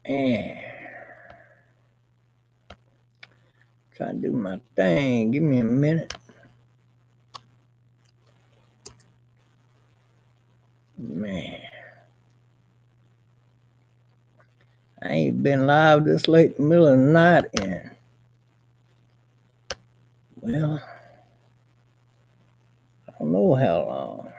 And trying to do my thing. Give me a minute. Man. I ain't been live this late in the middle of the night and well, I don't know how long.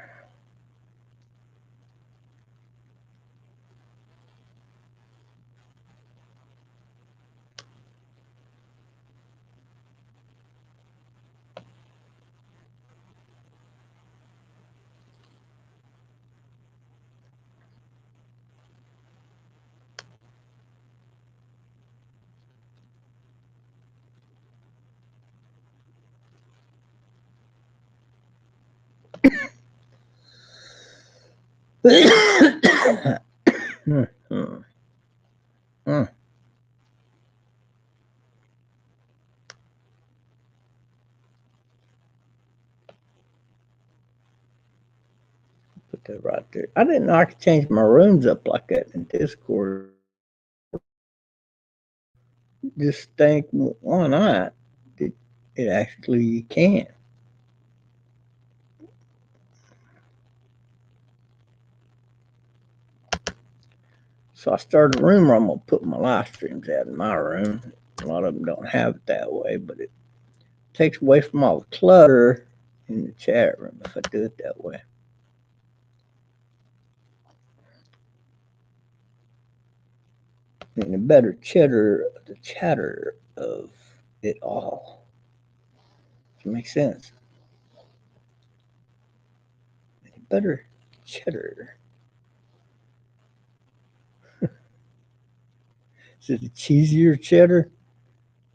Hmm, hmm, hmm. Put that right there. I didn't know I could change my rooms up like that in Discord. Just think, why not? It actually can. So I started a room where I'm gonna put my live streams out in my room. A lot of them don't have it that way, but it takes away from all the clutter in the chat room if I do it that way. And the better the chatter of it all. Does it make sense? Better cheddar. Is it a cheesier cheddar?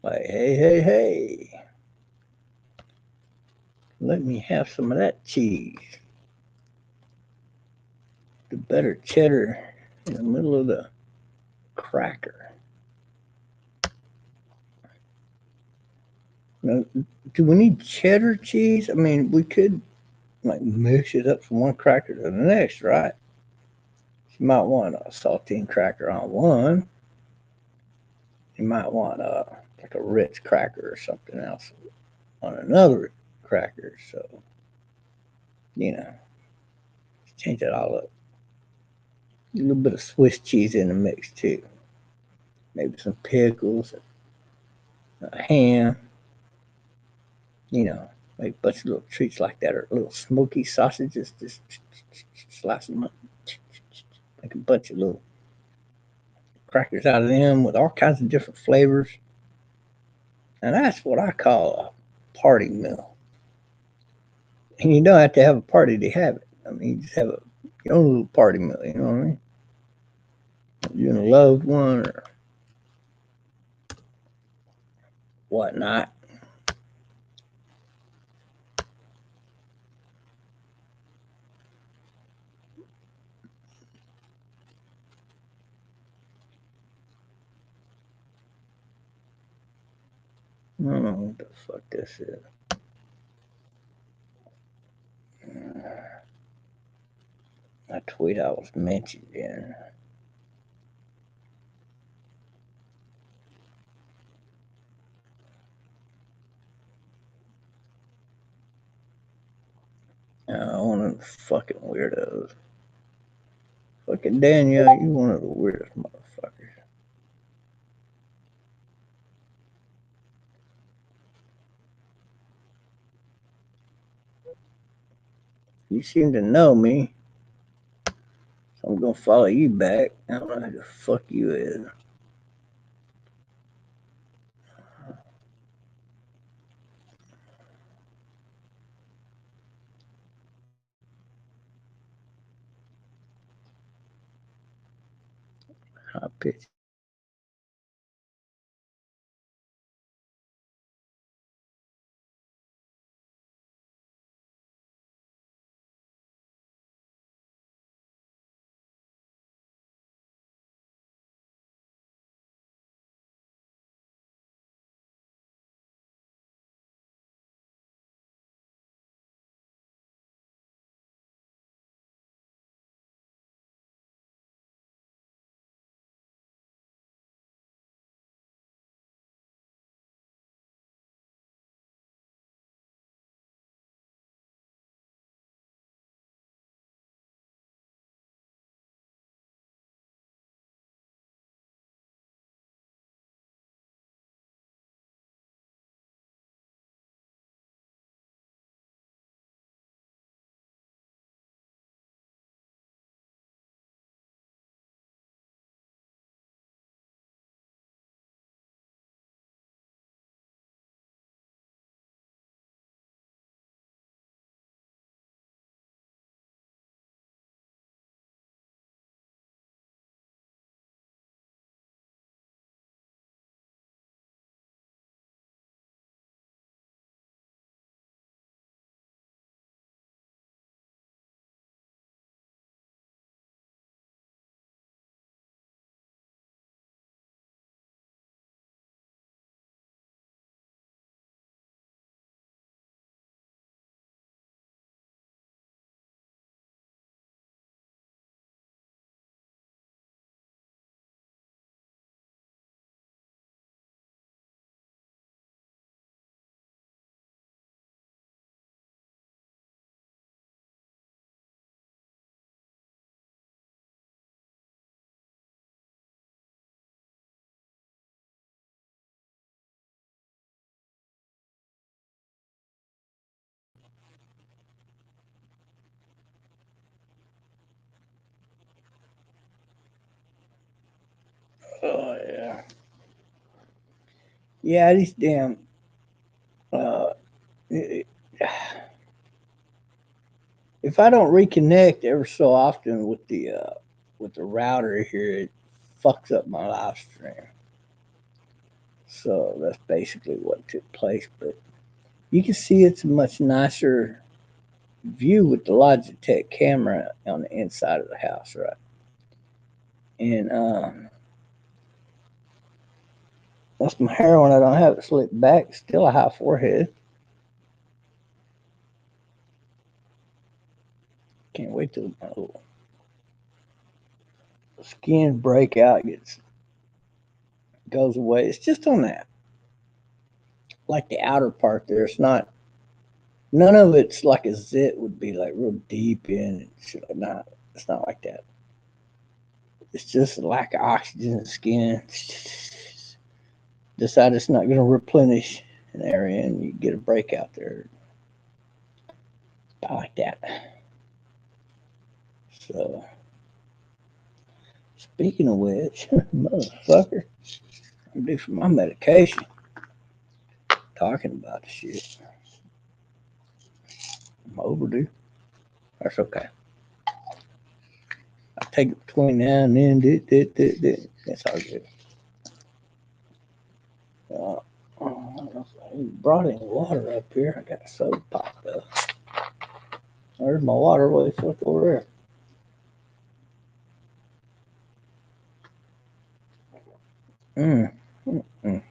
Like, hey, hey, hey, let me have some of that cheese. The better cheddar in the middle of the cracker. Now, do we need cheddar cheese? I mean, we could like mix it up from one cracker to the next, right? You might want a saltine cracker on one. You might want like a Ritz cracker or something else on another cracker. So, you know, change it all up. A little bit of Swiss cheese in the mix too. Maybe some pickles, a ham, you know, make a bunch of little treats like that, or little smoky sausages, just slice them up, make a bunch of little crackers out of them with all kinds of different flavors. And that's what I call a party meal. And you don't have to have a party to have it. I mean, you just have your own little party meal, you know what I mean? You and a loved one or whatnot. I don't know what the fuck this is. A tweet I was mentioned in. One of the fucking weirdos. Fucking Danielle, you one of the weirdest motherfuckers. You seem to know me, so I'm gonna follow you back. I don't know who the fuck you is. High pitch Yeah, these damn. Uh, it, if I don't reconnect ever so often with the router here, it fucks up my live stream. So that's basically what took place. But you can see it's a much nicer view with the Logitech camera on the inside of the house, right? And that's my hair when I don't have it slicked back. Still a high forehead. Can't wait till my little skin breakout goes away. It's just on that, like the outer part there. It's not. None of it's like a zit would be like real deep in. It's not. It's not like that. It's just a lack of oxygen in the skin. Decide it's not going to replenish an area, and you get a breakout there. I like that. So, speaking of which, motherfucker, I'm due for my medication. Talking about the shit. I'm overdue. That's okay. I take it between now and then. That's all good. I brought any water up here. I got soda popped up. There's my water. What the fuck over there? Mm. Mm.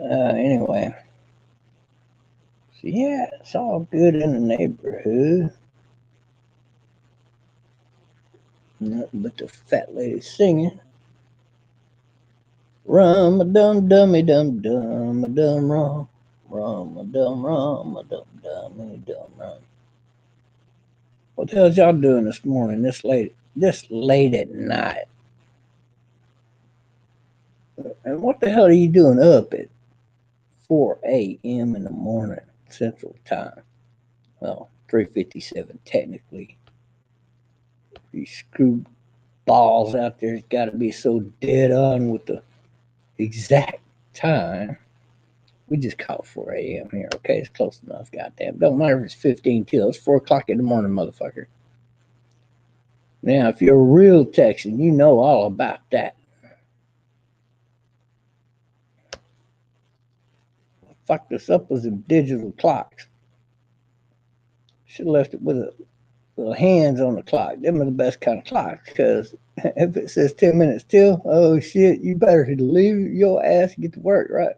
Anyway, so yeah, it's all good in the neighborhood. Nothing but the fat lady singing. Rum a dum dummy dum dum a dum rum. Rum a dum dummy dum rum. What the hell's y'all doing this morning, this late at night? And what the hell are you doing up at 4 a.m. in the morning Central Time? Well, 3:57 technically. These screw balls out there's got to be so dead on with the exact time. We just call it 4 a.m. here, okay? It's close enough, goddamn. Don't matter if it's 15 till. It's 4 o'clock in the morning, motherfucker. Now, if you're a real Texan, you know all about that. Fucked us up was the digital clocks. Should have left it with a little hands on the clock. Them are the best kind of clocks because if it says 10 minutes till, oh shit, you better leave your ass and get to work, right?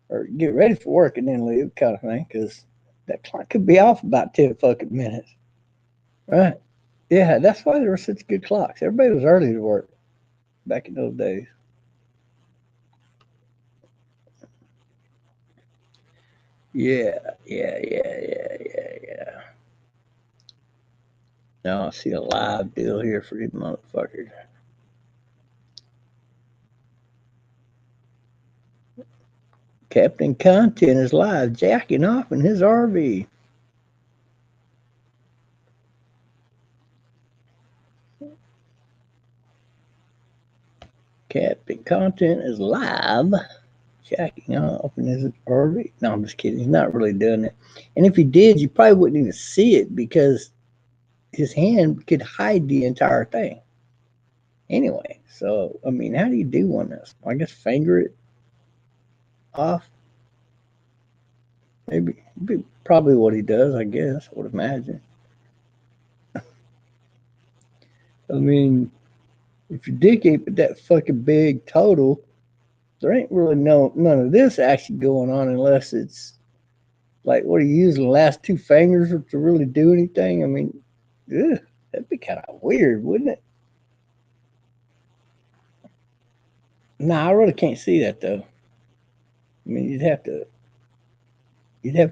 Or get ready for work and then leave, kind of thing, because that clock could be off about 10 fucking minutes, right? Yeah, that's why there were such good clocks. Everybody was early to work back in those days. Yeah, yeah. Now I see a live deal here for these motherfuckers. Captain Content is live jacking off in his RV. Captain Content is live jacking off in his RV. No, I'm just kidding. He's not really doing it. And if he did, you probably wouldn't even see it because his hand could hide the entire thing. Anyway, so I mean, how do you do one of this? I guess finger it off. Maybe probably what he does. I guess I would imagine. I mean, if your dick ain't that fucking big total, there ain't really none of this actually going on unless it's like, what are you using the last two fingers to really do anything? I mean, ugh, that'd be kind of weird, wouldn't it? Nah, I really can't see that though. I mean, you'd have to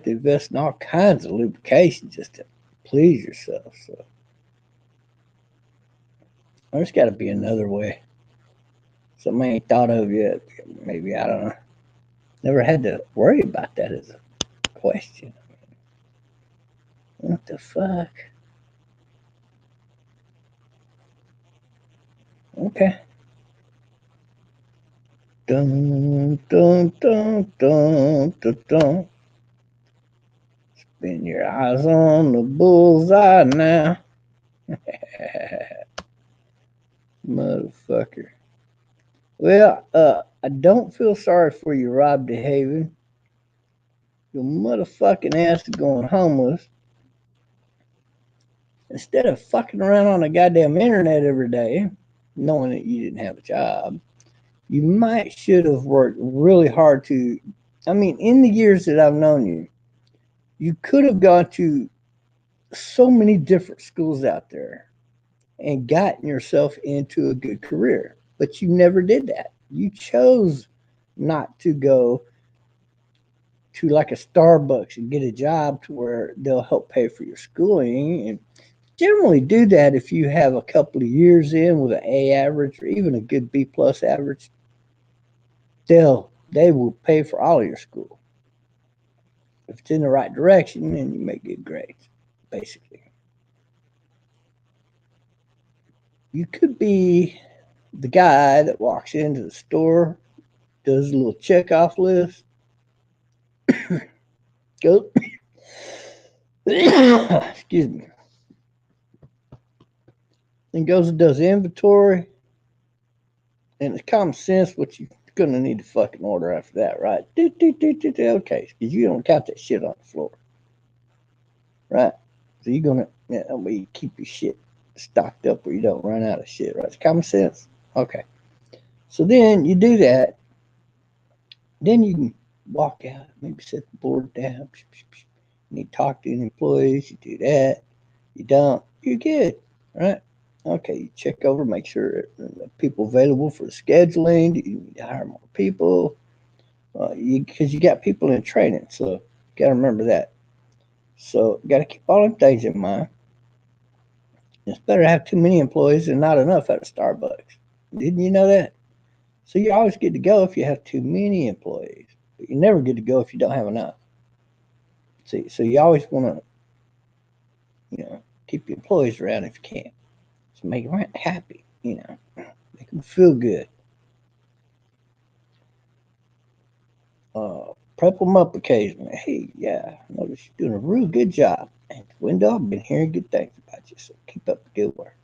invest in all kinds of lubrication just to please yourself. So there's got to be another way. Something I ain't thought of yet. Maybe I don't know. Never had to worry about that as a question. What the fuck? Okay. Dun dun dun dun dun dun. Spin your eyes on the bullseye now. Motherfucker. Well, I don't feel sorry for you, Rob DeHaven. Your motherfucking ass is going homeless. Instead of fucking around on the goddamn internet every day, knowing that you didn't have a job, you might should have worked really hard to. I mean, in the years that I've known you, you could have gone to so many different schools out there and gotten yourself into a good career, but you never did that. You chose not to go to like a Starbucks and get a job to where they'll help pay for your schooling, and generally do that if you have a couple of years in with an A average or even a good B plus average. They will pay for all of your school. If it's in the right direction, then you make good grades, basically. You could be the guy that walks into the store, does a little check off list, goes, excuse me, and goes and does inventory. And it's common sense what you're going to need to fucking order after that, right? Okay, because you don't count that shit on the floor, right? So you're going to, keep your shit stocked up where you don't run out of shit, right? It's common sense. Okay. So then you do that. Then you can walk out, maybe set the board down. You need to talk to the employees. You do that. You don't. You're good, right? Okay, you check over, make sure people available for the scheduling. Do you need to hire more people? Because you got people in training, so you got to remember that. So you got to keep all them things in mind. It's better to have too many employees than not enough at a Starbucks. Didn't you know that? So you always get to go if you have too many employees, but you never get to go if you don't have enough. See, so you always want to, keep your employees around if you can. So make them happy, make them feel good. Prep them up occasionally. Hey, yeah, I notice you're doing a real good job. And Wendell, I've been hearing good things about you, so keep up the good work.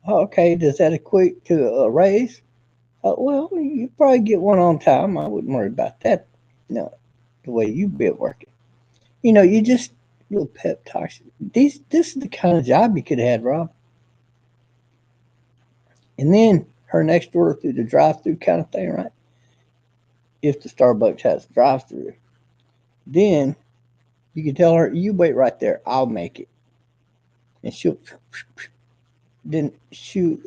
Oh, okay, does that equate to a raise? Well, you probably get one on time. I wouldn't worry about that. The way you've been working. You just little pep talks. This is the kind of job you could have had, Rob. And then her next door through the drive-through kind of thing, right? If the Starbucks has a drive-through, then you can tell her, "You wait right there. I'll make it," and she'll. Then she.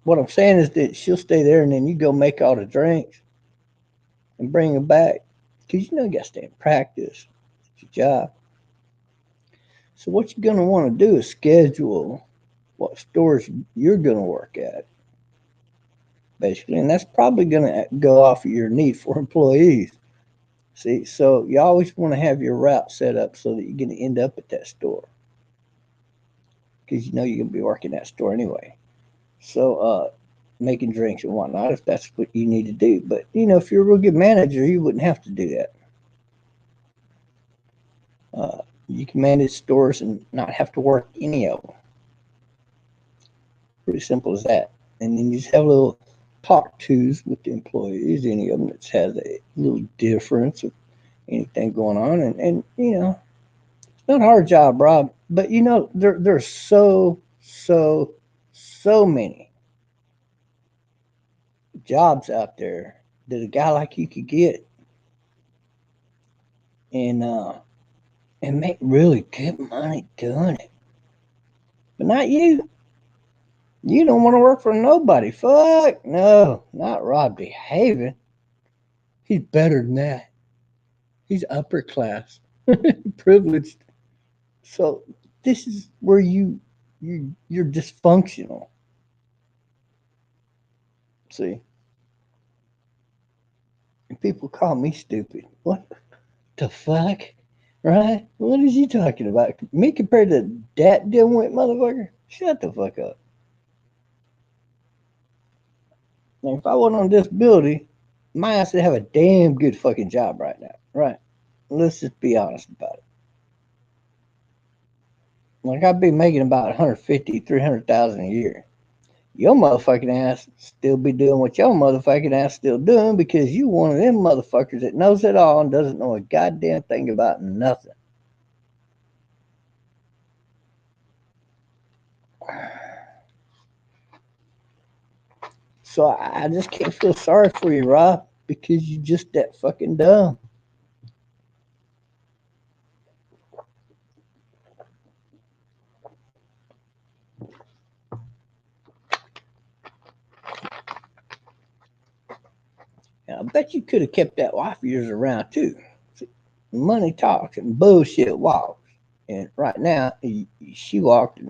What I'm saying is that she'll stay there, and then you go make all the drinks and bring them back because you got to stay in practice. It's your job. So what you're gonna want to do is schedule what stores you're gonna work at, basically, and that's probably gonna go off of your need for employees. See, so you always want to have your route set up so that you're gonna end up at that store because you're gonna be working that store anyway. So making drinks and whatnot if that's what you need to do. But if you're a real good manager, you wouldn't have to do that. You can manage stores and not have to work any of them. Pretty simple as that. And then you just have little talk tos with the employees, any of them that has a little difference of anything going on. And it's not a hard job, Rob. But there's so many jobs out there that a guy like you could get and make really good money doing it. But not you. You don't want to work for nobody. Fuck no, not Rob DeHaven. He's better than that. He's upper class, privileged. So this is where you're dysfunctional. See, and people call me stupid. What the fuck? Right? What is he talking about? Me compared to that dimwit motherfucker? Shut the fuck up. Now, if I wasn't on disability, my ass would have a damn good fucking job right now. Right? Let's just be honest about it. Like I'd be making about 150, 300,000 a year. Your motherfucking ass still be doing what your motherfucking ass still doing because you one of them motherfuckers that knows it all and doesn't know a goddamn thing about nothing. So I just can't feel sorry for you, Rob, because you just that fucking dumb. And I bet you could have kept that wife of yours around too. Money talks and bullshit walks. And right now, she walked.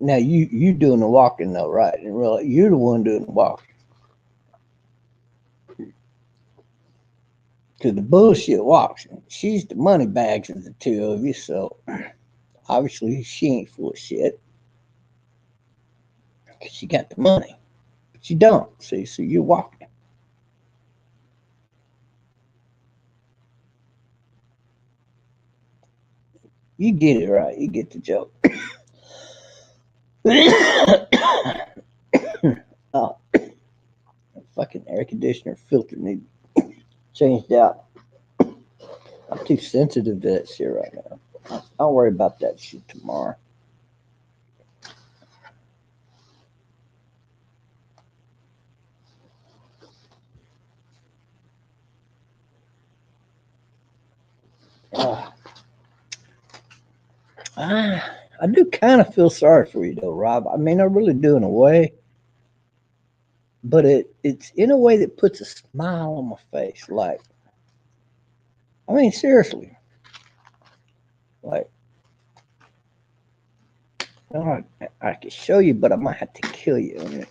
Now you doing the walking though, right? And really, you're the one doing the walking. Because the bullshit walks. She's the money bags of the two of you. So obviously she ain't full of shit. Because she got the money, but you don't. See, so you're walking. You get it right. You get the joke. Oh, fucking air conditioner filter needs changed out. I'm too sensitive to that shit right now. I'll worry about that shit tomorrow. Uh, I do kind of feel sorry for you though, Rob. I mean, I really do in a way, but it's in a way that puts a smile on my face. Like, I mean, seriously, like, I could show you, but I might have to kill you. I mean,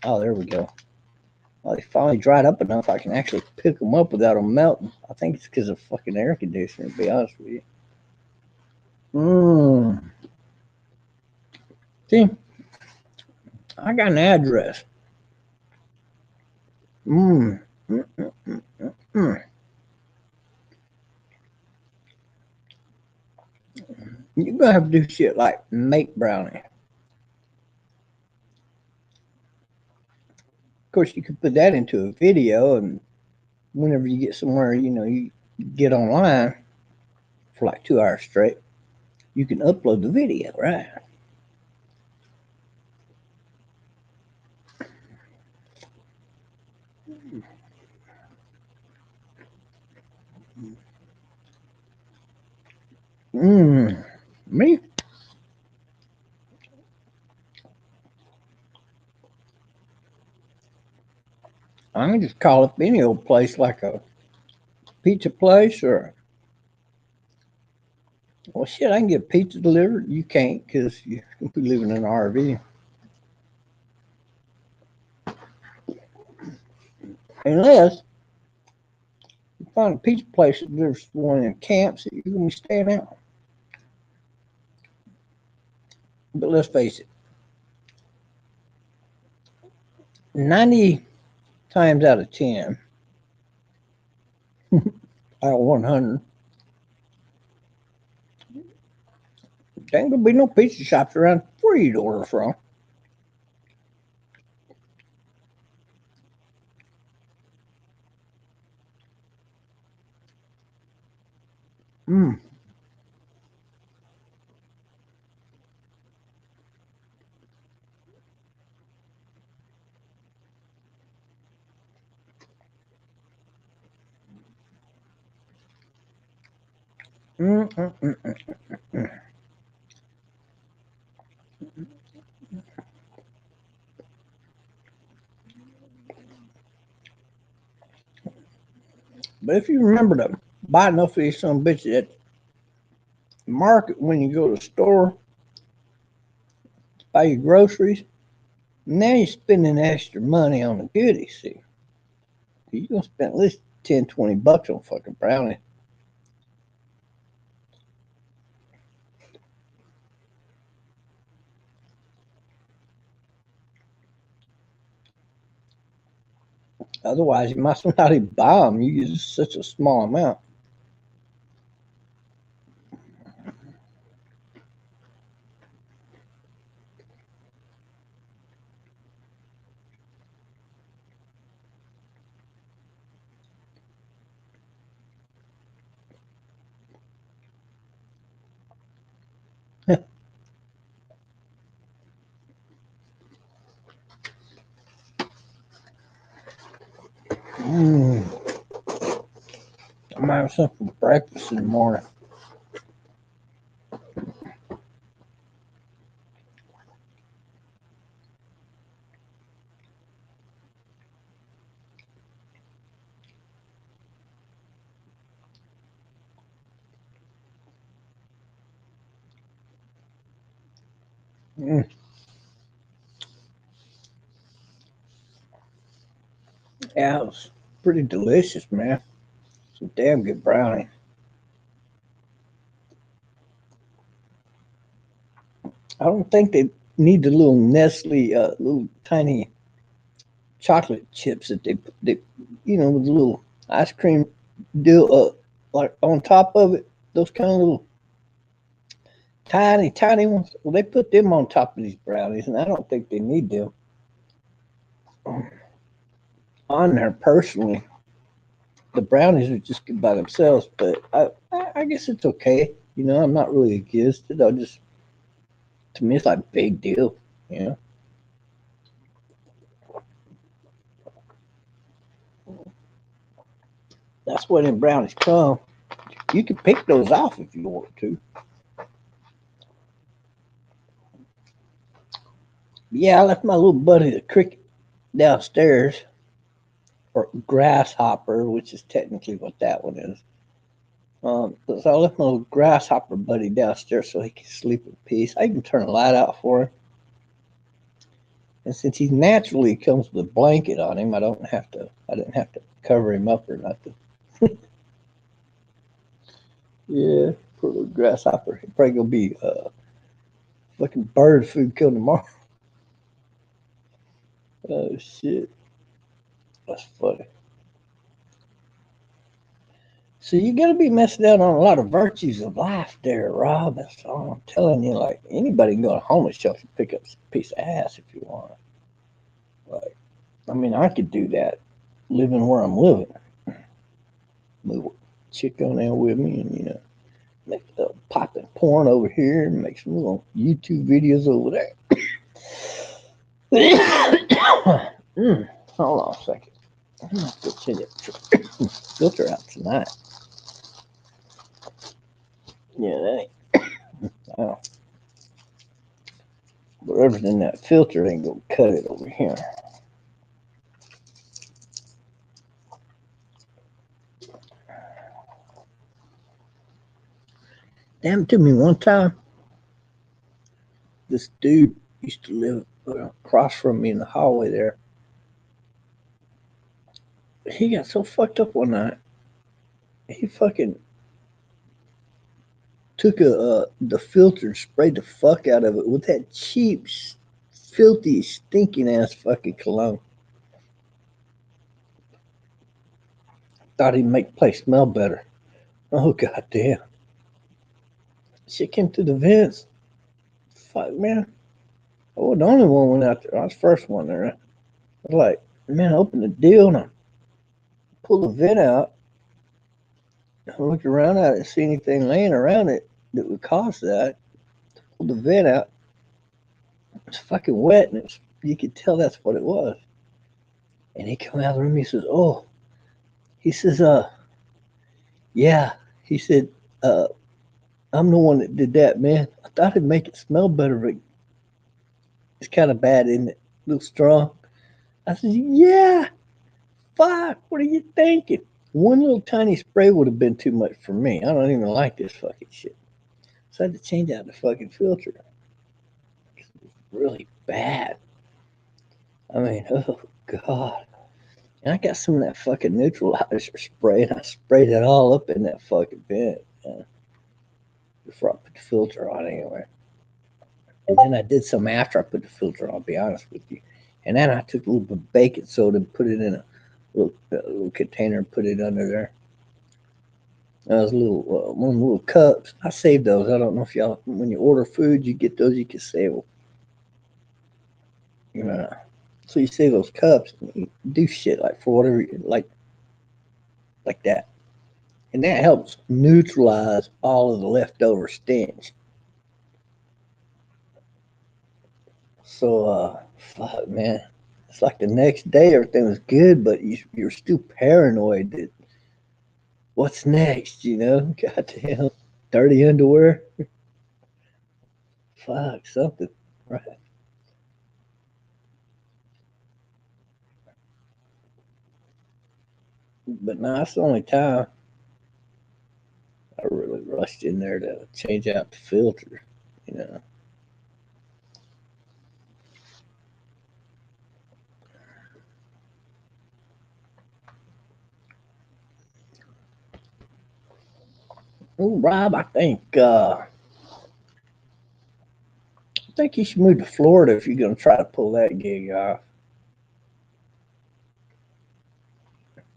oh, there we go. Well, they finally dried up enough I can actually pick them up without them melting. I think it's because of fucking air conditioner, to be honest with you. Mmm. See, I got an address. Mmm. Mm. You're gonna have to do shit like make brownie. Of course, you could put that into a video, and whenever you get somewhere, you get online for like 2 hours straight, you can upload the video, right? Mmm. Me? I can just call up any old place like a pizza place or, well, shit, I can get pizza delivered. You can't because you're going to be living in an RV. Unless you find a pizza place that delivers one in camps that you're going to be staying out. But let's face it, 90 times out of 10, out of 100, there ain't going to be no pizza shops around for you to order from. Mm. Mm, mm, mm, mm, mm. But if you remember to buy enough of these some bitches at the market when you go to the store, buy your groceries, now you're spending extra money on the goodies. See, you're gonna spend at least 10, 20 bucks on fucking brownie. Otherwise, you might as well not even buy them. You use such a small amount. Mm, I might have something for breakfast in the morning. Mm, yeah, it was pretty delicious, man. Some damn good brownie. I don't think they need the little Nestle, little tiny chocolate chips that they with the little ice cream deal, like on top of it. Those kind of little tiny, tiny ones. Well, they put them on top of these brownies, and I don't think they need them on there personally. The brownies are just good by themselves, but I guess it's okay. I'm not really against it. I just to me it's like a big deal. You know, that's where them brownies come. You can pick those off if you want to. Yeah, I left my little buddy the cricket downstairs, or grasshopper, which is technically what that one is. So I left my little grasshopper buddy downstairs so he can sleep in peace. I even turned the light out for him. And since he naturally comes with a blanket on him, I didn't have to cover him up or nothing. Yeah, poor little grasshopper. He's probably gonna be fucking bird food come tomorrow. Oh shit, that's funny. So you gotta be messing out on a lot of virtues of life there, Rob. That's all I'm telling you. Like anybody can go to a homeless shelter and pick up a piece of ass if you want. Like, I mean, I could do that living where I'm living. Move a chick on there with me and, make a popping porn over here and make some little YouTube videos over there. Hold on a second. I'm going to have to change that filter out tonight. Yeah, that ain't. Oh, whatever's in that filter ain't going to cut it over here. Damn, it took me one time. This dude used to live across from me in the hallway there. He got so fucked up one night. He fucking took the filter and sprayed the fuck out of it with that cheap, filthy, stinking ass fucking cologne. Thought he'd make the place smell better. Oh goddamn! Shit came through the vents. Fuck man, I wasn't the only one went out there. I was the first one there. I was like, man, I opened the deal and I pulled the vent out. I looked around at it and see anything laying around it that would cause that. Pulled the vent out. It was fucking wet and you could tell that's what it was. And he come out of the room. He says, "Oh," he says, "Yeah." He said, I'm the one that did that, man. I thought it'd make it smell better, but it's kind of bad, isn't it? A little strong. I said, yeah, fuck, what are you thinking? One little tiny spray would have been too much for me. I don't even like this fucking shit. So I had to change out the fucking filter. It's really bad. I mean, oh god. And I got some of that fucking neutralizer spray, and I sprayed it all up in that fucking bed before I put the filter on anyway. And then I did some after I put the filter on, I'll be honest with you. And then I took a little bit of baking soda and put it in a little container and put it under there. Those little one of the little cups. I saved those. I don't know if y'all, when you order food, you get those. You can save them. You know, so you save those cups. And you do shit like for whatever, like that, and that helps neutralize all of the leftover stench. So, fuck, man, it's like the next day everything was good, but you're still paranoid that what's next. Goddamn, dirty underwear. Fuck something, right? But no, that's the only time I really rushed in there to change out the filter. You know. Oh, Rob, I think you should move to Florida if you're going to try to pull that gig off.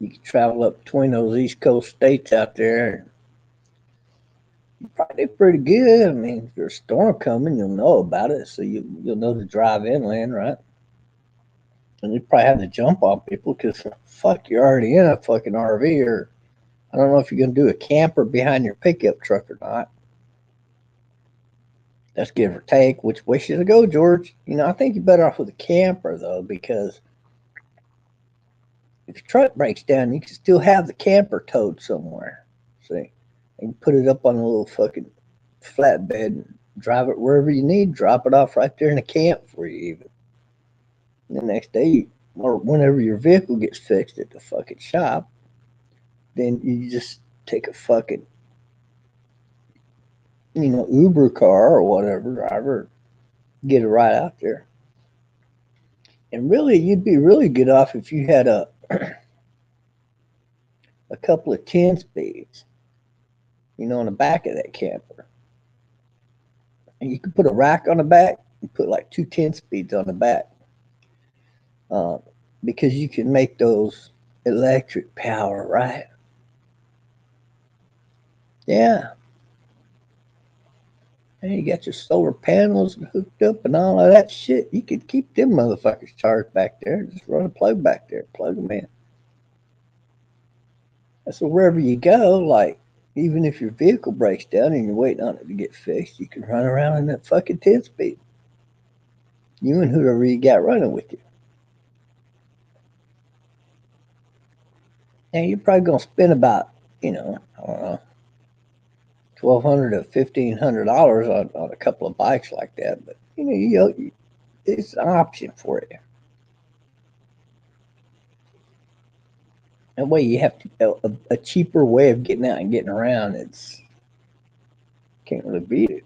You can travel up between those East Coast states out there. You probably do pretty good. I mean, if there's a storm coming, you'll know about it, so you'll know to drive inland, right? And you probably have to jump on people because fuck, you're already in a fucking RV, or I don't know if you're going to do a camper behind your pickup truck or not. That's give or take. Which way should I go, George? I think you're better off with a camper though, because if your truck breaks down, you can still have the camper towed somewhere. See, and put it up on a little fucking flatbed and drive it wherever you need. Drop it off right there in the camp for you, even. And the next day, or whenever your vehicle gets fixed at the fucking shop, then you just take a fucking Uber car or whatever driver, get it right out there. And really, you'd be really good off if you had a couple of 10 speeds, on the back of that camper. And you could put a rack on the back and put like 2 10 speeds on the back. Uh, because you can make those electric power, right? Yeah. And you got your solar panels hooked up and all of that shit. You could keep them motherfuckers charged back there. Just run a plug back there, plug them in. So wherever you go, like, even if your vehicle breaks down and you're waiting on it to get fixed, you can run around in that fucking 10 speed. You and whoever you got running with you. And you're probably gonna spend about, I don't know, 1,200 to $1,500 on a couple of bikes like that. But it's an option for you. That way you have a cheaper way of getting out and getting around. It's can't really beat it.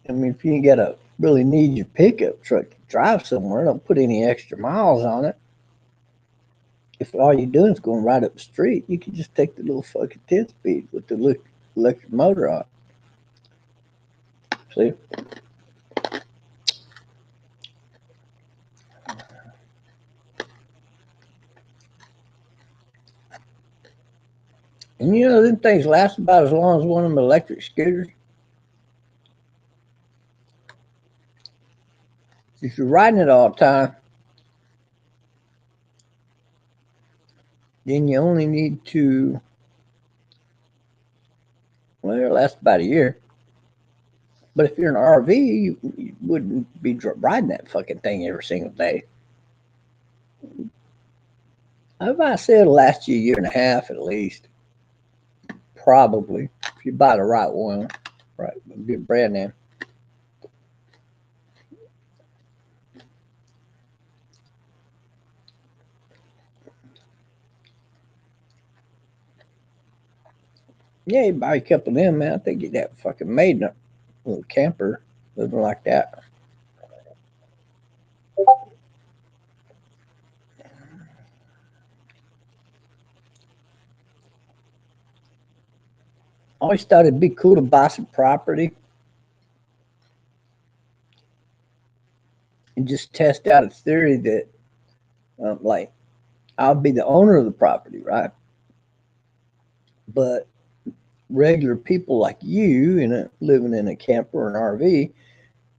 I mean, if you gotta really need your pickup truck to drive somewhere, don't put any extra miles on it. If all you're doing is going right up the street, you can just take the little fucking 10 speed with the electric motor on. See? And them things last about as long as one of them electric scooters. If you're riding it all the time, then you only need to, well, it'll last about a year. But if you're an RV, you wouldn't be riding that fucking thing every single day. I say it'll last you a year and a half at least. Probably, if you buy the right one, Right, good brand name. Yeah, you buy a couple of them, man. I think get that fucking made in a little camper, living like that. I always thought it'd be cool to buy some property and just test out a theory that, like, I'll be the owner of the property, right? But regular people like you, living in a camper or an RV,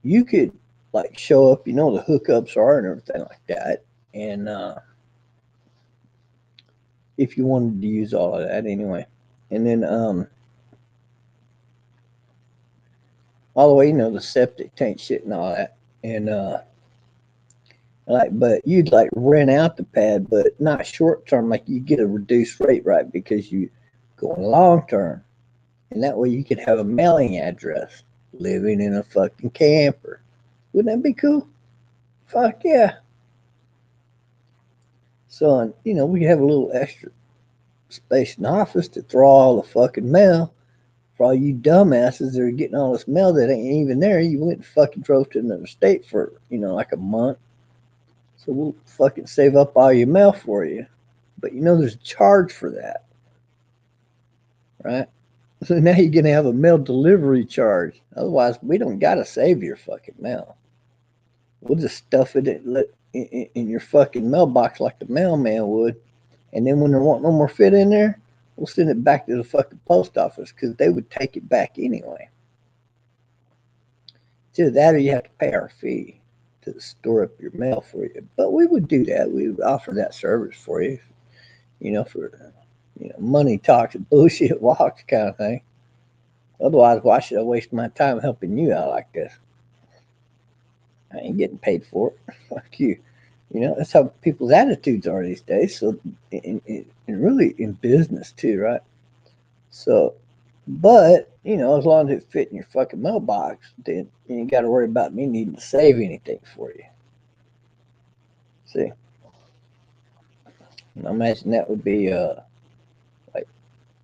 you could like show up, the hookups are and everything like that, and if you wanted to use all of that anyway, and then all the way, the septic tank shit and all that, and but you'd like rent out the pad, but not short term. Like you get a reduced rate, right? Because you going long term, and that way you could have a mailing address, living in a fucking camper. Wouldn't that be cool? Fuck yeah! So we could have a little extra space in the office to throw all the fucking mail for all you dumbasses that are getting all this mail that ain't even there. You went and fucking drove to another state for like a month. So we'll fucking save up all your mail for you. But there's a charge for that, right? So now you're gonna have a mail delivery charge. Otherwise, we don't gotta save your fucking mail. We'll just stuff it in your fucking mailbox like the mailman would, and then when there won't no more fit in there, we'll send it back to the fucking post office because they would take it back anyway. Either that or you have to pay our fee to store up your mail for you. But we would do that. We would offer that service for you, for money talks and bullshit walks kind of thing. Otherwise, why should I waste my time helping you out like this? I ain't getting paid for it. Fuck you. That's how people's attitudes are these days. So, and really in business too, right? So, but as long as it fit in your fucking mailbox, then you ain't got to worry about me needing to save anything for you. See, and I imagine that would be like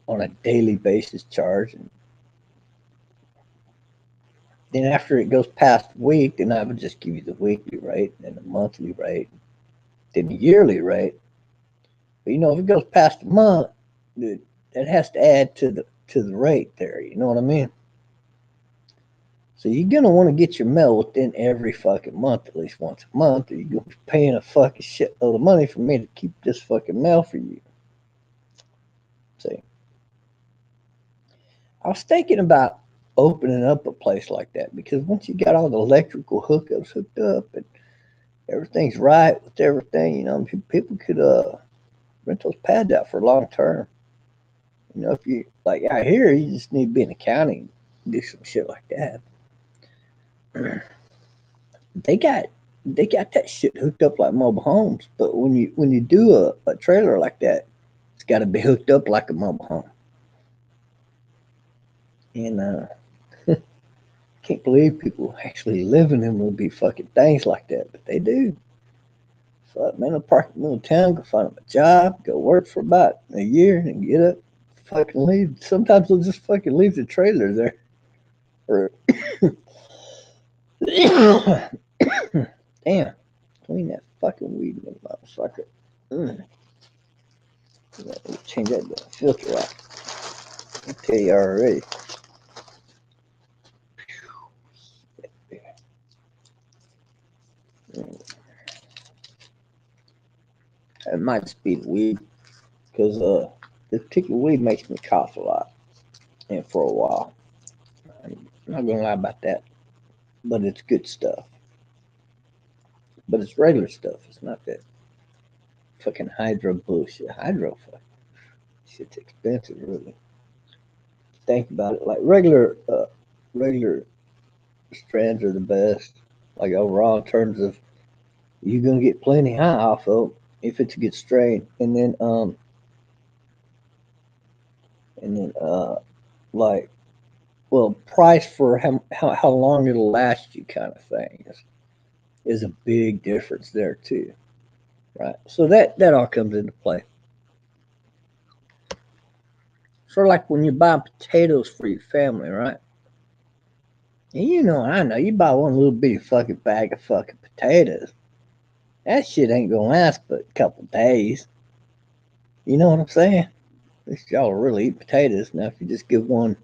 on a daily basis charge, and then after it goes past a week, then I would just give you the weekly rate, and the monthly rate, then the yearly rate. But if it goes past a month, dude, that has to add to the rate there. You know what I mean? So you're gonna want to get your mail within every fucking month, at least once a month, or you're gonna be paying a fucking shitload of money for me to keep this fucking mail for you. See, I was thinking about opening up a place like that because once you got all the electrical hookups hooked up and everything's right with everything, people could rent those pads out for long term. If you like out here, you just need to be in accounting, do some shit like that. They got they got that shit hooked up like mobile homes, but when you do a trailer like that, it's got to be hooked up like a mobile home. And can't believe people actually live in them will be fucking things like that, but they do. Fuck, man, they'll park in the middle of town, go find them a job, go work for about a year, and get up, fucking leave. Sometimes they'll just fucking leave the trailer there. Or damn, clean that fucking weed, motherfucker. Mm. Change that filter out. I'll tell you already. It might just be the weed because this particular weed makes me cough a lot, and for a while. I'm not gonna lie about that, but it's good stuff. But it's regular stuff. It's not that fucking hydro bullshit. Hydro fuck shit's expensive, really. Think about it. Like regular strands are the best. Like overall, in terms of you're gonna get plenty high off of if it's a good strain, and then like well, price for how long it'll last you kind of thing is a big difference there too, right? So that all comes into play. Sort of like when you buy potatoes for your family, right? And I know, you buy one little bitty fucking bag of fucking potatoes. That shit ain't gonna last but a couple days. You know what I'm saying? At least y'all really eat potatoes. Now, if you just give one,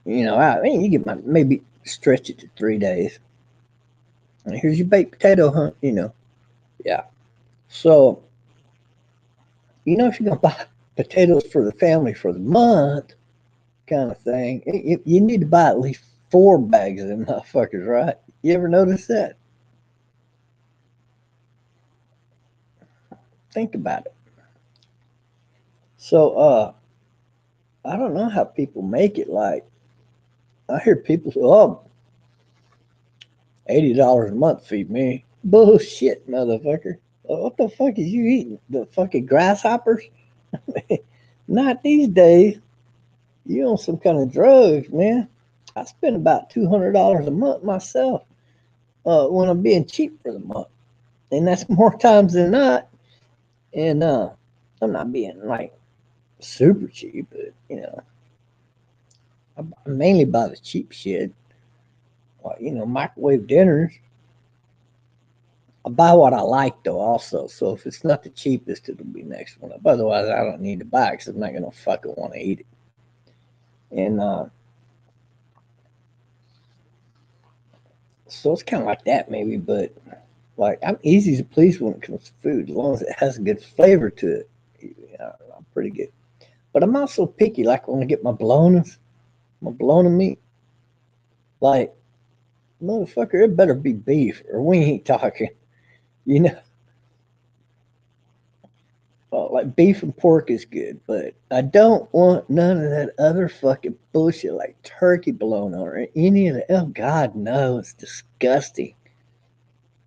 I mean, you get maybe stretch it to 3 days. And here's your baked potato hunt, Yeah. So, if you're gonna buy potatoes for the family for the month, kind of thing, you need to buy at least 4 bags of them motherfuckers, right? You ever notice that? Think about it. So, I don't know how people make it. Like, I hear people say, "Oh, $80 a month feed me." Bullshit, motherfucker. What the fuck is you eating? The fucking grasshoppers? Not these days. You on some kind of drugs, man. I spend about $200 a month myself when I'm being cheap for the month, and that's more times than not. And I'm not being like super cheap, but I mainly buy the cheap shit. Like, microwave dinners. I buy what I like though, also. So if it's not the cheapest, it'll be next one up. Otherwise, I don't need to buy it because I'm not gonna fucking want to eat it. And so it's kind of like that, maybe. But like, I'm easy to please when it comes to food, as long as it has a good flavor to it. I'm pretty good. But I'm also picky. Like when I get my bologna meat, like motherfucker, it better be beef, or we ain't talking. You know, like beef and pork is good, but I don't want none of that other fucking bullshit like turkey bologna or any of the. Oh God, no, it's disgusting.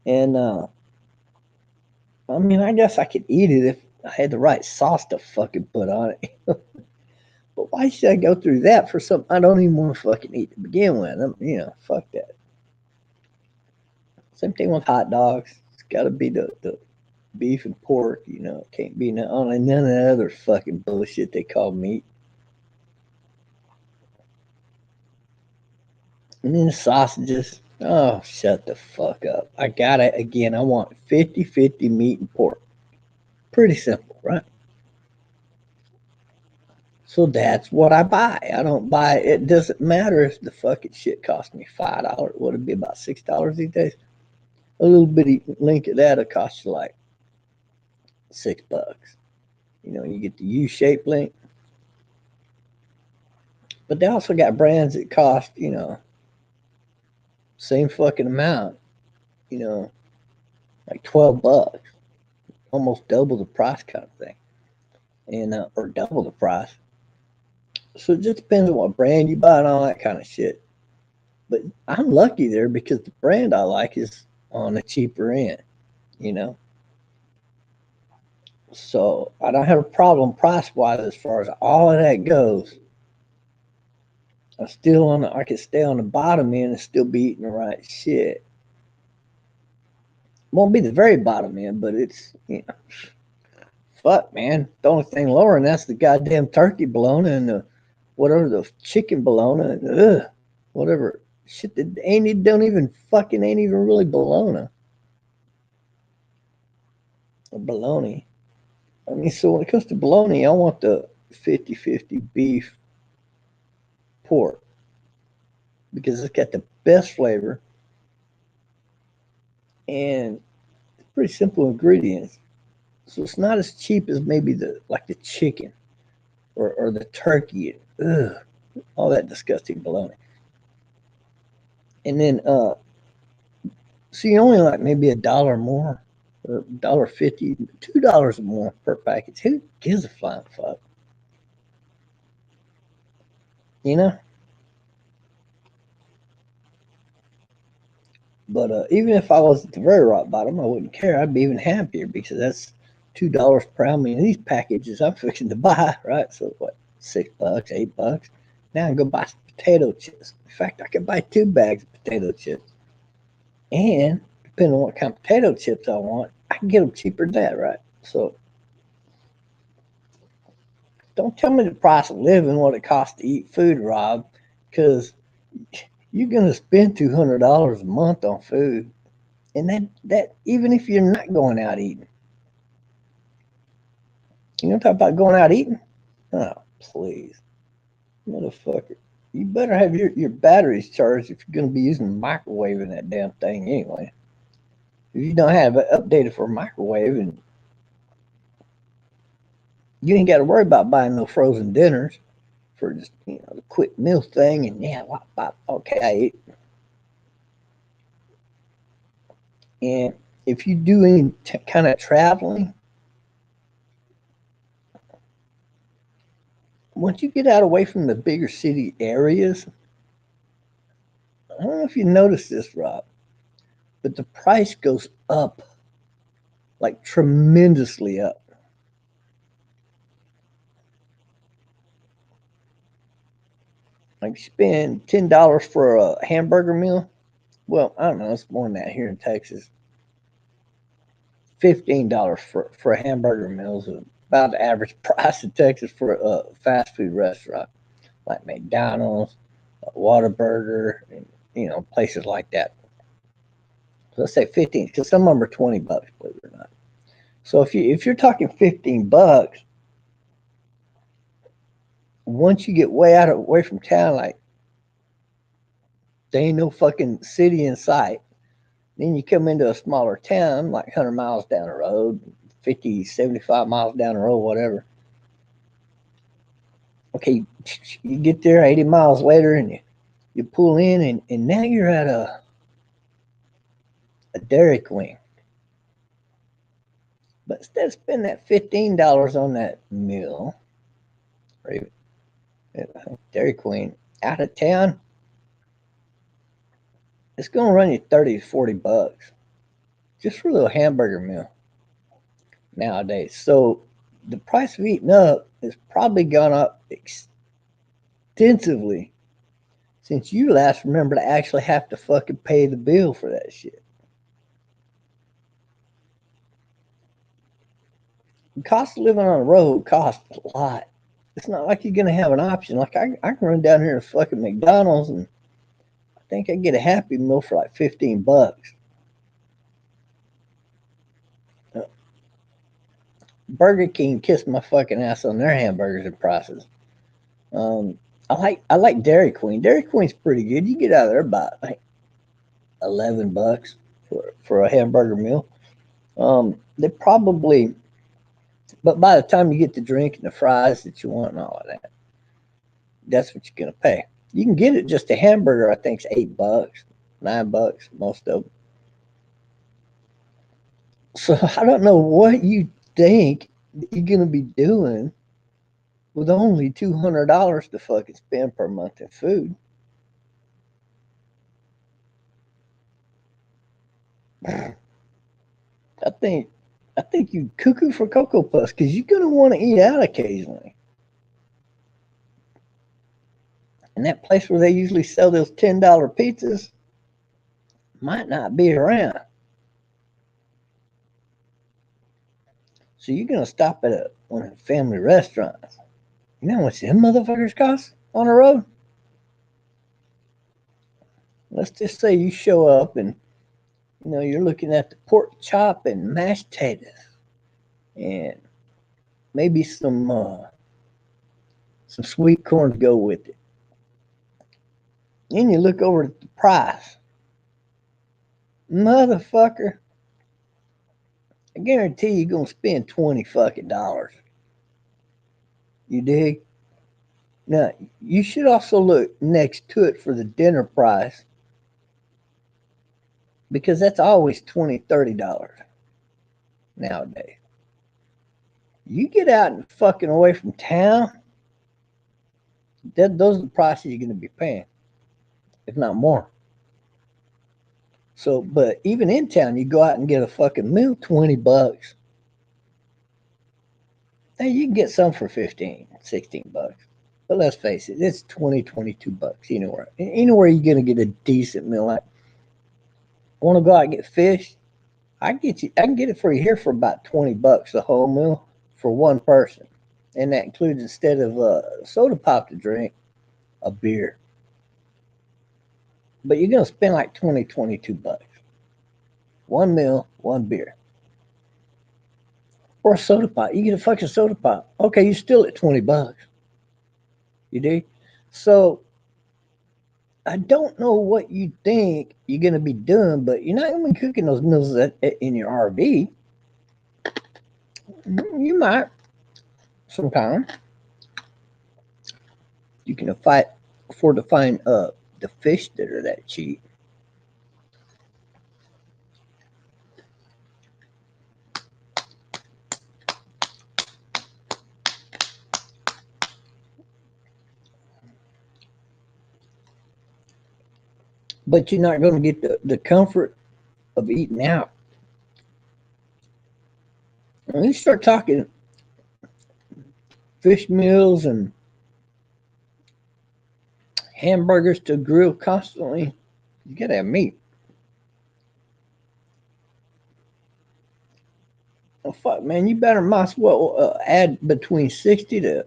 And I mean, I guess I could eat it if I had the right sauce to fucking put on it. But why should I go through that for something I don't even want to fucking eat to begin with? Fuck that. Same thing with hot dogs. It's got to be the beef and pork. It can't be none of that other fucking bullshit they call meat. And then the sausages. Oh, shut the fuck up. I got it again. I want 50-50 meat and pork. Pretty simple, right? So that's what I buy. I don't buy it. Doesn't matter if the fucking shit cost me $5. Would it be about $6 these days? A little bitty link of that'll cost you like $6. You get the U-shaped link. But they also got brands that cost, same fucking amount, you know, like $12, almost double the price kind of thing. And or double the price. So it just depends on what brand you buy and all that kind of shit. But I'm lucky there because the brand I like is on the cheaper end, you know. So I don't have a problem price wise as far as all of that goes. I can stay on the bottom end and still be eating the right shit. Won't be the very bottom end, but it's fuck man. The only thing lower than that's the goddamn turkey bologna and the whatever the chicken bologna and whatever shit that ain't even really bologna or bologna. I mean, so when it comes to bologna, I want the 50-50 beef pork because it's got the best flavor and pretty simple ingredients. So it's not as cheap as maybe the chicken or the turkey. Ugh, all that disgusting bologna. And then so you only like maybe $1 more or $1.50, $2 more per package. Who gives a flying fuck? You know? But even if I was at the very rock bottom, I wouldn't care. I'd be even happier because that's $2 per how many of these packages I'm fixing to buy, right? So what, $6, $8? Now I can go buy some potato chips. In fact, I could buy 2 bags of potato chips. And depending on what kind of potato chips I want, I can get them cheaper than that, right? So don't tell me the price of living, what it costs to eat food, Rob, because you're gonna spend $200 a month on food, and that even if you're not going out eating, you know, talk about going out eating. Oh, please, motherfucker, you better have your batteries charged if you're gonna be using the microwave in that damn thing anyway. If you don't have it updated for a microwave, and you ain't got to worry about buying no frozen dinners for just the quick meal thing. And yeah, okay, I ate. And if you do any kind of traveling, once you get out away from the bigger city areas, I don't know if you noticed this, Rob, but the price goes up, like tremendously up. Like spend $10 for a hamburger meal. Well, I don't know, it's more than that here in Texas. $15 for a hamburger meal is about the average price in Texas for a fast food restaurant like McDonald's, Whataburger, and places like that. So let's say 15, because some of them are $20, believe it or not. So if you're talking $15, once you get away from town, like there ain't no fucking city in sight. Then you come into a smaller town, like 100 miles down the road, 50, 75 miles down the road, whatever. Okay, you get there 80 miles later and you pull in, and now you're at a Dairy Queen. But instead of spending that $15 on that meal, or even Dairy Queen out of town, it's going to run you 30 to $40 just for a little hamburger meal nowadays. So the price of eating up has probably gone up extensively since you last remember to actually have to fucking pay the bill for that shit. The cost of living on the road costs a lot. It's not like you're gonna have an option. Like I can run down here to fucking McDonald's and I think I get a Happy Meal for like $15. Uh, Burger King kissed my fucking ass on their hamburgers and prices. I like Dairy Queen. Dairy Queen's pretty good. You get out of there about like $11 for a hamburger meal. They probably, but by the time you get the drink and the fries that you want and all of that, that's what you're gonna pay. You can get it just a hamburger. I think it's $8, $9, most of them. So I don't know what you think you're gonna be doing with only $200 to fucking spend per month in food. I think I think you cuckoo for Cocoa Puffs because you're gonna want to eat out occasionally. And that place where they usually sell those $10 pizzas might not be around. So you're gonna stop at one of the family restaurants. You know how much them motherfuckers cost on the road? Let's just say you show up and you're looking at the pork chop and mashed potatoes and maybe some sweet corn to go with it. Then you look over at the price. Motherfucker, I guarantee you're gonna spend 20 fucking dollars. You dig? Now you should also look next to it for the dinner price because that's always $20, $30 nowadays. You get out and fucking away from town, those are the prices you're gonna be paying, if not more. So, but even in town, you go out and get a fucking meal, $20. Hey, you can get some for 15, $16. But let's face it, it's 22 bucks anywhere. Anywhere you're gonna get a decent meal. Like, want to go out and get fish? I can get it for you here for about 20 bucks the whole meal for one person, and that includes instead of a soda pop to drink, a beer. But you're gonna spend like 22 bucks. One meal, one beer, or a soda pop. You get a fucking soda pop. Okay, you're still at 20 bucks. You do. So I don't know what you think you're gonna be doing, but you're not gonna be cooking those meals in your RV. You might sometime. You can afford to find the fish that are that cheap. But you're not going to get the comfort of eating out. When you start talking fish meals and hamburgers to grill constantly, you got to have meat. Well, fuck, man, you better might as well add between 60 to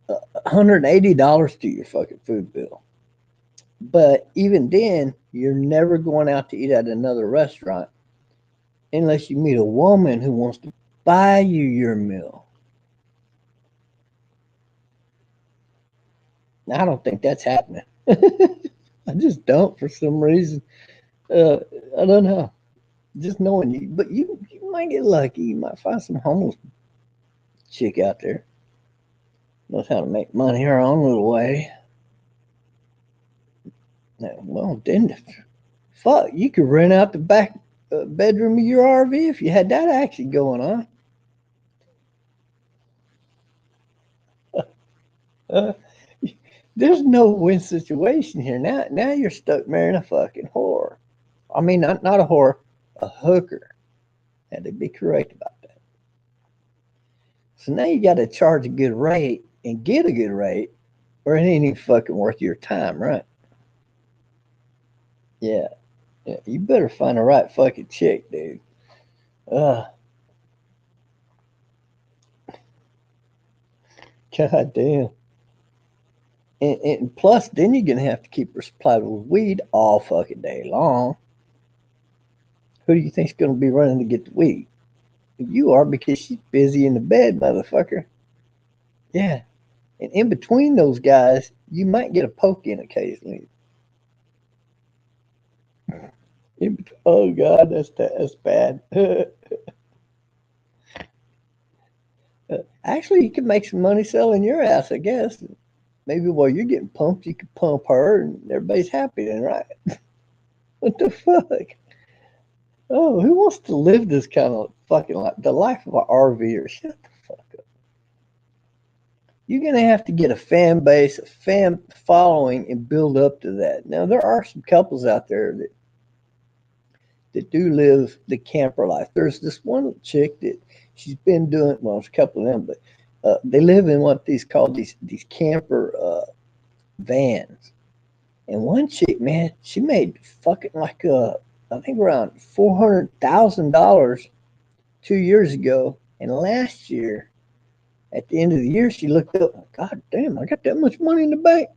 $180 to your fucking food bill. But even then, you're never going out to eat at another restaurant unless you meet a woman who wants to buy you your meal. Now, I don't think that's happening. I just don't for some reason. Uh, I don't know. Just knowing you, but you might get lucky. You might find some homeless chick out there knows how to make money her own little way. Well, then, fuck, you could rent out the back bedroom of your RV if you had that action going on. Uh, there's no win situation here. Now you're stuck marrying a fucking whore. I mean, not a whore, a hooker. Had to be correct about that. So now you got to charge a good rate and get a good rate, or it ain't even fucking worth your time, right? Yeah, yeah. You better find the right fucking chick, dude. Uh, God damn. And plus, then you're gonna have to keep her supplied with weed all fucking day long. Who do you think's gonna be running to get the weed? You are, because she's busy in the bed, motherfucker. Yeah. And in between those guys, you might get a poke in occasionally. Oh God, that's bad. Actually, you can make some money selling your ass, I guess. Maybe while you're getting pumped, you can pump her, and everybody's happy then, right? What the fuck? Oh, who wants to live this kind of fucking life? The life of an RVer. Shut the fuck up. You're gonna have to get a fan base, a fan following, and build up to that. Now there are some couples out there that do live the camper life. There's this one chick that she's been doing. Well, there's a couple of them, but they live in what these called these camper vans. And one chick, man, she made fucking like I think around $400,000 2 years ago, and last year at the end of the year, she looked up. God damn, I got that much money in the bank.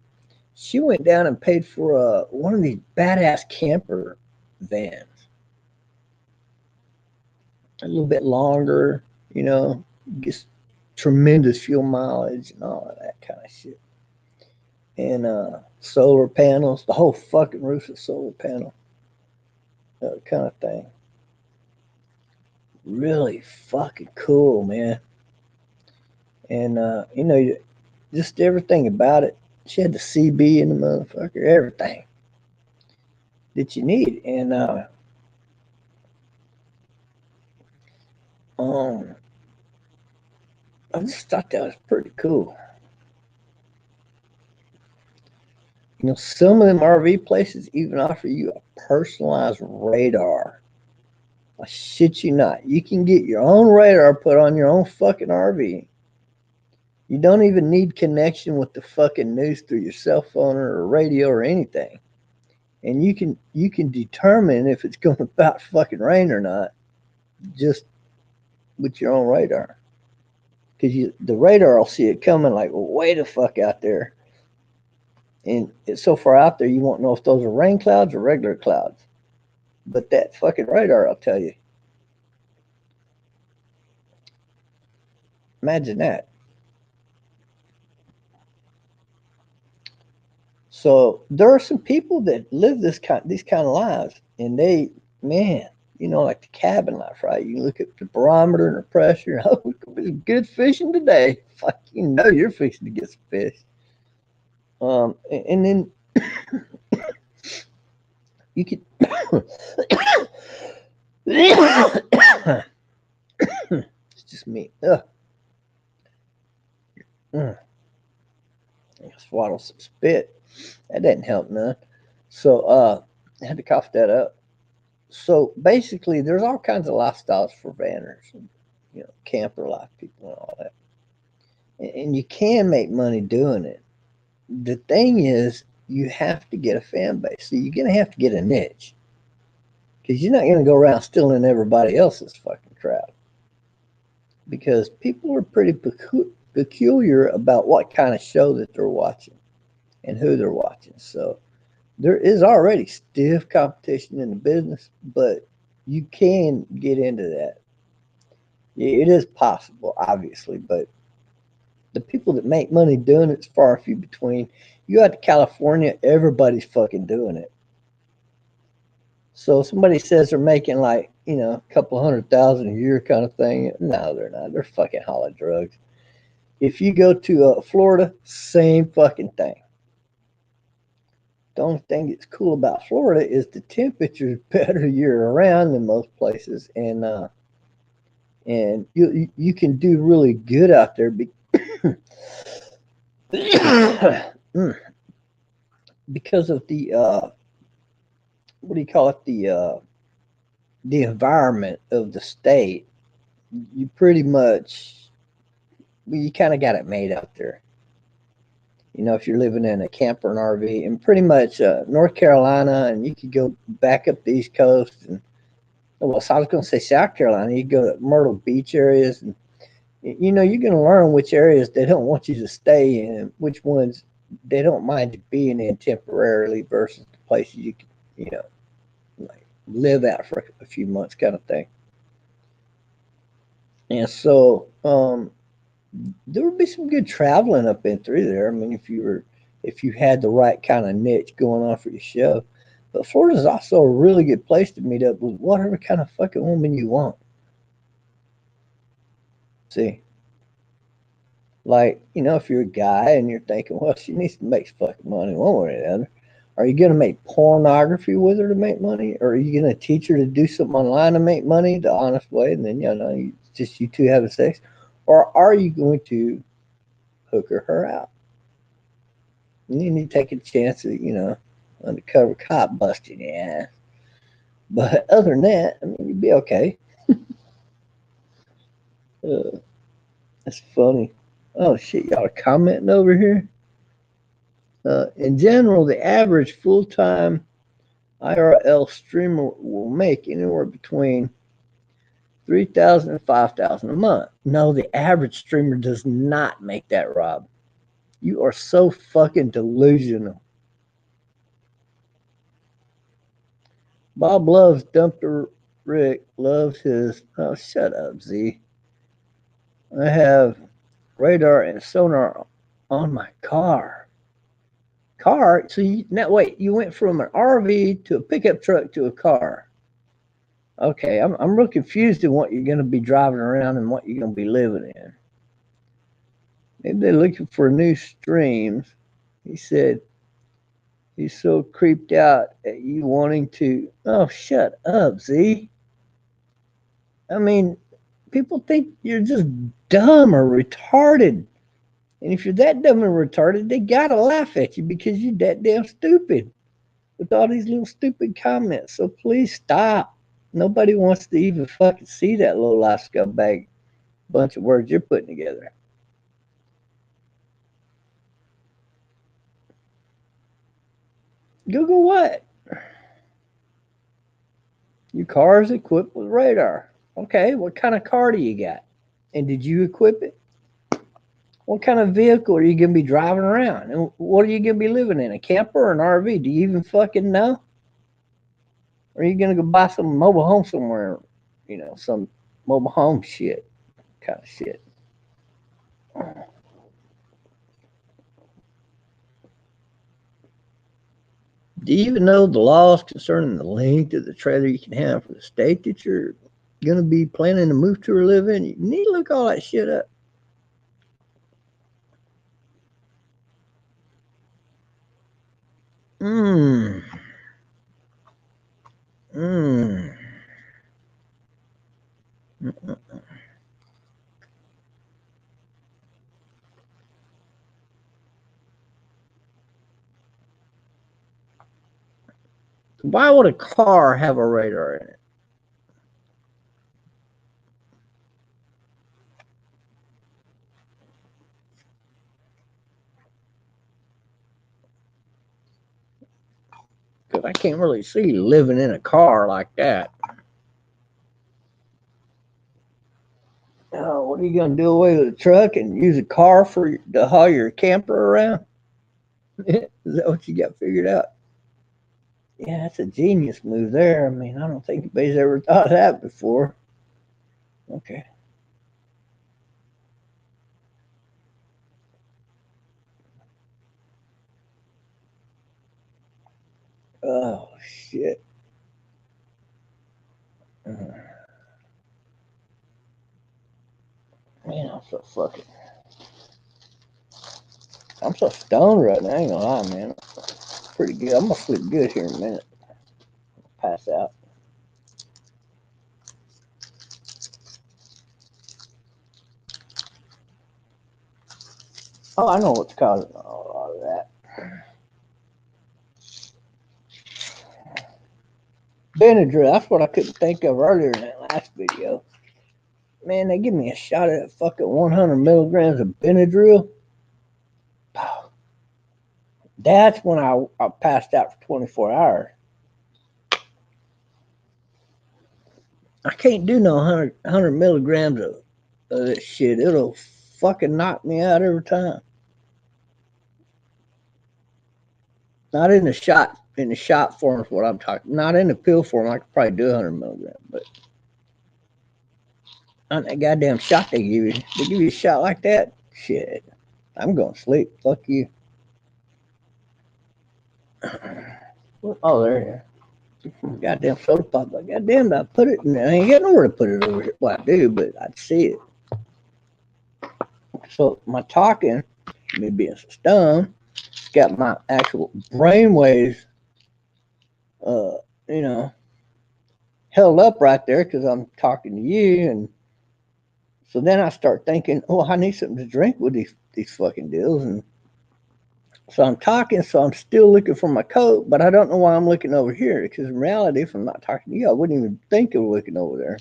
She went down and paid for one of these badass camper vans. A little bit longer, gets tremendous fuel mileage and all of that kind of shit. And solar panels, the whole fucking roof is solar panel, kind of thing. Really fucking cool, man. And just everything about it. She had the CB in the motherfucker, everything that you need. And um, I just thought that was pretty cool. Some of them RV places even offer you a personalized radar. I shit you not. You can get your own radar put on your own fucking RV. You don't even need connection with the fucking news through your cell phone or radio or anything. And you can determine if it's going to about fucking rain or not just with your own radar. Because the radar will see it coming like way the fuck out there. And it's so far out there you won't know if those are rain clouds or regular clouds. But that fucking radar will tell you. Imagine that. So there are some people that live these kind of lives, and they, man, like the cabin life, right? You look at the barometer and the pressure. Oh, it's good fishing today. Fuck, you're fixing to get some fish. And then you could. It's just me. Ugh. Mm. Swallow some spit. That didn't help none. So I had to cough that up. So basically, there's all kinds of lifestyles for vanners, and, camper life people and all that. And you can make money doing it. The thing is, you have to get a fan base. So you're gonna have to get a niche because you're not gonna go around stealing everybody else's fucking crowd. Because people are pretty peculiar about what kind of show that they're watching and who they're watching. So there is already stiff competition in the business, but you can get into that. It is possible, obviously, but the people that make money doing it's far and few between. You out to California, everybody's fucking doing it. So somebody says they're making like, a couple 100,000 a year kind of thing. No, they're not. They're fucking hauling drugs. If you go to Florida, same fucking thing. The only thing that's cool about Florida is the temperature is better year around than most places, and you can do really good out there. Because of the what do you call it, the environment of the state. You pretty much, you kind of got it made out there. If you're living in a camper and RV, and pretty much North Carolina, and you could go back up the East Coast, and well, so I was going to say South Carolina. You go to Myrtle Beach areas, and you're going to learn which areas they don't want you to stay in, and which ones they don't mind you being in temporarily versus the places you can, like live out for a few months, kind of thing. And so, there would be some good traveling up in through there. I mean, if you had the right kind of niche going on for your show. But Florida's also a really good place to meet up with whatever kind of fucking woman you want. See, like, if you're a guy and you're thinking, well, she needs to make fucking money one way or the other, are you going to make pornography with her to make money? Or are you going to teach her to do something online to make money the honest way? And then, you two having sex? Or are you going to hook her out? And you need to take a chance of, undercover cop busting your ass. But other than that, I mean, you'd be okay. That's funny. Oh shit, y'all are commenting over here. In general, the average full-time IRL streamer will make anywhere between 3,000 and 5,000 a month. No, the average streamer does not make that, Rob. You are so fucking delusional. Bob loves Dumper Rick, loves his. Oh, shut up, Z. I have radar and sonar on my car. So wait, you went from an RV to a pickup truck to a car. Okay, I'm real confused in what you're going to be driving around and what you're going to be living in. Maybe they're looking for new streams. He said he's so creeped out at you wanting to. Oh, shut up, Z. I mean, people think you're just dumb or retarded. And if you're that dumb and retarded, they gotta laugh at you because you're that damn stupid with all these little stupid comments. So please stop. Nobody wants to even fucking see that low life scumbag bunch of words you're putting together. Google what? Your car is equipped with radar. Okay, what kind of car do you got? And did you equip it? What kind of vehicle are you going to be driving around? And what are you going to be living in? A camper or an RV? Do you even fucking know? Or are you going to go buy some mobile home somewhere? You know, some mobile home shit. Kind of shit. Do you even know the laws concerning the length of the trailer you can have for the state that you're going to be planning to move to or live in? You need to look all that shit up. Mmm. Mmm. Why would a car have a radar in it? Because I can't really see living in a car like that. Oh, what are you going to do away with a truck and use a car to haul your camper around? Is that what you got figured out? Yeah, that's a genius move there. I mean, I don't think anybody's ever thought of that before. Okay. Oh, shit. Man, I'm so stoned right now. I ain't gonna lie, man. Pretty good. I'm gonna sleep good here in a minute. Pass out. Oh, I know what's causing a lot of that. Benadryl. That's what I couldn't think of earlier in that last video. Man, they give me a shot of that fucking 100 milligrams of Benadryl. That's when I passed out for 24 hours. I can't do no 100 milligrams of this shit. It'll fucking knock me out every time. Not in the shot form is what I'm talking. Not in the pill form. I could probably do 100 milligrams, but on that goddamn shot they give you a shot like that. Shit, I'm going to sleep. Fuck you. Oh, there you go. Goddamn soda pop. Goddamn, I put it in there. I ain't got nowhere to put it over here. Well, I do, but I'd see it. So my talking, me being so stoned, got my actual brain waves, uh, you know, held up right there because I'm talking to you. And so then I start thinking, oh, I need something to drink with these fucking deals. And so I'm talking, so I'm still looking for my coat, but I don't know why I'm looking over here because in reality, if I'm not talking to you, I wouldn't even think of looking over there.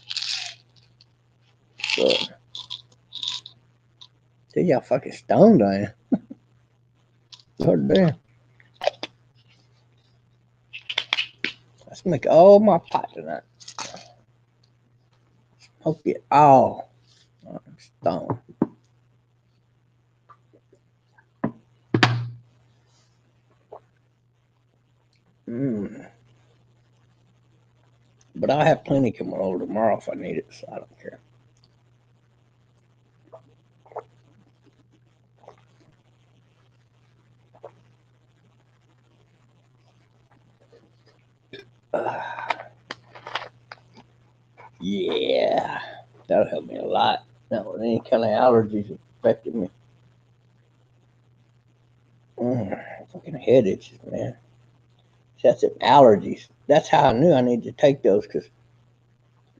So, see how fucking stoned I am. Lord damn. Let's make all my pot tonight. Smoke it all. I'm stoned. But I'll have plenty coming over tomorrow if I need it, so I don't care. Yeah, that'll help me a lot. Not with any kind of allergies affecting me. Fucking head itches, man. That's it, allergies. That's how I knew I needed to take those because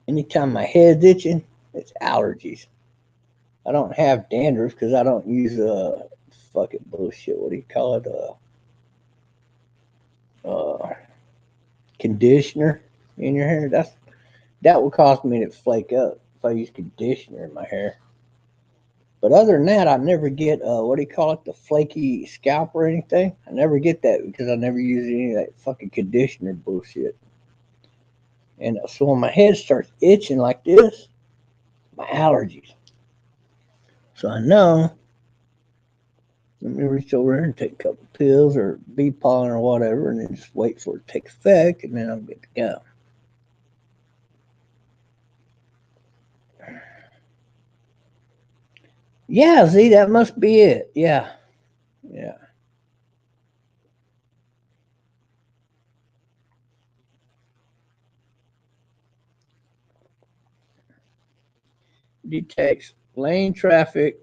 anytime my head's itching, it's allergies. I don't have dandruff because I don't use fucking bullshit. What do you call it? Conditioner in your hair. That would cause me to flake up if I use conditioner in my hair. But other than that, I never get what do you call it, the flaky scalp or anything. I never get that because I never use any of that fucking conditioner bullshit. And so when my head starts itching like this, my allergies. So I know, let me reach over there and take a couple pills or bee pollen or whatever, and then just wait for it to take effect, and then I'm good to go. Yeah, Z, that must be it. Yeah, yeah. Detects lane traffic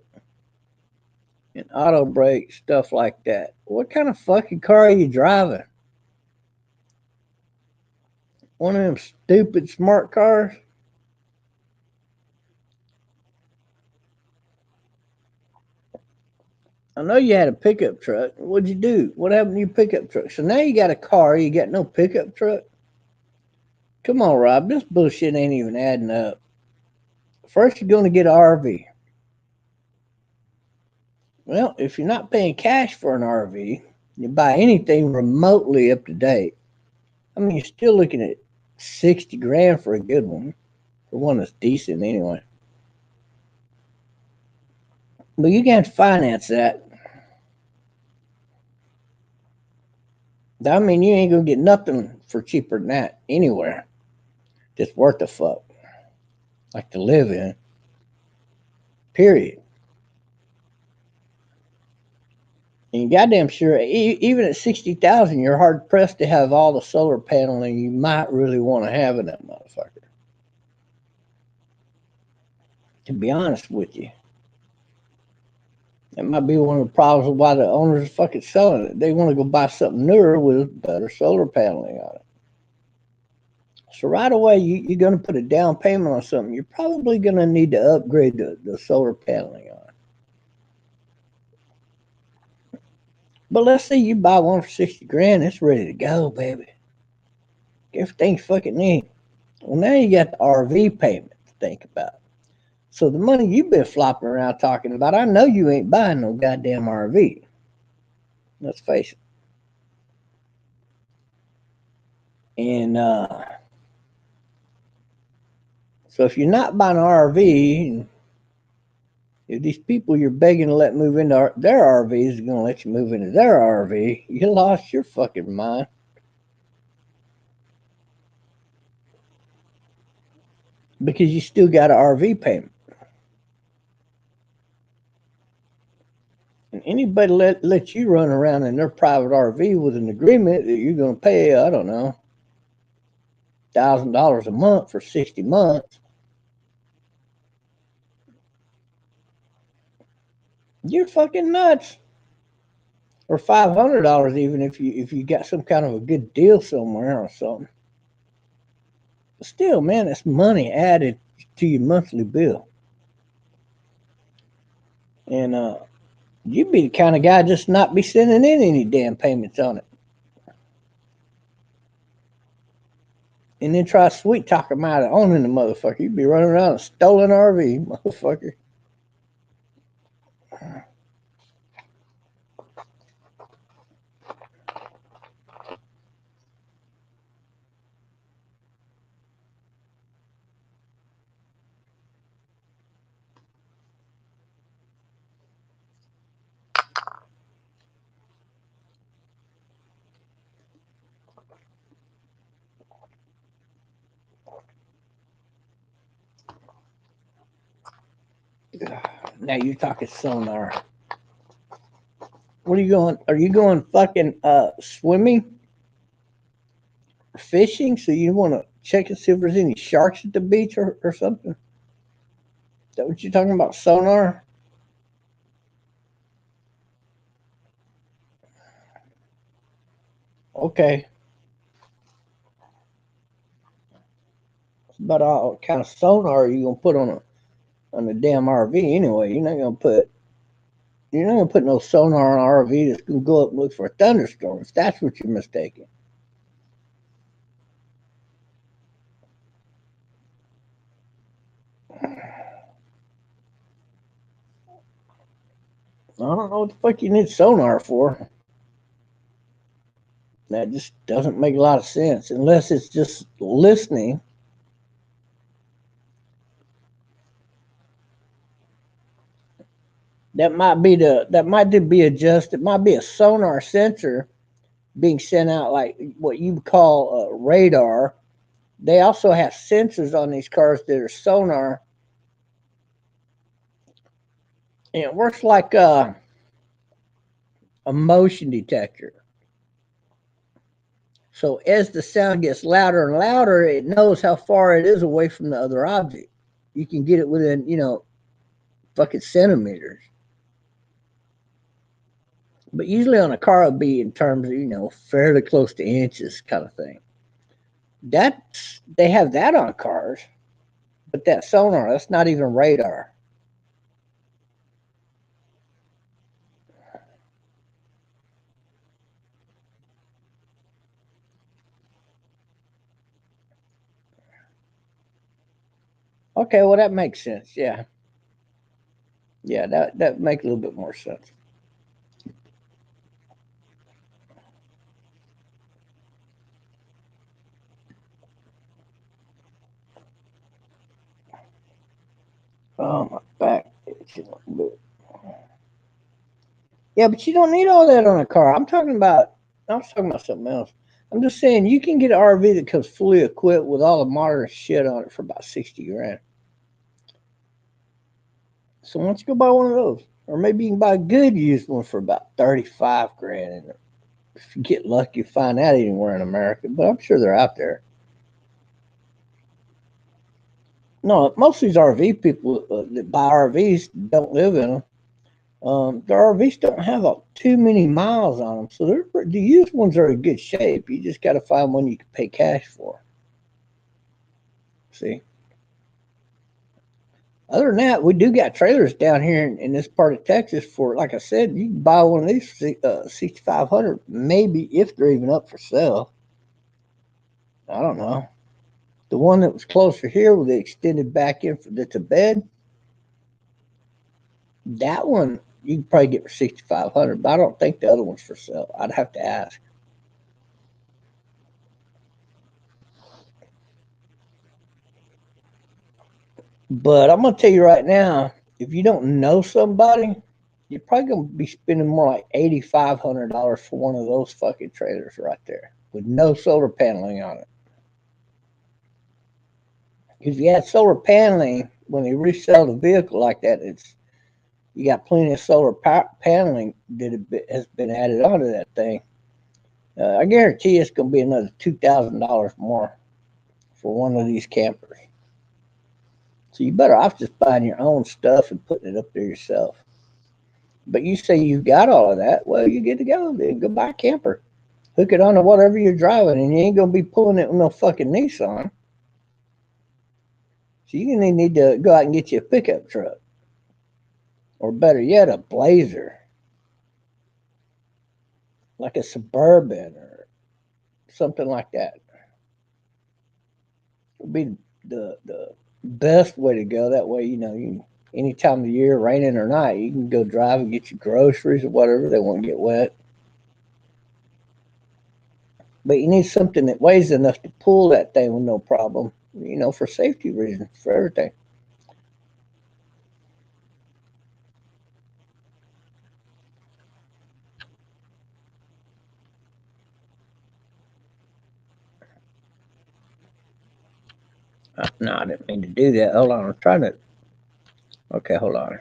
and auto brake, stuff like that. What kind of fucking car are you driving? One of them stupid smart cars? I know you had a pickup truck. What'd you do? What happened to your pickup truck? So now you got a car, you got no pickup truck? Come on, Rob. This bullshit ain't even adding up. First, you're going to get an RV. Well, if you're not paying cash for an RV, you buy anything remotely up to date. I mean, you're still looking at 60 grand for a good one, for one that's decent anyway. But you can't finance that. I mean, you ain't gonna get nothing for cheaper than that anywhere. Just worth the fuck, like to live in. Period. And you goddamn sure, even at 60,000, you're hard pressed to have all the solar paneling you might really want to have in that motherfucker. To be honest with you, that might be one of the problems of why the owners are fucking selling it. They want to go buy something newer with better solar paneling on it. So right away, you're going to put a down payment on something. You're probably going to need to upgrade the solar paneling on it. But let's say you buy one for 60 grand, it's ready to go, baby. Everything's fucking neat. Well, now you got the RV payment to think about. So the money you've been flopping around talking about, I know you ain't buying no goddamn RV. Let's face it. And so if you're not buying an RV, if these people you're begging to let move into their RVs are going to let you move into their RV, you lost your fucking mind. Because you still got an RV payment. And anybody let you run around in their private RV with an agreement that you're going to pay, I don't know, $1,000 a month for 60 months, you're fucking nuts. Or $500 even if you got some kind of a good deal somewhere or something. But still, man, it's money added to your monthly bill. And you'd be the kind of guy just not be sending in any damn payments on it. And then try to sweet talk him out of owning the motherfucker. You'd be running around a stolen RV, motherfucker. Now you're talking sonar. What are you going? Are you going fucking swimming or fishing? So you want to check and see if there's any sharks at the beach or something? Is that what you're talking about? Sonar? Okay. But what kind of sonar are you gonna put on a damn RV anyway? You're not gonna put no sonar on an RV that's gonna go up and look for thunderstorms. That's what you're mistaken. I don't know what the fuck you need sonar for. That just doesn't make a lot of sense unless it's just listening. That might be adjusted. It might be a sonar sensor being sent out like what you call a radar. They also have sensors on these cars that are sonar, and it works like a motion detector. So as the sound gets louder and louder, it knows how far it is away from the other object. You can get it within, fucking centimeters. But usually on a car, it'll be in terms of, fairly close to inches kind of thing. They have that on cars, but that sonar, that's not even radar. Okay, well that makes sense. Yeah. Yeah, that makes a little bit more sense. Oh, my back itching a little bit. Yeah, but you don't need all that on a car. I was talking about something else. I'm just saying you can get an RV that comes fully equipped with all the modern shit on it for about 60 grand. So why don't you go buy one of those? Or maybe you can buy a good used one for about 35 grand. And if you get lucky, you find that anywhere in America. But I'm sure they're out there. No, most of these RV people that buy RVs don't live in them. The RVs don't have too many miles on them, so the used ones are in good shape. You just got to find one you can pay cash for. See, other than that, we do got trailers down here in this part of Texas for, like I said, you can buy one of these for 6,500, maybe if they're even up for sale. I don't know. The one that was closer here with the extended back end that's a bed, that one you can probably get for 6,500, but I don't think the other one's for sale. I'd have to ask. But I'm gonna tell you right now, if you don't know somebody, you're probably gonna be spending more like $8,500 for one of those fucking trailers right there with no solar paneling on it. If you had solar paneling when they resell the vehicle like that, it's you got plenty of solar paneling that has been added onto that thing. I guarantee it's gonna be another $2,000 more for one of these campers. So you better off just buying your own stuff and putting it up there yourself. But you say you got all of that. Well, you get to go. Then go buy a camper. Hook it onto whatever you're driving, and you ain't gonna be pulling it with no fucking Nissan. So you're gonna need to go out and get you a pickup truck, or better yet, a Blazer, like a Suburban or something like that. Would be the best way to go. That way, any time of the year, raining or not, you can go drive and get your groceries or whatever. They won't get wet. But you need something that weighs enough to pull that thing with no problem, for safety reasons, for everything. No, I didn't mean to do that. Hold on, I'm trying to. Okay, hold on.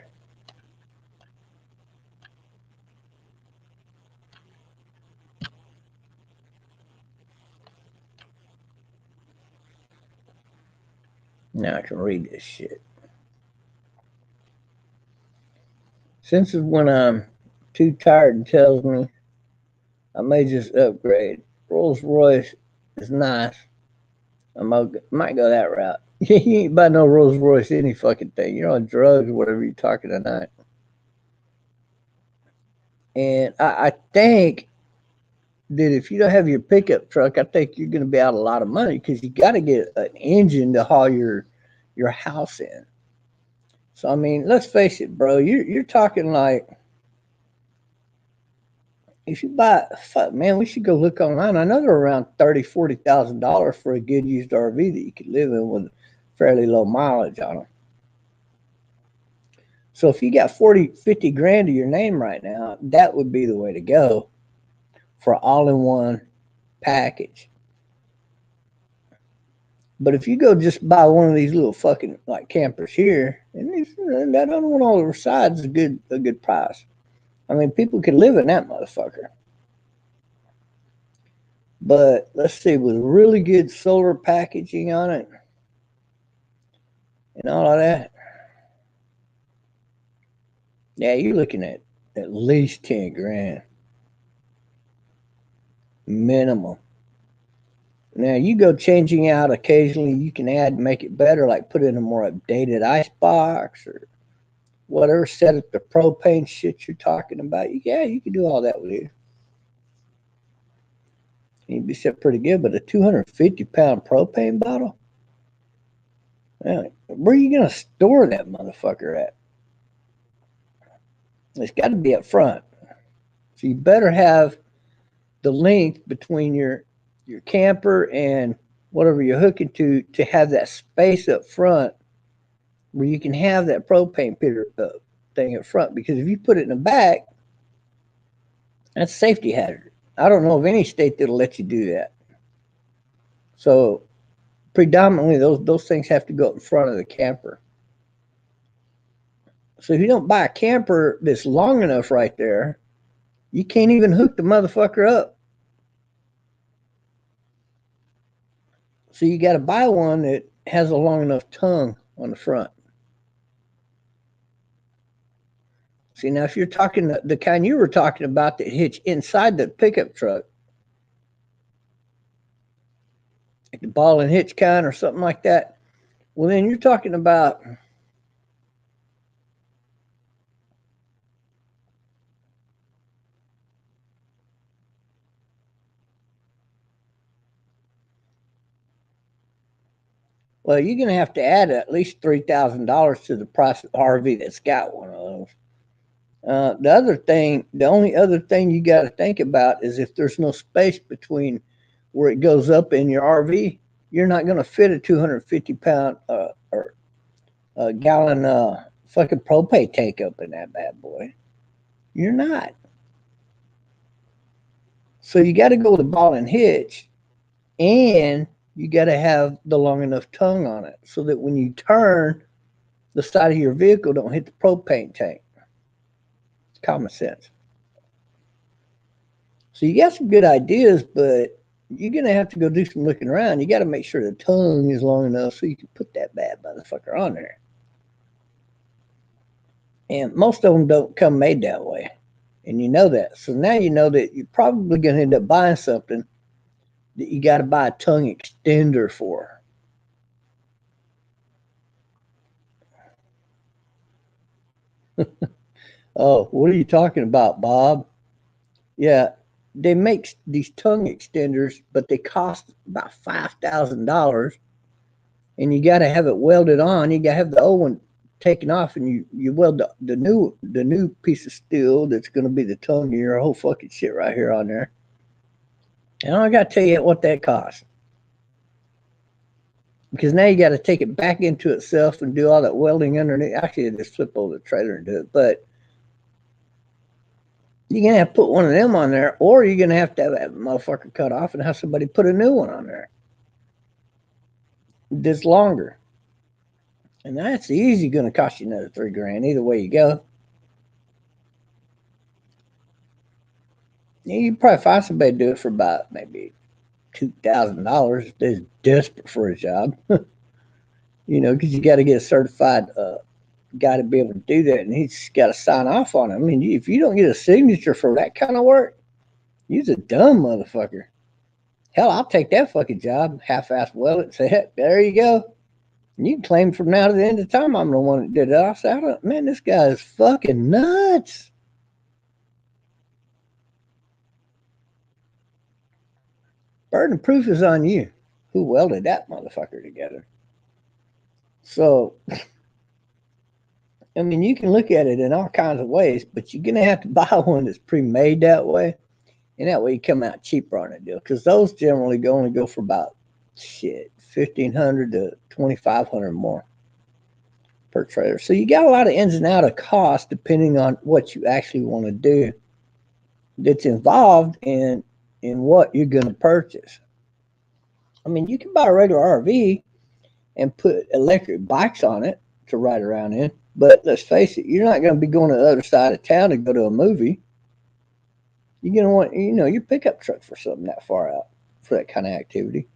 Now I can read this shit. Since when I'm too tired and tells me I may just upgrade. Rolls Royce is nice. Might go that route. You ain't buy no Rolls Royce any fucking thing. You're on drugs or whatever you're talking tonight. And I think that if you don't have your pickup truck, I think you're going to be out a lot of money because you got to get an engine to haul your house in. So I mean, let's face it, bro. You're talking like if you buy, fuck, man, we should go look online. I know they're around $30,000, $40,000 for a good used RV that you could live in with fairly low mileage on them. So if you got 40, 50 grand to your name right now, that would be the way to go for all-in-one package. But if you go just buy one of these little fucking like campers here, and that other one on the side's a good price. I mean, people could live in that motherfucker. But let's see, with really good solar packaging on it and all of that, yeah, you're looking at least 10 grand minimum. Now you go changing out occasionally. You can add, make it better, like put in a more updated ice box or whatever. Set up the propane shit you're talking about. Yeah, you can do all that with it. You'd be set pretty good. But a 250-pound propane bottle, man, where are you gonna store that motherfucker at? It's got to be up front. So you better have the length between your camper and whatever you're hooking to have that space up front where you can have that propane pitter thing up front. Because if you put it in the back, that's a safety hazard. I don't know of any state that'll let you do that. So predominantly those things have to go up in front of the camper. So if you don't buy a camper that's long enough right there, you can't even hook the motherfucker up. So you got to buy one that has a long enough tongue on the front. See, now if you're talking the kind you were talking about that hitch inside the pickup truck, like the ball and hitch kind or something like that, well, then you're talking about, well, you're going to have to add at least $3,000 to the price of the RV that's got one of those. The only other thing you got to think about is if there's no space between where it goes up in your RV, you're not going to fit a 250-pound or a gallon fucking propane tank up in that bad boy. You're not. So you got to go with a ball and hitch, and you got to have the long enough tongue on it so that when you turn, the side of your vehicle don't hit the propane tank. It's common sense. So you got some good ideas, but you're gonna have to go do some looking around. You got to make sure the tongue is long enough so you can put that bad motherfucker on there. And most of them don't come made that way, and you know that. So now you know that you're probably gonna end up buying something that you got to buy a tongue extender for. Oh, what are you talking about, Bob? Yeah, they make these tongue extenders, but they cost about $5,000, and you got to have it welded on. You got to have the old one taken off, and you weld the new piece of steel that's going to be the tongue of your whole fucking shit right here on there. And I got to tell you what that costs, because now you got to take it back into itself and do all that welding underneath. Actually, just flip over the trailer and do it, but you're gonna have to put one of them on there, or you're gonna have that motherfucker cut off and have somebody put a new one on there that's longer. And that's easy gonna cost you another $3,000 either way you go. You can probably find somebody to do it for about maybe $2,000 if they're desperate for a job. Because you got to get a certified guy to be able to do that, and he's got to sign off on it. I mean, if you don't get a signature for that kind of work, you're a dumb motherfucker. Hell, I'll take that fucking job, half-ass weld it, and say, heck, there you go. And you can claim from now to the end of time I'm the one that did it. I'll say, man, this guy is fucking nuts. Burden of proof is on you. Who welded that motherfucker together? So, I mean, you can look at it in all kinds of ways, but you're going to have to buy one that's pre-made that way. And that way you come out cheaper on a deal because those generally only go for about shit 1,500 to 2,500 more per trailer. So you got a lot of ins and out of cost depending on what you actually want to do. That's involved in what you're going to purchase. I mean, you can buy a regular RV and put electric bikes on it to ride around in, but let's face it, you're not going to be going to the other side of town to go to a movie. You're going to want, your pickup truck for something that far out for that kind of activity.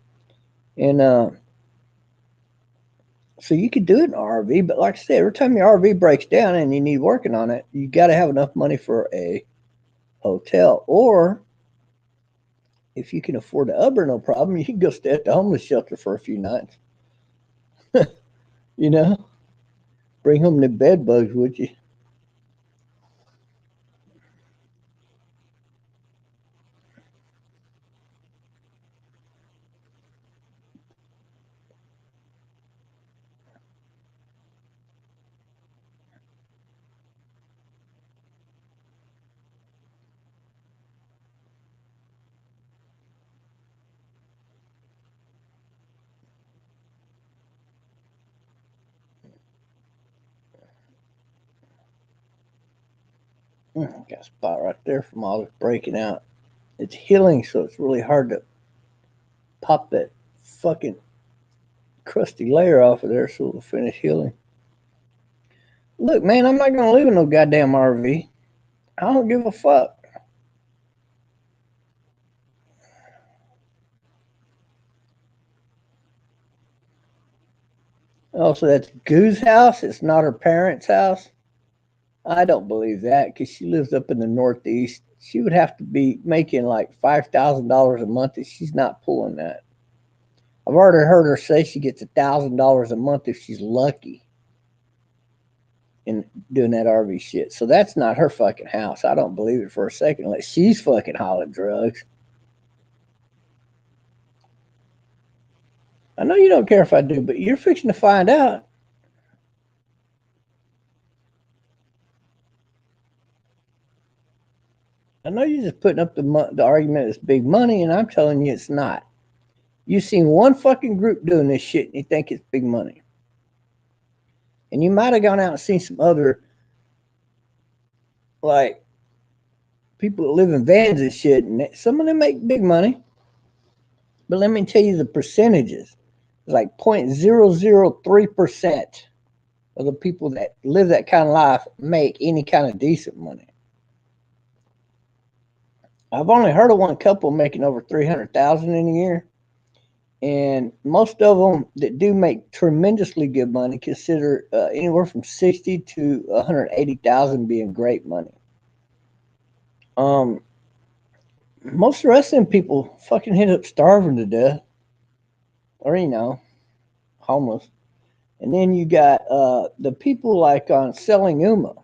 And so you could do it in an RV, but like I said, every time your RV breaks down and you need working on it, you got to have enough money for a hotel. Or if you can afford the Uber, no problem, you can go stay at the homeless shelter for a few nights. you know, bring home the bed bugs with you. Got a spot right there from all this breaking out. It's healing, so it's really hard to pop that fucking crusty layer off of there so it'll finish healing. Look, man, I'm not gonna live in no goddamn RV. I don't give a fuck. Oh, so that's Goo's house? It's not her parents' house? I don't believe that because she lives up in the Northeast. She would have to be making like $5,000 a month if she's not pulling that. I've already heard her say she gets $1,000 a month if she's lucky in doing that RV shit. So that's not her fucking house. I don't believe it for a second unless she's fucking hauling drugs. I know you don't care if I do, but you're fixing to find out. I know you're just putting up the argument it's big money, and I'm telling you it's not. You've seen one fucking group doing this shit, and you think it's big money. And you might have gone out and seen some other, like, people that live in vans and shit, and some of them make big money. But let me tell you the percentages. It's like 0.003% of the people that live that kind of life make any kind of decent money. I've only heard of one couple making over 300,000 in a year, and most of them that do make tremendously good money consider anywhere from 60 to 180,000 being great money. Um, Most of the rest of them people fucking end up starving to death, or homeless. And then you got the people like on Selling Uma.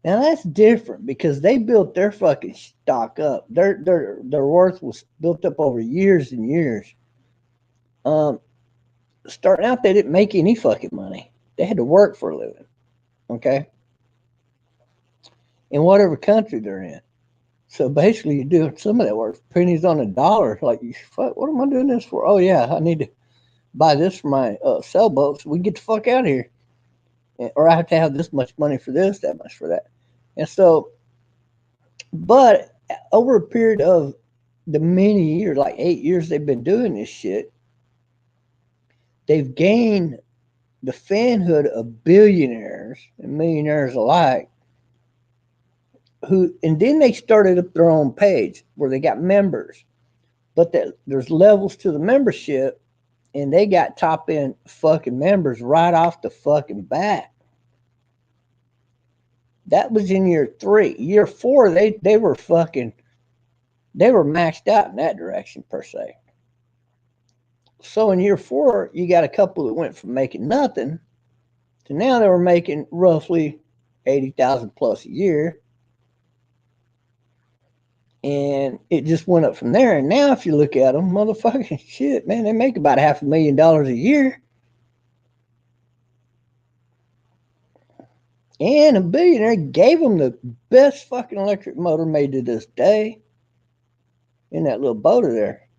Now that's different because they built their fucking stock up. Their worth was built up over years and years. Um, Starting out, they didn't make any fucking money. They had to work for a living. Okay, in whatever country they're in. So basically, you're doing some of that work, pennies on a dollar. Like, fuck, what am I doing this for? Oh yeah, I need to buy this for my sailboat so we can get the fuck out of here. Or I have to have this much money for this, that much for that. And so, but over a period of the many years, like 8 years they've been doing this shit, they've gained the fanhood of billionaires and millionaires alike who, and then they started up their own page where they got members, but there's levels to the membership, and they got top end fucking members right off the fucking bat. That was in year 3. Year 4, they were fucking, they were maxed out in that direction per se. So in year 4, you got a couple that went from making nothing to now they were making roughly 80,000 plus a year. And it just went up from there. And now if you look at them, motherfucking shit, man, they make about $500,000 a year. And a billionaire gave him the best fucking electric motor made to this day in that little boater there.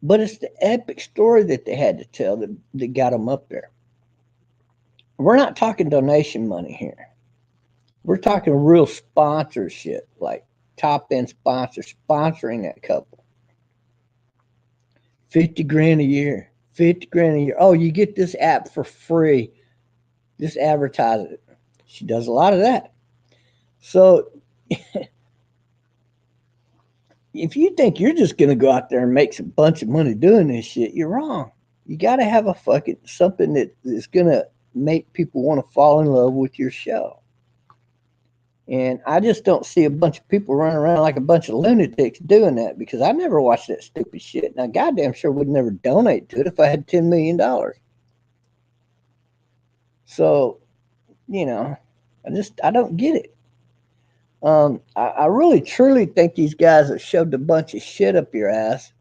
But it's the epic story that they had to tell that got them up there. We're not talking donation money here. We're talking real sponsorship, like top end sponsors sponsoring that couple. 50 grand a year. 50 grand a year. Oh, you get this app for free. Just advertise it. She does a lot of that. So if you think you're just gonna go out there and make a bunch of money doing this shit, you're wrong. You gotta have a fucking something that is gonna make people want to fall in love with your show. And I just don't see a bunch of people running around like a bunch of lunatics doing that because I never watched that stupid shit. Now, goddamn sure would never donate to it if I had $10 million. So, you know, I don't get it. I really truly think these guys have shoved a bunch of shit up your ass.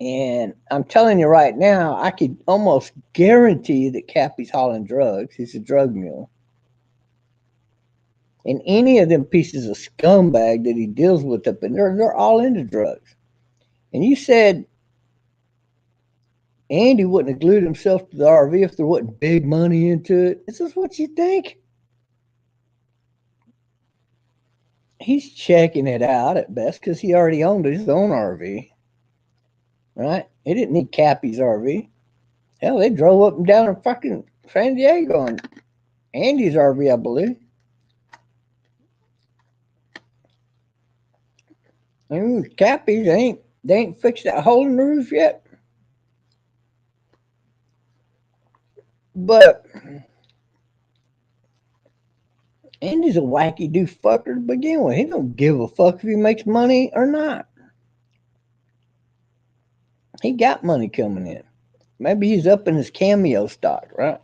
And I'm telling you right now, I could almost guarantee that Cappy's hauling drugs. He's a drug mule. And any of them pieces of scumbag that he deals with up in there, they're all into drugs. And you said Andy wouldn't have glued himself to the RV if there wasn't big money into it. Is this what you think? He's checking it out at best because he already owned his own RV. Right? He didn't need Cappy's RV. Hell, they drove up and down to fucking San Diego on Andy's RV, I believe. And Cappy's they ain't fixed that hole in the roof yet. But Andy's a wacky do fucker to begin with. He don't give a fuck if he makes money or not. He got money coming in. Maybe he's up in his Cameo stock, right?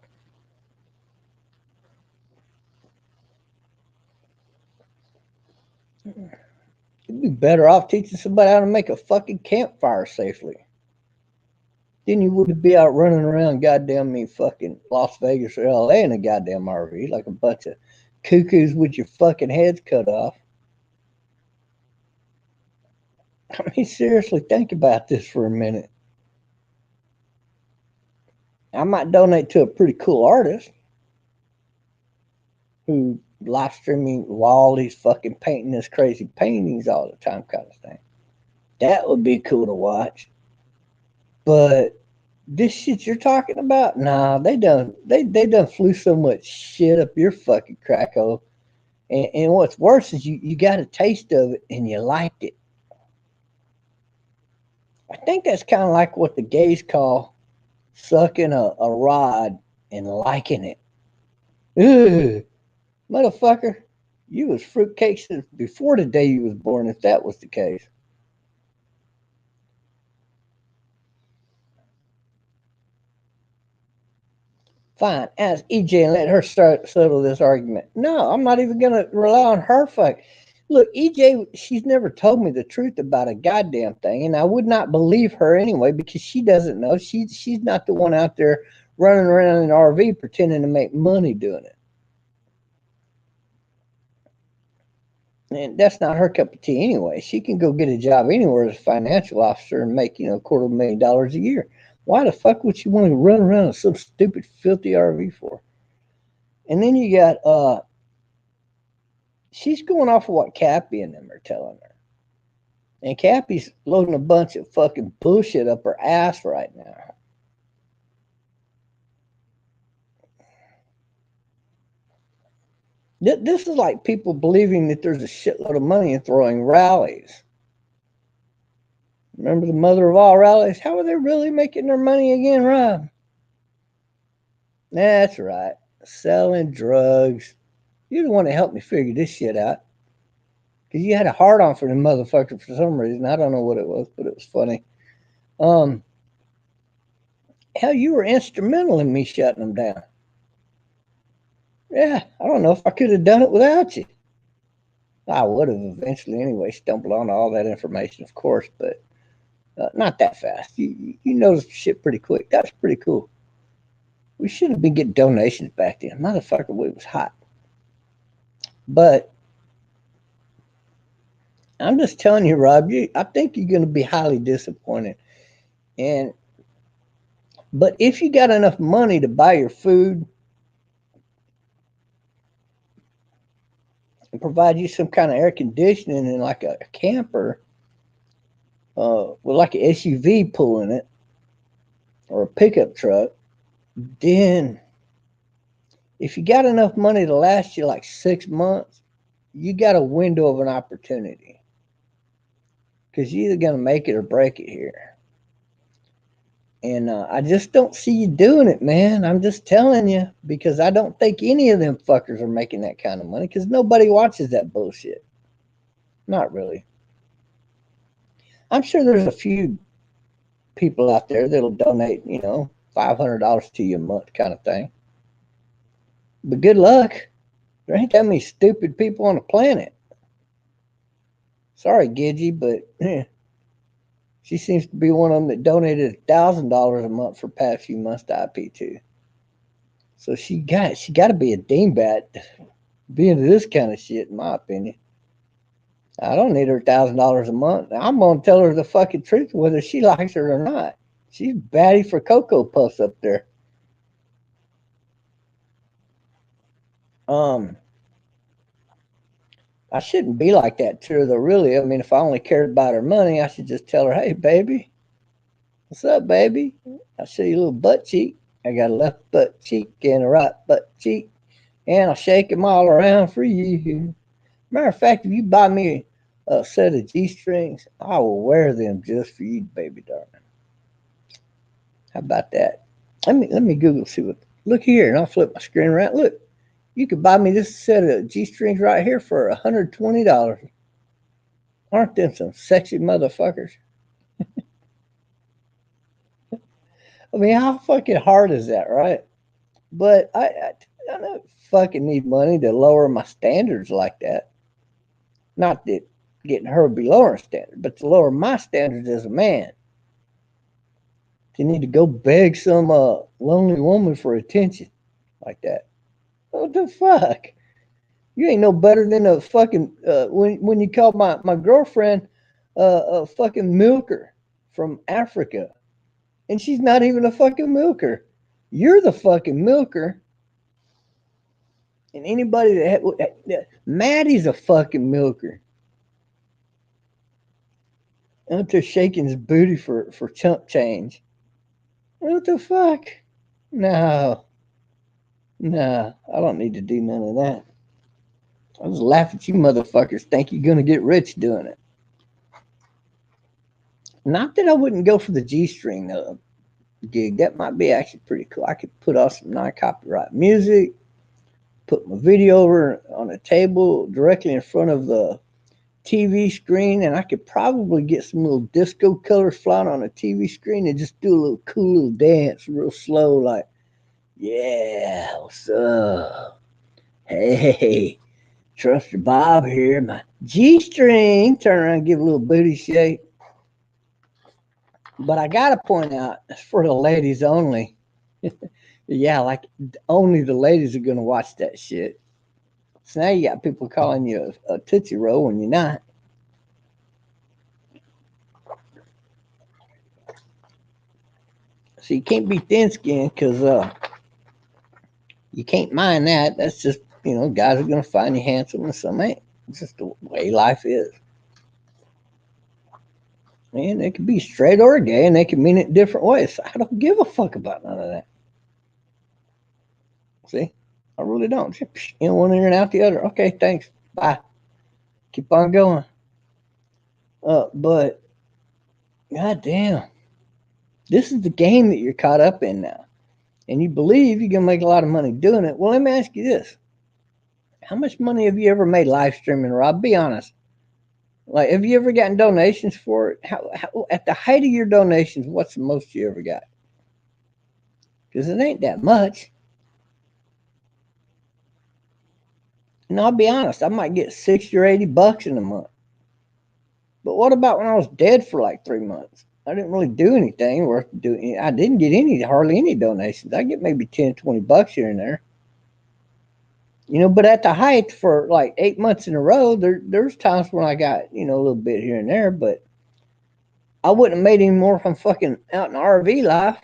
You'd be better off teaching somebody how to make a fucking campfire safely. Then you wouldn't be out running around goddamn me fucking Las Vegas or LA in a goddamn RV like a bunch of cuckoos with your fucking heads cut off. I mean, seriously, think about this for a minute. I might donate to a pretty cool artist who live streaming while he's fucking painting this crazy paintings all the time, kind of thing. That would be cool to watch. But this shit you're talking about, nah, they done flew so much shit up your fucking crack hole. And what's worse is you got a taste of it and you liked it. I think that's kind of like what the gays call sucking a rod and liking it. Ugh, motherfucker, you was fruitcake since before the day you was born, if that was the case. Fine, ask EJ and let her settle this argument. No, I'm not even gonna rely on her. Fuck. Look, EJ, she's never told me the truth about a goddamn thing, and I would not believe her anyway because she doesn't know. She's not the one out there running around in an RV pretending to make money doing it. And that's not her cup of tea anyway. She can go get a job anywhere as a financial officer and make, $250,000 a year. Why the fuck would she want to run around in some stupid, filthy RV for? And then you got, she's going off of what Cappy and them are telling her. And Cappy's loading a bunch of fucking bullshit up her ass right now. This is like people believing that there's a shitload of money in throwing rallies. Remember the mother of all rallies? How are they really making their money again, Rob? That's right. Selling drugs. You're the one that helped me figure this shit out. Because you had a hard on for the motherfucker for some reason. I don't know what it was, but it was funny. Hell, you were instrumental in me shutting them down. Yeah, I don't know if I could have done it without you. I would have eventually anyway stumbled on all that information, of course, but not that fast. You noticed shit pretty quick. That's pretty cool. We should have been getting donations back then. Motherfucker, we was hot. But I'm just telling you, Rob, I think you're going to be highly disappointed. But if you got enough money to buy your food and provide you some kind of air conditioning and like a camper with like an SUV pulling it or a pickup truck, then if you got enough money to last you like 6 months, you got a window of an opportunity because you're either going to make it or break it here. And I just don't see you doing it, man. I'm just telling you because I don't think any of them fuckers are making that kind of money because nobody watches that bullshit. Not really. I'm sure there's a few people out there that'll donate, $500 to you a month kind of thing. But good luck. There ain't that many stupid people on the planet. Sorry, Gidgy, but she seems to be one of them that donated $1,000 a month for past few months to IP2. So she got to be a dingbat be into this kind of shit, in my opinion. I don't need her $1,000 a month. I'm gonna tell her the fucking truth, whether she likes it or not. She's batty for Cocoa Puffs up there. I shouldn't be like that to her, though. Really, I mean, if I only cared about her money, I should just tell her, "Hey, baby, what's up, baby? I'll show you a little butt cheek. I got a left butt cheek and a right butt cheek, and I'll shake them all around for you. Matter of fact, if you buy me a set of G-strings, I will wear them just for you, baby darling. How about that? Let me Google see what. Look here, and I'll flip my screen around. Look, you could buy me this set of G-strings right here for $120. Aren't them some sexy motherfuckers? I mean, how fucking hard is that, right? But I don't fucking need money to lower my standards like that. Not that getting her would be lowering standards, but to lower my standards as a man. You need to go beg some lonely woman for attention like that. What the fuck? You ain't no better than a fucking when you call my girlfriend a fucking milker from Africa, and she's not even a fucking milker. You're the fucking milker, and anybody Maddie's a fucking milker. Out there shaking his booty for chump change. What the fuck? No, no, I don't need to do none of that. I just laugh at you motherfuckers. Think you're gonna get rich doing it. Not that I wouldn't go for the G string gig. That might be actually pretty cool. I could put on some non-copyright music, put my video over on a table directly in front of the TV screen, and I could probably get some little disco colors flying on a TV screen and just do a little cool little dance real slow, like, yeah, what's up? Hey, Trusty Bob here, my G string. Turn around and give a little booty shake. But I gotta point out, it's for the ladies only. Yeah, like only the ladies are gonna watch that shit. So now you got people calling you a Tootsie Roll when you're not. So you can't be thin skinned because you can't mind that. That's just, guys are gonna find you handsome and some ain't. It's just the way life is. And they can be straight or gay and they can mean it different ways. I don't give a fuck about none of that. See? I really don't. One ear and out the other. Okay, thanks. Bye. Keep on going. But goddamn, this is the game that you're caught up in now, and you believe you're gonna make a lot of money doing it. Well, let me ask you this: how much money have you ever made live streaming, Rob? Be honest. Like, have you ever gotten donations for it? How at the height of your donations, what's the most you ever got? Because it ain't that much. And I'll be honest, I might get $60 or $80 in a month. But what about when I was dead for like 3 months? I didn't really do anything worth doing. I didn't get hardly any donations. I get maybe 10, $20 here and there. But at the height for like 8 months in a row, there's times when I got, a little bit here and there, but I wouldn't have made any more from fucking out in RV life.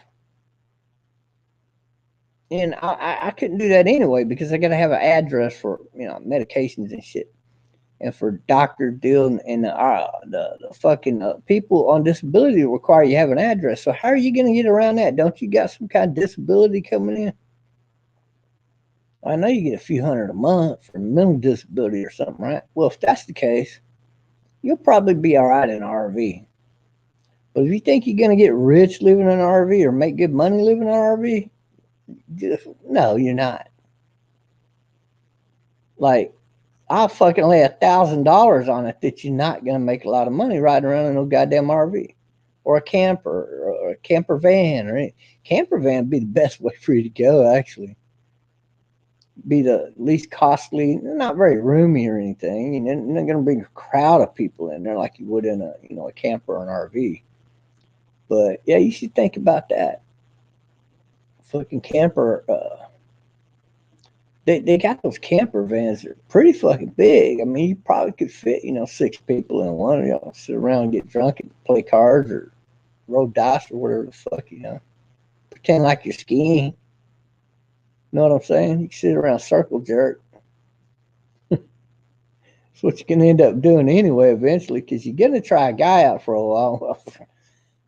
And I couldn't do that anyway because I got to have an address for, medications and shit. And for doctor deal and the fucking people on disability require you have an address. So how are you going to get around that? Don't you got some kind of disability coming in? I know you get a few hundred a month for mental disability or something, right? Well, if that's the case, you'll probably be all right in an RV. But if you think you're going to get rich living in an RV or make good money living in an RV, no, you're not. Like, I'll fucking lay $1,000 on it that you're not going to make a lot of money riding around in a goddamn RV or a camper or a camper van or any. Camper van would be the best way for you to go, actually. Be the least costly, not very roomy or anything. You're not going to bring a crowd of people in there like you would in a camper or an RV. But yeah, you should think about that. Fucking camper. They got those camper vans that are pretty fucking big. I mean, you probably could fit 6 people in one. Sit around and get drunk and play cards or roll dice or whatever the fuck. Pretend like you're skiing. You know what I'm saying? You can sit around circle jerk. That's what you're gonna end up doing anyway eventually, because you're gonna try a guy out for a while.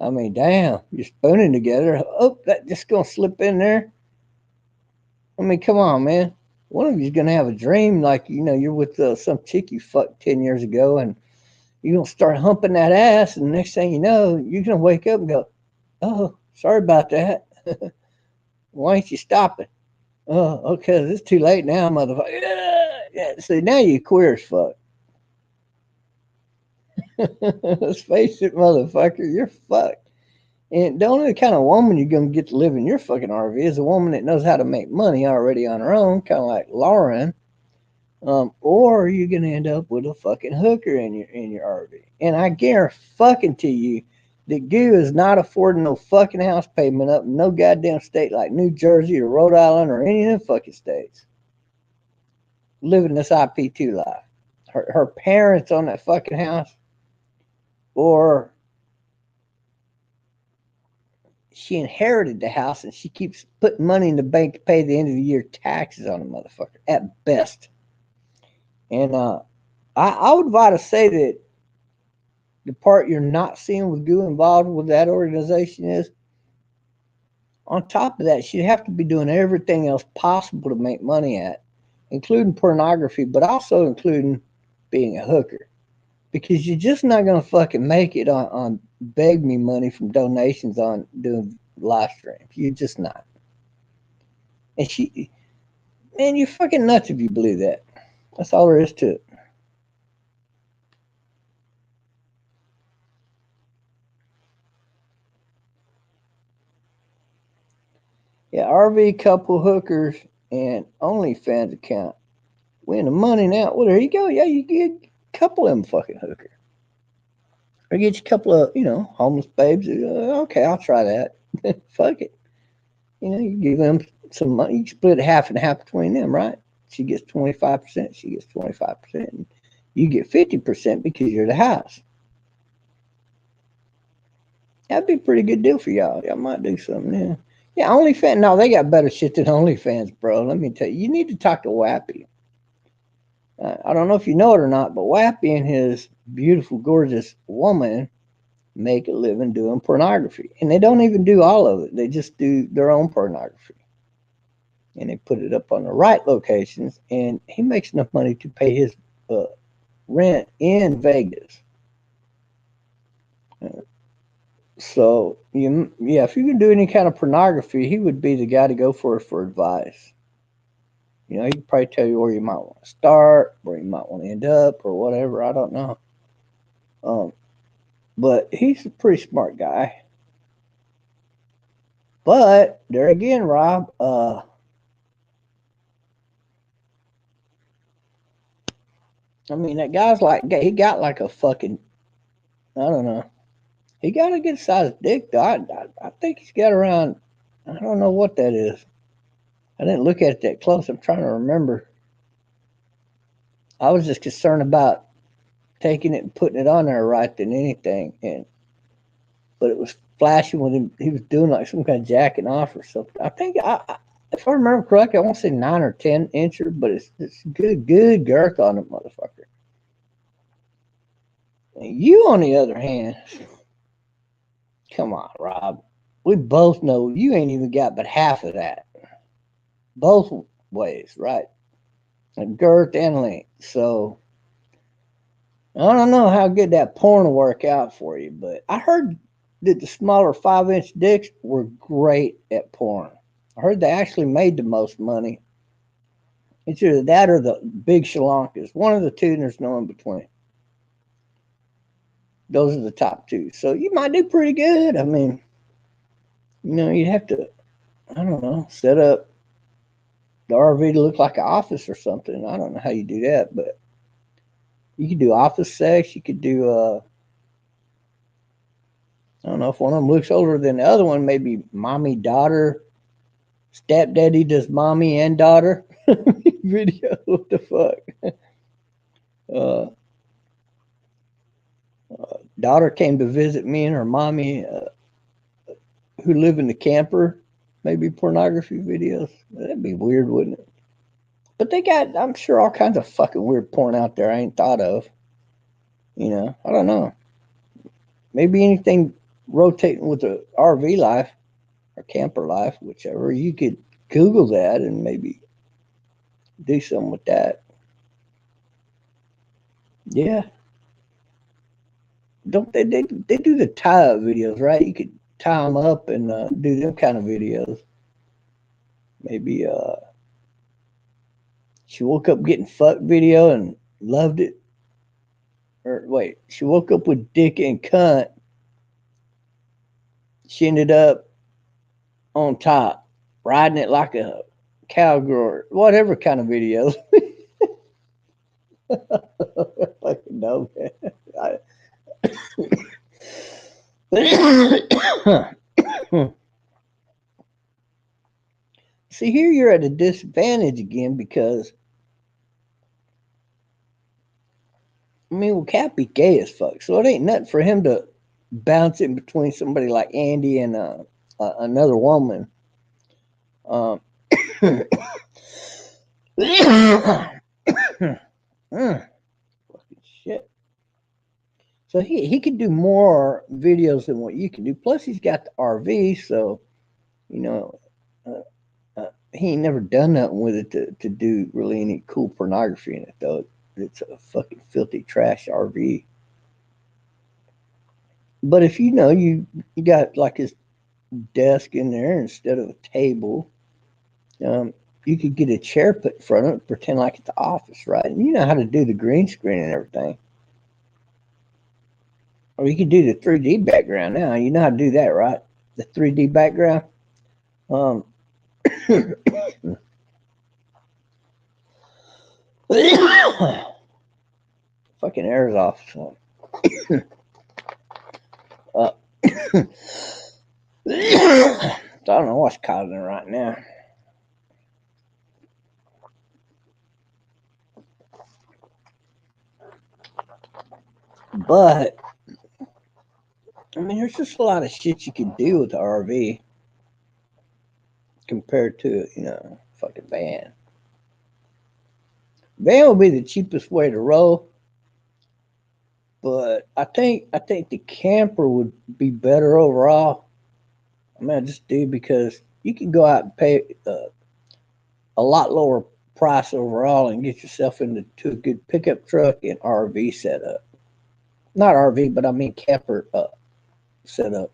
I mean, damn, you're spooning together. Oh, that just gonna slip in there. I mean, come on, man. One of you's gonna have a dream like you're with some chick you fucked 10 years ago, and you're gonna start humping that ass, and the next thing you know, you're gonna wake up and go, "Oh, sorry about that. Why ain't you stopping?" "Oh, okay, it's too late now, motherfucker." Yeah. See, now you're queer as fuck. Let's face it, motherfucker, you're fucked. And the only kind of woman you're gonna get to live in your fucking RV is a woman that knows how to make money already on her own, kind of like Lauren. Or you're gonna end up with a fucking hooker in your RV. And I guarantee fucking to you that Goo is not affording no fucking house payment up in no goddamn state like New Jersey or Rhode Island or any of them fucking states. Living this IP2 life. Her parents on that fucking house, or she inherited the house and she keeps putting money in the bank to pay the end of the year taxes on the motherfucker at best. And I would advise to say that the part you're not seeing with Goo involved with that organization is, on top of that, she'd have to be doing everything else possible to make money at, including pornography, but also including being a hooker. Because you're just not going to fucking make it on beg me money from donations on doing live streams. You're just not. And man, you're fucking nuts if you believe that. That's all there is to it. Yeah, RV couple hookers and OnlyFans account. Win the money now. Well, there you go. Yeah, you get a couple of them fucking hookers. Or get you a couple of, homeless babes. Okay, I'll try that. Fuck it. You give them some money. You split it half and half between them, right? She gets 25%. She gets 25%. And you get 50% because you're the house. That'd be a pretty good deal for y'all. Y'all might do something, yeah. Yeah, OnlyFans. No, they got better shit than OnlyFans, bro. Let me tell you. You need to talk to Wappy. I don't know if you know it or not, but Wappy and his beautiful, gorgeous woman make a living doing pornography. And they don't even do all of it. They just do their own pornography. And they put it up on the right locations. And he makes enough money to pay his rent in Vegas. So, if you can do any kind of pornography, he would be the guy to go for advice. He could probably tell you where you might want to start, where you might want to end up, or whatever. I don't know. But he's a pretty smart guy. But there again, Rob, I mean, that guy's like, he got like a fucking, I don't know. He got a good sized dick though. I think he's got around. I don't know what that is. I didn't look at it that close. I'm trying to remember. I was just concerned about taking it and putting it on there right than anything. But it was flashing when he was doing like some kind of jacking off or something. I think if I remember correctly, I won't say 9 or 10 incher, but it's good girth on it, motherfucker. And you, on the other hand, come on, Rob. We both know you ain't even got but half of that. Both ways, right? And girth and length. So I don't know how good that porn will work out for you, but I heard that the smaller 5 inch dicks were great at porn. I heard they actually made the most money. It's either that or the big shalankas. One of the two, and there's no in between. Those are the top two. So you might do pretty good. I mean, you'd have to, I don't know, set up the RV to look like an office or something. I don't know how you do that, but you could do office sex. You could do, I don't know, if one of them looks older than the other one, maybe mommy, daughter, stepdaddy does mommy and daughter video. What the fuck? Uh, Daughter came to visit me and her mommy, who live in the camper. Maybe pornography videos. That'd be weird, wouldn't it? But they got, I'm sure, all kinds of fucking weird porn out there I ain't thought of. I don't know. Maybe anything rotating with the RV life or camper life, whichever. You could Google that and maybe do something with that. Yeah. Don't they do the tie up videos, right? You could tie them up and do them kind of videos. Maybe she woke up getting fucked video and loved it. Or wait, she woke up with dick and cunt. She ended up on top, riding it like a cowgirl, whatever kind of videos. Fucking know, man. See, here you're at a disadvantage again because, I mean, well, Cap be gay as fuck, so it ain't nothing for him to bounce in between somebody like Andy and another woman. Um, fucking shit. So he could do more videos than what you can do. Plus, he's got the RV, so you know uh, he ain't never done nothing with it to do really any cool pornography in it though. It's a fucking filthy trash RV. But if you got like his desk in there instead of a table, you could get a chair put in front of it, pretend like it's the office, right? And you know how to do the green screen and everything. Or you could do the 3D background now. You know how to do that, right? The 3D background. Um, fucking air's off. So. Uh, I don't know what's causing it right now. But I mean, there's just a lot of shit you can do with the RV compared to fucking van. Van would be the cheapest way to roll, but I think the camper would be better overall. I mean, I just do because you can go out and pay a lot lower price overall and get yourself into a good pickup truck and RV setup. Not RV, but I mean camper setup.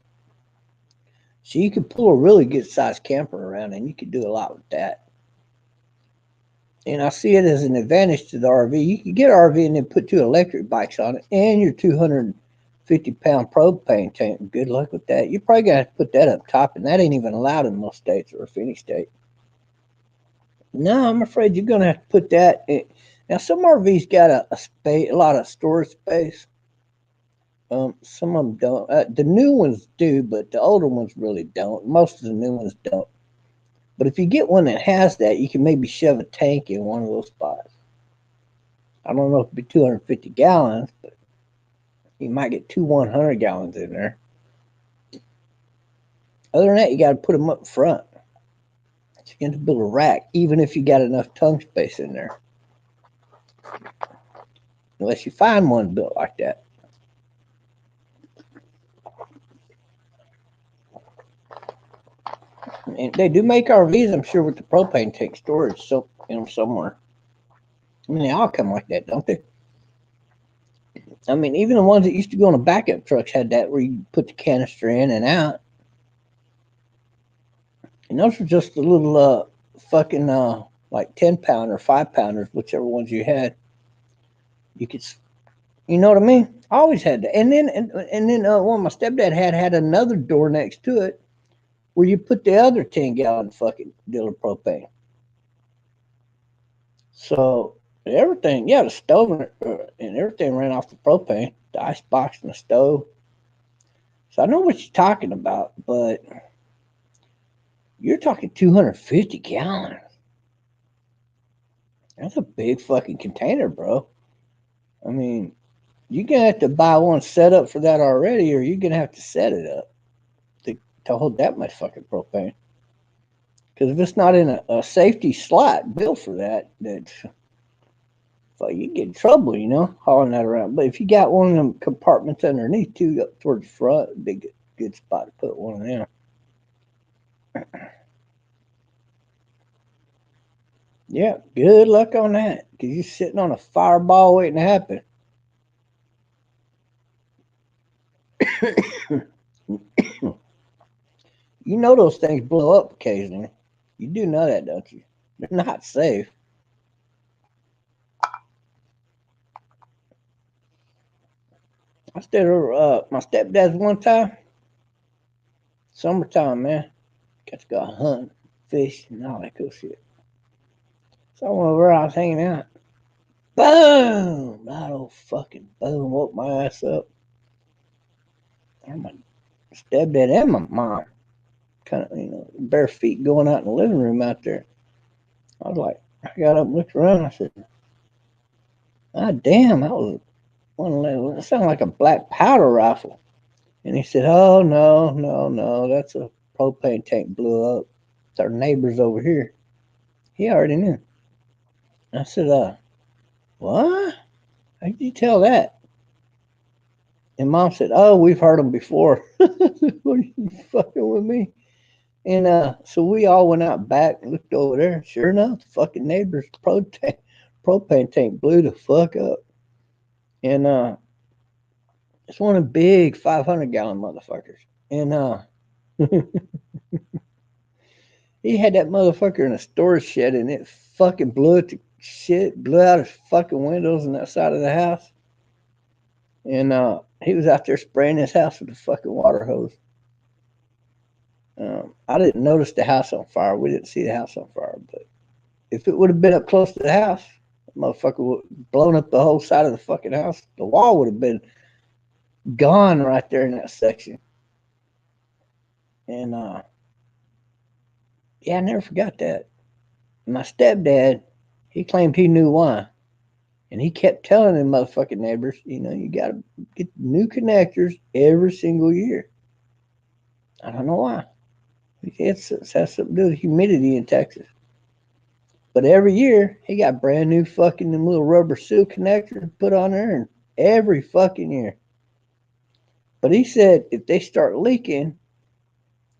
So you could pull a really good sized camper around and you could do a lot with that. And I see it as an advantage to the RV. You could get an RV and then put 2 electric bikes on it and your 250-pound propane tank. Good luck with that. You're probably going to have to put that up top, and that ain't even allowed in most states or if any state. No, I'm afraid you're going to have to put that in. Now, some RVs got a lot of storage space. Some of them don't. The new ones do, but the older ones really don't. Most of the new ones don't. But if you get one that has that, you can maybe shove a tank in one of those spots. I don't know if it'd be 250 gallons, but you might get two 100 gallons in there. Other than that, you got to put them up front. You got to build a rack, even if you got enough tongue space in there. Unless you find one built like that. And they do make RVs, I'm sure, with the propane tank storage, so somewhere. I mean, they all come like that, don't they? I mean, even the ones that used to go on the backup trucks had that where you put the canister in and out. And those were just the little fucking like 10 pounder, 5 pounders, whichever ones you had. You could, you know what I mean? I always had that. And then one my stepdad had another door next to it where you put the other 10 gallon fucking deal of propane. So everything, yeah, the stove and everything ran off the propane, the ice box and the stove. So I know what you're talking about, but you're talking 250 gallons. That's a big fucking container, bro. I mean, you're gonna have to buy one set up for that already, or you're gonna have to set it up to hold that much fucking propane. Because if it's not in a safety slot built for that, well, you get in trouble, hauling that around. But if you got one of them compartments underneath too, up towards the front, it'd be a good spot to put one of them. Yeah, good luck on that. Because you're sitting on a fireball waiting to happen. You know those things blow up occasionally. You do know that, don't you? They're not safe. I stayed over my stepdad's one time. Summertime, man. Got to go hunting, fish, and all that cool shit. So I went over there, I was hanging out. Boom! That old fucking boom woke my ass up. And my stepdad and my mom kind of, bare feet going out in the living room out there. I was like, I got up and looked around. I said, ah, damn, that was one. It sounded like a black powder rifle. And he said, oh, no, no, no, that's a propane tank blew up. It's our neighbors over here. He already knew. I said, what? How did you tell that? And mom said, oh, we've heard them before. What are you fucking with me? And so we all went out back and looked over there. Sure enough, the fucking neighbor's propane tank blew the fuck up. And it's one of the big 500-gallon motherfuckers. And he had that motherfucker in a storage shed, and it fucking blew it to shit, blew out his fucking windows on that side of the house. And he was out there spraying his house with a fucking water hose. I didn't notice the house on fire. We didn't see the house on fire, but if it would have been up close to the house, the motherfucker would have blown up the whole side of the fucking house. The wall would have been gone right there in that section. And yeah, I never forgot that. My stepdad, he claimed he knew why. And he kept telling them motherfucking neighbors, you got to get new connectors every single year. I don't know why. It has something to do with humidity in Texas. But every year, he got brand new fucking them little rubber seal connectors put on there, and every fucking year. But he said if they start leaking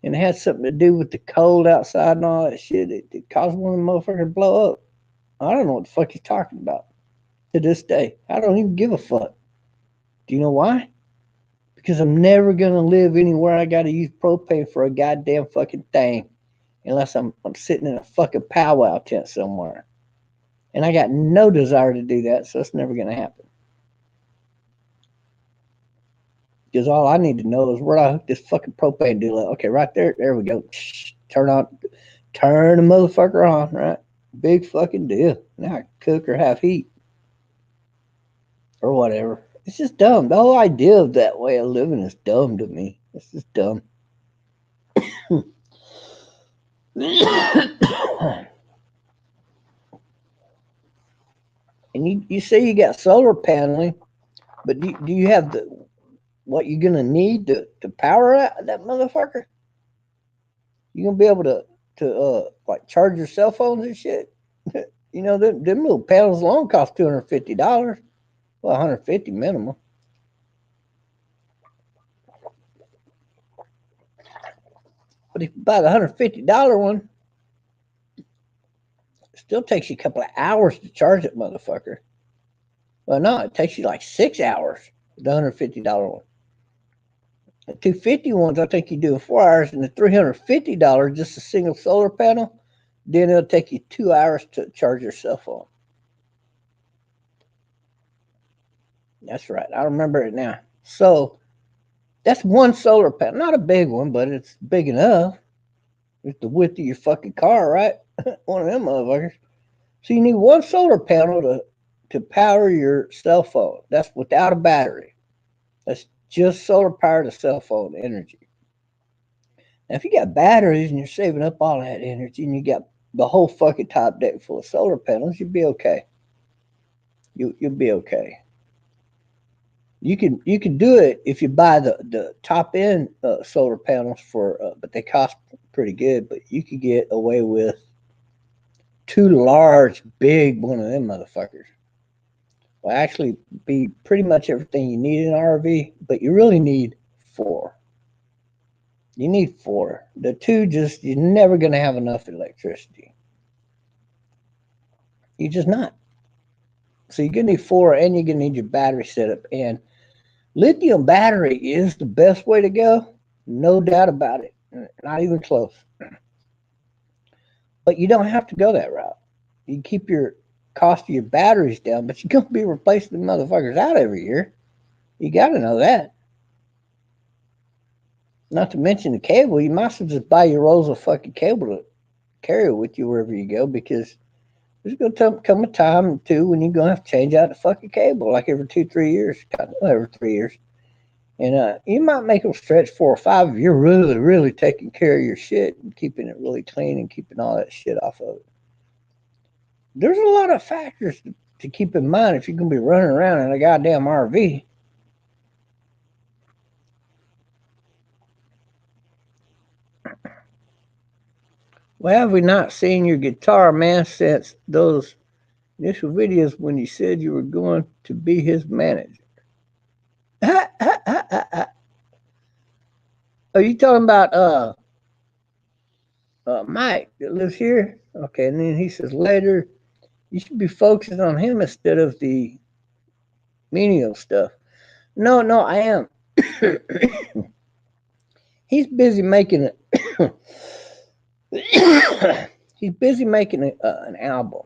and it had something to do with the cold outside and all that shit, it caused one of the motherfuckers to blow up. I don't know what the fuck he's talking about to this day. I don't even give a fuck. Do you know why? Because I'm never going to live anywhere I got to use propane for a goddamn fucking thing unless I'm sitting in a fucking powwow tent somewhere. And I got no desire to do that, so it's never going to happen. Because all I need to know is where I hook this fucking propane deal up. Okay, right there. There we go. Turn the motherfucker on, right? Big fucking deal. Now I can cook or have heat. Or whatever. It's just dumb. The whole idea of that way of living is dumb to me. It's just dumb. And you say you got solar paneling, but do you have the what you're gonna need to power that motherfucker? You gonna be able to like charge your cell phones and shit? You know them little panels alone cost $250. Well, 150 minimum. But if you buy the $150 one, it still takes you a couple of hours to charge that motherfucker. Well, no, it takes you like 6 hours. The $150 one. The 250 ones, I think you do in 4 hours, and the $350 just a single solar panel. Then it'll take you 2 hours to charge your cell phone. That's right. I remember it now. So that's one solar panel, not a big one, but it's big enough. It's the width of your fucking car, right? One of them motherfuckers. So you need one solar panel to power your cell phone. That's without a battery. That's just solar power to cell phone energy. Now, if you got batteries and you're saving up all that energy and you got the whole fucking top deck full of solar panels, you'll be okay. You'll be okay. You can do it if you buy the top end solar panels but they cost pretty good. But you could get away with two large, big one of them motherfuckers. Will actually be pretty much everything you need in an RV, but you really need four. You need four. The two you're never gonna have enough electricity. You're just not. So you're gonna need four, and you're gonna need your battery setup. And lithium battery is the best way to go, no doubt about it. Not even close. But you don't have to go that route. You keep your cost of your batteries down, but you're gonna be replacing the motherfuckers out every year. You gotta know that. Not to mention the cable. You might as well just buy your rolls of fucking cable to carry it with you wherever you go, because there's going to come a time too when you're going to have to change out the fucking cable like every 2-3 years. Every 3 years. And you might make them stretch 4 or 5 if you're really, really taking care of your shit and keeping it really clean and keeping all that shit off of it. There's a lot of factors to keep in mind if you're going to be running around in a goddamn RV. Well, have we not seen your guitar, man, since those initial videos when you said you were going to be his manager? Are you talking about Mike that lives here? Okay, and then he says later you should be focusing on him instead of the menial stuff. No, I am. He's busy making he's busy making an album.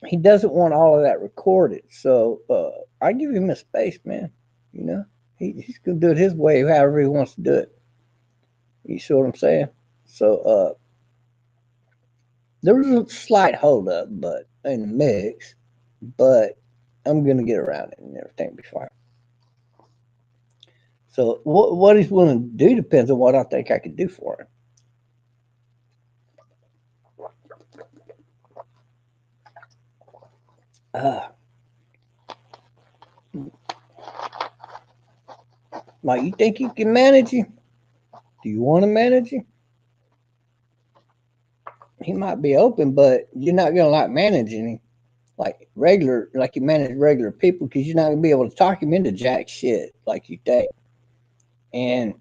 He doesn't want all of that recorded, so I give him a space, man. You know, he's gonna do it his way, however he wants to do it. You see what I'm saying? So there was a slight holdup, but in the mix, but I'm gonna get around it and everything be fine. So what he's willing to do depends on what I think I can do for him. Like, you think you can manage him? Do you want to manage him? He might be open, but you're not gonna like managing him like you manage regular people, because you're not gonna be able to talk him into jack shit like you think. And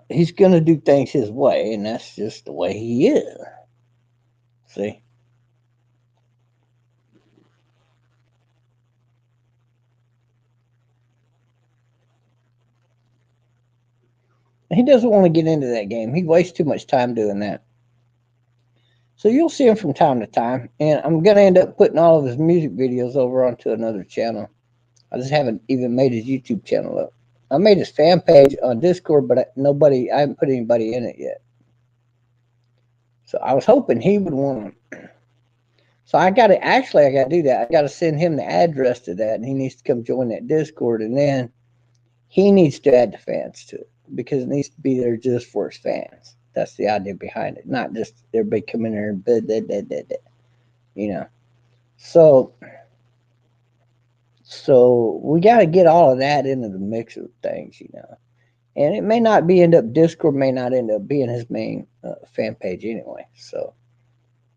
he's gonna do things his way, and that's just the way he is. See? He doesn't want to get into that game. He wastes too much time doing that. So you'll see him from time to time, and I'm gonna end up putting all of his music videos over onto another channel. I just haven't even made his YouTube channel up. I made his fan page on Discord, but I haven't put anybody in it yet. So I was hoping he would want to So I got to do that. I got to send him the address to that, and he needs to come join that Discord, and then he needs to add the fans to it because it needs to be there just for his fans. That's the idea behind it, not just everybody come in there and you know. So we got to get all of that into the mix of things, you know. And it may not be end up Discord may not end up being his main fan page anyway. So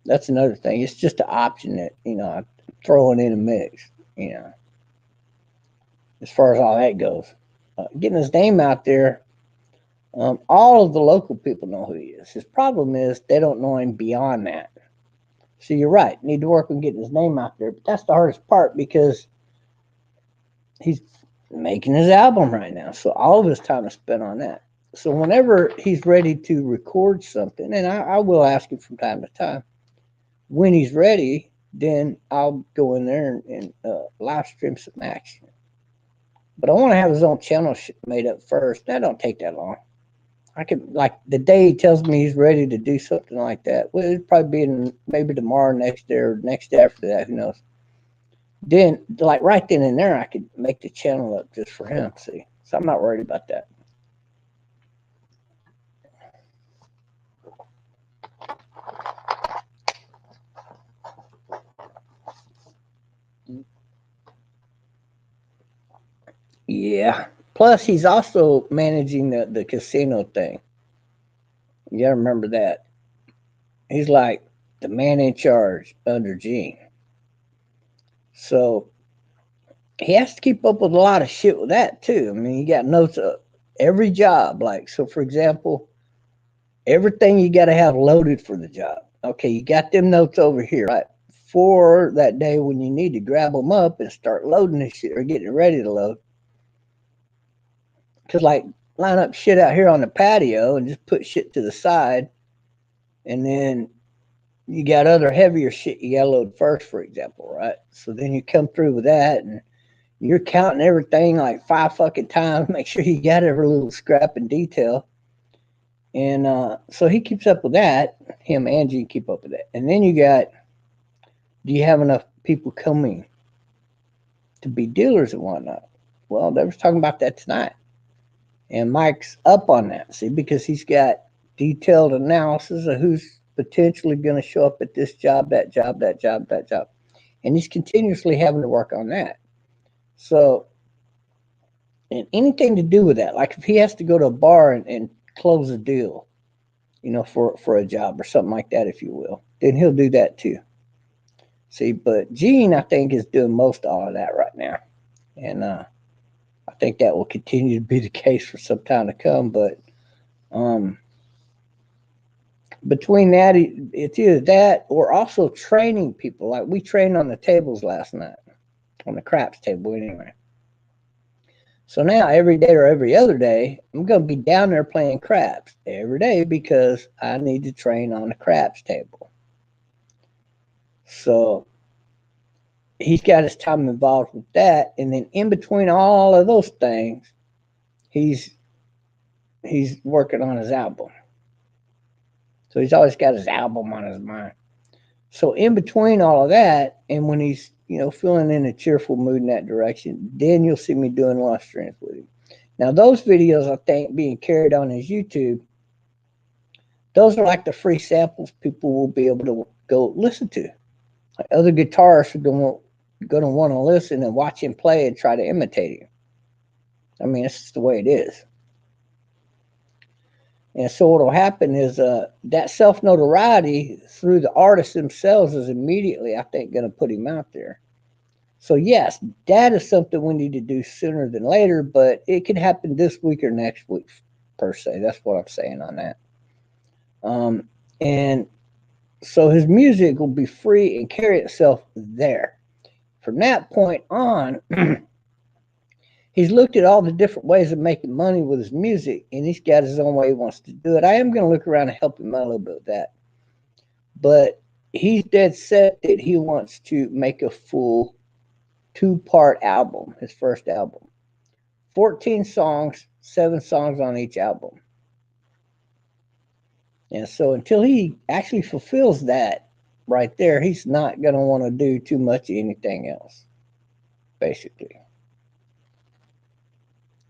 that's another thing. It's just an option that I'm throwing in a mix. You know, as far as all that goes, getting his name out there. All of the local people know who he is. His problem is they don't know him beyond that. So you're right. Need to work on getting his name out there, but that's the hardest part because he's making his album right now. So all of his time is spent on that. So whenever he's ready to record something, and I will ask him from time to time, when he's ready, then I'll go in there and live stream some action. But I want to have his own channel made up first. That don't take that long. I could like the day he tells me he's ready to do something like that. Well, it'd probably be maybe tomorrow, next day, or next day after that. Who knows? Then, like right then and there, I could make the channel up just for him. See, so I'm not worried about that. Yeah. Plus, he's also managing the casino thing. You gotta remember that. He's like the man in charge under Gene. So he has to keep up with a lot of shit with that too. I mean, you got notes of every job. Like, so for example, everything you got to have loaded for the job. Okay, you got them notes over here, right? For that day when you need to grab them up and start loading this shit or getting ready to load. Because, like, line up shit out here on the patio and just put shit to the side. And then you got other heavier shit you got to load first, for example, right? So then you come through with that and you're counting everything like 5 fucking times. Make sure you got every little scrap and detail. And so he keeps up with that. Him and Angie keep up with that. And then you got, do you have enough people coming to be dealers and whatnot? Well, they was talking about that tonight. And Mike's up on that, see, because he's got detailed analysis of who's potentially going to show up at this job, that job, that job, that job. And he's continuously having to work on that. So, and anything to do with that, like if he has to go to a bar and close a deal, for a job or something like that, if you will, then he'll do that too. See, but Gene, I think, is doing most all of that right now. And I think that will continue to be the case for some time to come. But between that, it's either that or also training people. Like we trained on the tables last night, on the craps table anyway. So now every day or every other day, I'm going to be down there playing craps every day because I need to train on the craps table. So he's got his time involved with that. And then in between all of those things, he's working on his album. So he's always got his album on his mind. So in between all of that, and when he's feeling in a cheerful mood in that direction, then you'll see me doing live streams with him. Now those videos, I think, being carried on his YouTube, those are like the free samples people will be able to go listen to. Like other guitarists are going to want to listen and watch him play and try to imitate him. I mean, it's just the way it is. And so what will happen is that self-notoriety through the artists themselves is immediately, I think, going to put him out there. So yes, that is something we need to do sooner than later, but it could happen this week or next week, per se. That's what I'm saying on that. And so his music will be free and carry itself there. From that point on, he's looked at all the different ways of making money with his music, and he's got his own way he wants to do it. I am going to look around and help him out a little bit with that. But he's dead set that he wants to make a full 2-part album, his first album. 14 songs, 7 songs on each album. And so until he actually fulfills that, right there, he's not going to want to do too much of anything else, basically.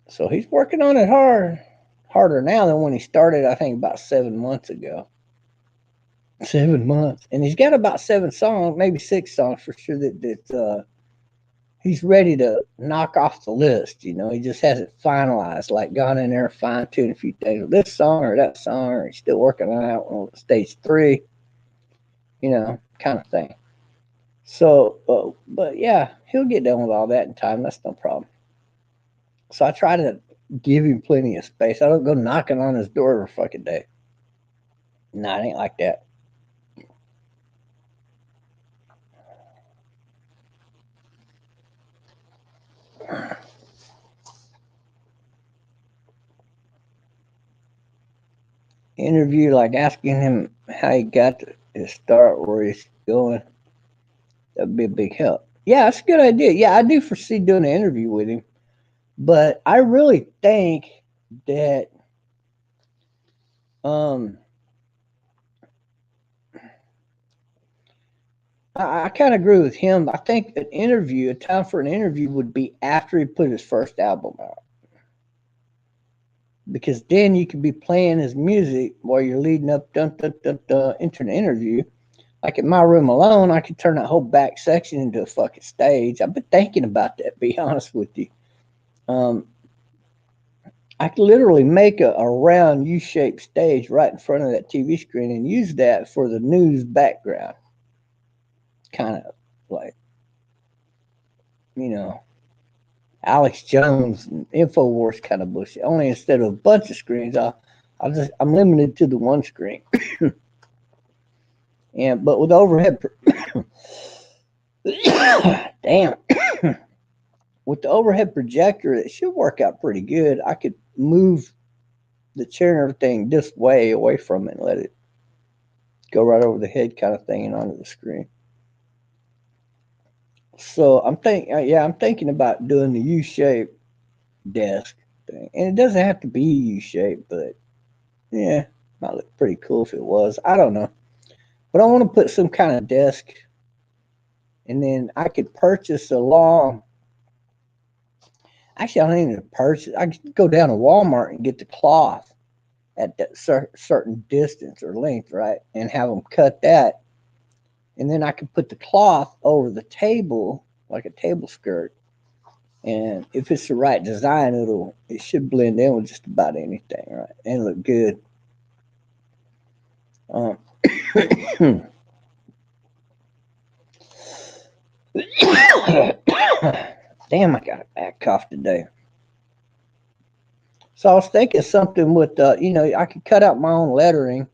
So he's working on it harder now than when he started, I think, about 7 months ago. 7 months. And he's got about 7 songs, maybe 6 songs for sure that he's ready to knock off the list. He just hasn't finalized, like gone in there and fine tuned a few things. This song or that song, or he's still working on that one on stage 3, kind of thing. So, but yeah, he'll get done with all that in time. That's no problem. So I try to give him plenty of space. I don't go knocking on his door every fucking day. No, it ain't like that. Interview, like asking him how he got to his start, where he's going. That'd be a big help. Yeah, that's a good idea. Yeah, I do foresee doing an interview with him, but I really think that um I kind of agree with him. I think a time for an interview would be after he put his first album out, because then you could be playing his music while you're leading up into an interview. Like in my room alone, I could turn that whole back section into a fucking stage. I've been thinking about that, to be honest with you. Um, I could literally make a round U-shaped stage right in front of that TV screen and use that for the news background. Kind of like, you know, Alex Jones and InfoWars kind of bullshit. Only instead of a bunch of screens, I'm limited to the one screen. But with overhead, damn, with the overhead projector, it should work out pretty good. I could move the chair and everything this way away from it and let it go right over the head, kind of thing, and onto the screen. So I'm thinking about doing the U-shaped desk thing, and it doesn't have to be U-shaped, but yeah, might look pretty cool if it was. I don't know, but I want to put some kind of desk, and then I could purchase a long. Actually, I don't need to purchase. I could go down to Walmart and get the cloth at that certain distance or length, right, and have them cut that, and then I could put the cloth over the table like a table skirt. And if it's the right design, it should blend in with just about anything, right, and look good. Um, Damn, I got a bad cough today. So I was thinking something with, I could cut out my own lettering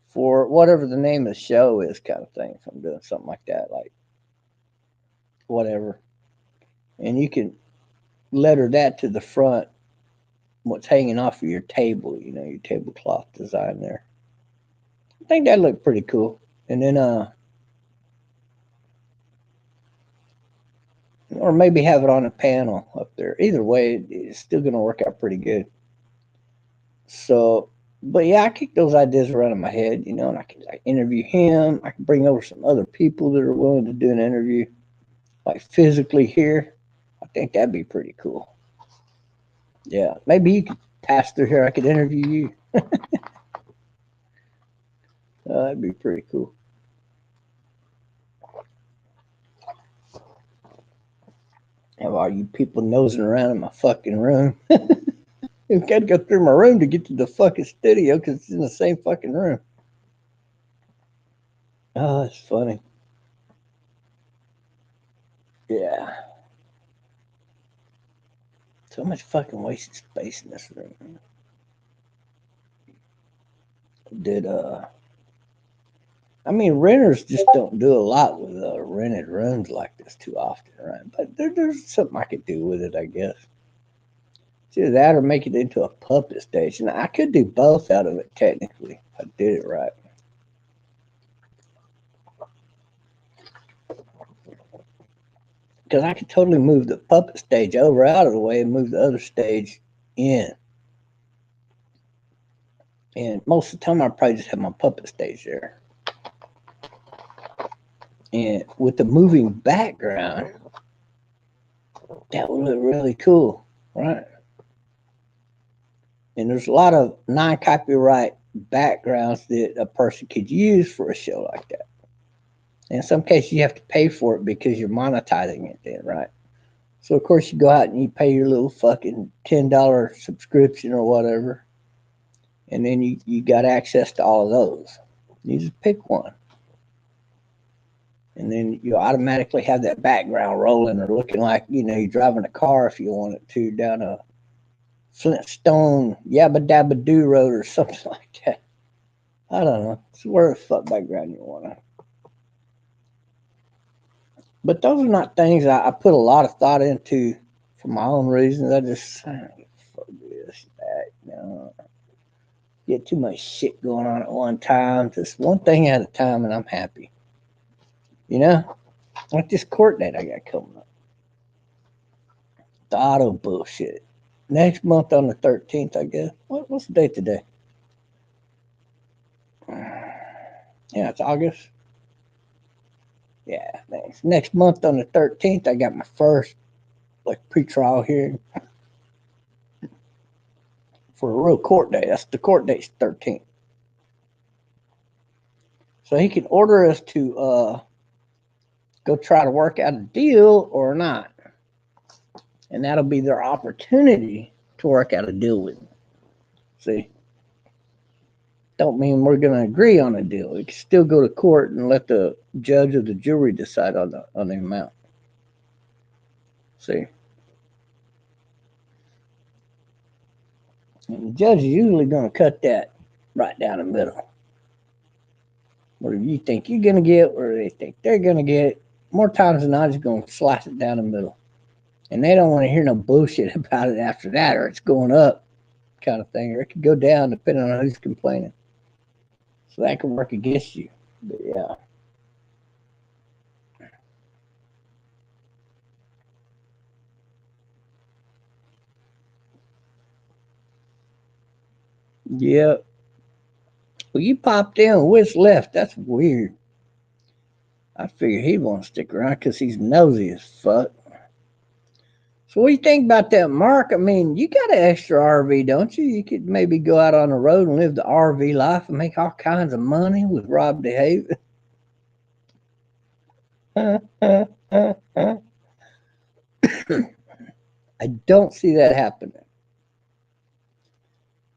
for whatever the name of the show is, kind of thing. If I'm doing something like that, like whatever, and you can letter that to the front, what's hanging off of your table, your tablecloth design there. I think that looked pretty cool. And then, or maybe have it on a panel up there. Either way, it's still going to work out pretty good. So, but yeah, I kick those ideas around in my head, and I can like interview him. I can bring over some other people that are willing to do an interview, like physically here. I think that'd be pretty cool. Yeah, maybe you could pass through here. I could interview you. That'd be pretty cool. Have all you people nosing around in my fucking room? You got to go through my room to get to the fucking studio because it's in the same fucking room. Oh, that's funny. Yeah. So much fucking wasted space in this room. Did I mean, renters just don't do a lot with rented rooms like this too often, right? But there's something I could do with it, I guess. It's either that or make it into a puppet station. I could do both out of it technically. If I did it right. Because I could totally move the puppet stage over out of the way and move the other stage in. And most of the time, I'd probably just have my puppet stage there. And with the moving background, that would look really cool, right? And there's a lot of non-copyright backgrounds that a person could use for a show like that. In some cases, you have to pay for it because you're monetizing it then, right? So of course you go out and you pay your little fucking $10 subscription or whatever, and then you got access to all of those. You just pick one. And then you automatically have that background rolling or looking like, you're driving a car if you want it to down a Flintstone Yabba Dabba Doo road or something like that. I don't know. It's where the fuck background you want to. But those are not things I put a lot of thought into for my own reasons. I just fuck this, that, get too much shit going on at one time. Just one thing at a time, and I'm happy. Like this court date I got coming up. The auto bullshit. Next month on the 13th, I guess. What's the date today? Yeah, it's August. Yeah, thanks. Next month on the 13th, I got my first pre-trial hearing for a real court date. That's the court date's 13th. So he can order us to go try to work out a deal or not. And that'll be their opportunity to work out a deal with me. See? Don't mean we're going to agree on a deal. We can still go to court and let the judge or the jury decide on the amount. See? And the judge is usually going to cut that right down the middle. Whatever you think you're going to get, or they think they're going to get, more times than not, just going to slice it down the middle. And they don't want to hear no bullshit about it after that, or it's going up kind of thing, or it could go down depending on who's complaining. So that can work against you. But yeah. Yeah. Well, you popped in. Which left? That's weird. I figured he'd want to stick around because he's nosy as fuck. So what do you think about that, Mark? I mean, you got an extra RV, don't you? You could maybe go out on the road and live the RV life and make all kinds of money with Rob DeHaven. I don't see that happening.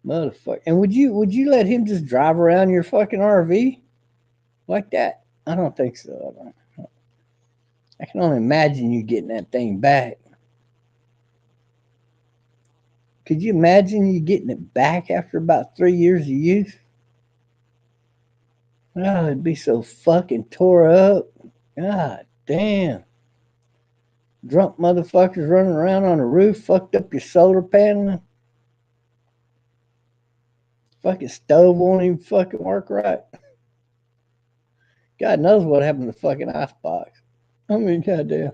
Motherfucker. And would you let him just drive around your fucking RV like that? I don't think so. I can only imagine you getting that thing back. Could you imagine you getting it back after about 3 years of use? Oh, it'd be so fucking tore up. God damn. Drunk motherfuckers running around on the roof, fucked up your solar panel. Fucking stove won't even fucking work right. God knows what happened to the fucking icebox. I mean, goddamn.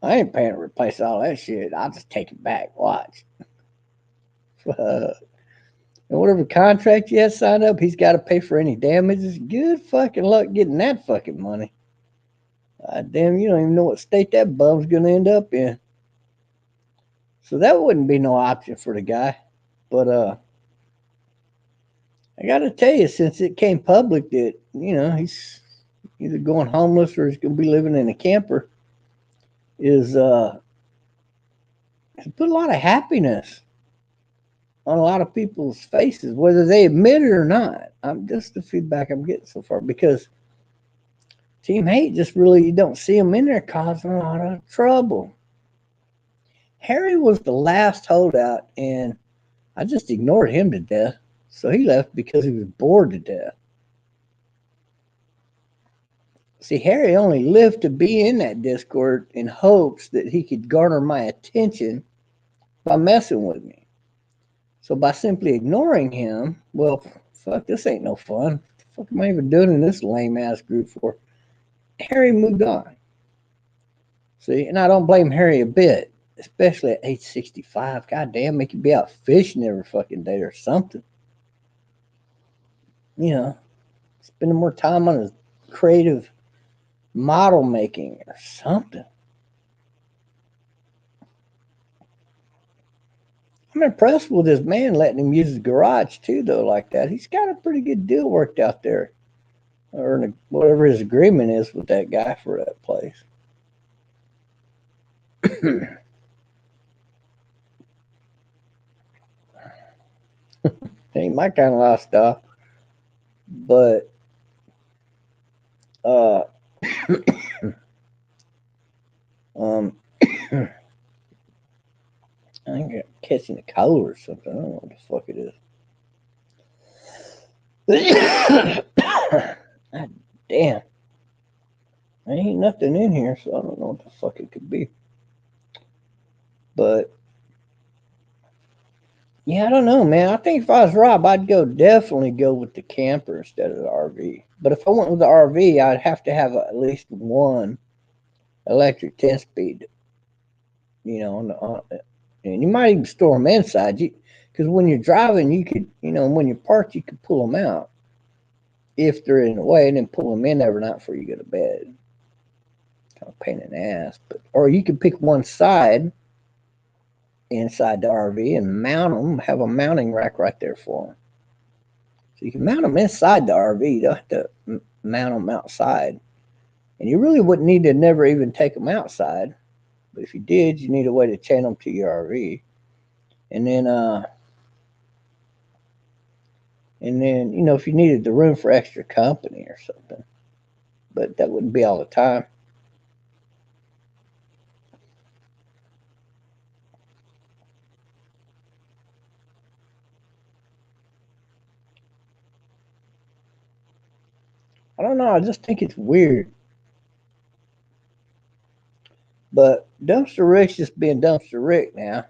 I ain't paying to replace all that shit. I'll just take it back. Watch. And whatever contract you had signed up, he's got to pay for any damages. Good fucking luck getting that fucking money. God damn, you don't even know what state that bum's going to end up in. So that wouldn't be no option for the guy. But I got to tell you, since it came public that, he's either going homeless or he's going to be living in a camper, is it's put a lot of happiness on a lot of people's faces, whether they admit it or not. I'm just the feedback I'm getting so far, because Team Hate just really, you don't see them in there causing a lot of trouble. Harry was the last holdout, and I just ignored him to death. So he left because he was bored to death. See, Harry only lived to be in that Discord in hopes that he could garner my attention by messing with me. So by simply ignoring him, well, fuck, this ain't no fun. What the fuck am I even doing in this lame ass group for? Harry moved on. See, and I don't blame Harry a bit, especially at age 65. God damn, he could be out fishing every fucking day or something. Spending more time on his creative model making or something. I'm impressed with this man letting him use his garage too, though, like that. He's got a pretty good deal worked out there, or whatever his agreement is with that guy for that place. Ain't my kind of lifestyle, but uh, um, I think I'm catching a cold or something. I don't know what the fuck it is. God damn. There ain't nothing in here, so I don't know what the fuck it could be. But yeah, I don't know, man. I think if I was Rob, I'd definitely go with the camper instead of the RV. But if I went with the RV, I'd have to have at least one electric 10-speed. And you might even store them inside. Because when you're driving, you could, when you're parked, you could pull them out if they're in the way, and then pull them in every night before you go to bed. Kind of pain in the ass, or you could pick one side inside the RV and mount them. Have a mounting rack right there for them, so you can mount them inside the RV. You don't have to mount them outside, and you really wouldn't need to never even take them outside. But if you did, you need a way to chain them to your RV, and then if you needed the room for extra company or something, but that wouldn't be all the time. I don't know. I just think it's weird. But Dumpster Rick's just being Dumpster Rick now.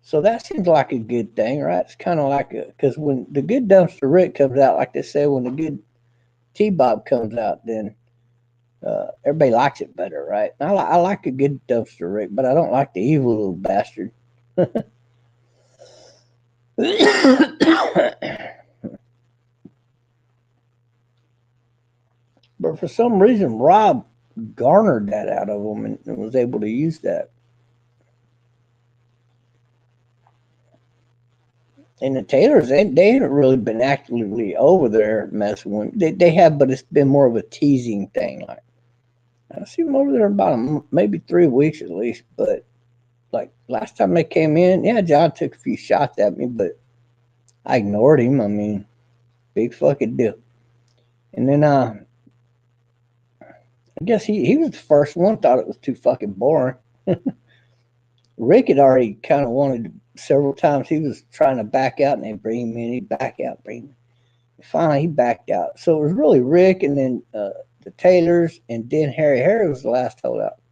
So that seems like a good thing, right? It's kind of like because when the good Dumpster Rick comes out, like they say, when the good T-Bob comes out, then everybody likes it better, right? I like a good Dumpster Rick, but I don't like the evil little bastard. But for some reason, Rob garnered that out of him and was able to use that. And the Taylors, they haven't really been actively over there messing with them. They have, but it's been more of a teasing thing. Like, I see them over there about maybe 3 weeks at least. But like last time they came in, yeah, John took a few shots at me, but I ignored him. I mean, big fucking deal. And then I guess he was the first one, thought it was too fucking boring. Rick had already kind of wanted several times. He was trying to back out, and they bring him in. He'd back out, bring him. Finally, he backed out. So it was really Rick, and then the Taylors, and then Harry. Harry was the last holdout.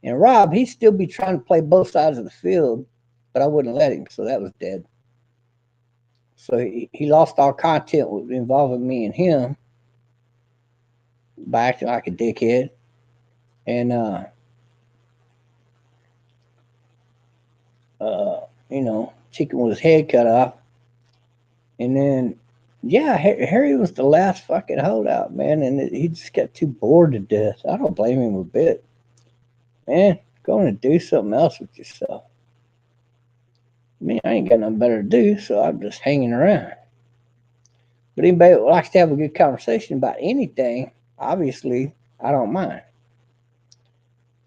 And Rob, he'd still be trying to play both sides of the field, but I wouldn't let him, so that was dead. So he lost all content involving me and him by acting like a dickhead. And chicken with his head cut off. And then, yeah, Harry was the last fucking holdout, man. And he just got too bored to death. I don't blame him a bit. Man, go and do something else with yourself. I mean, I ain't got nothing better to do, so I'm just hanging around. But anybody that likes to have a good conversation about anything, obviously, I don't mind.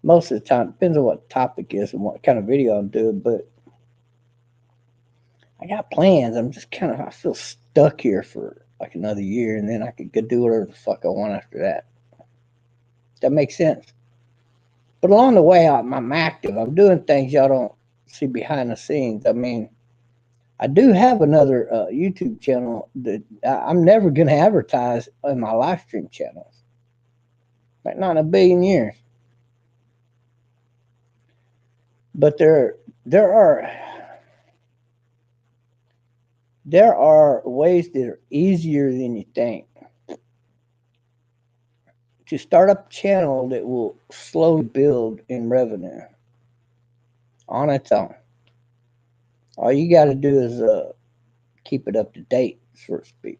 Most of the time, depends on what the topic is and what kind of video I'm doing, but I got plans. I feel stuck here for like another year, and then I could go do whatever the fuck I want after that. That makes sense. But along the way, I'm active. I'm doing things y'all don't see behind the scenes. I mean, I do have another YouTube channel that I'm never going to advertise in my live stream channels. Like not in a billion years. But there are ways that are easier than you think to start up a channel that will slowly build in revenue on its own. All you got to do is keep it up to date, so to speak.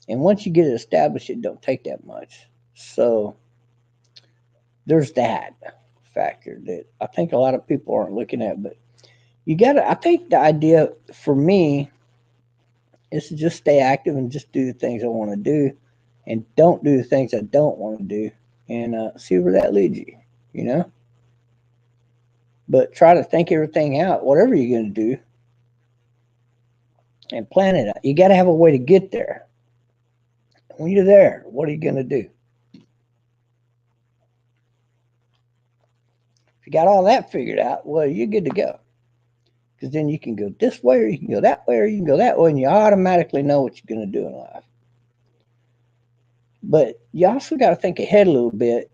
And once you get it established, it don't take that much. So there's that factor that I think a lot of people aren't looking at. But you gotta, I think the idea for me is to just stay active and just do the things I want to do and don't do the things I don't want to do and see where that leads you, you know? But try to think everything out, whatever you're going to do, and plan it out. You got to have a way to get there. When you're there, what are you going to do? If you got all that figured out, well, you're good to go. Because then you can go this way, or you can go that way, or you can go that way, and you automatically know what you're going to do in life. But you also got to think ahead a little bit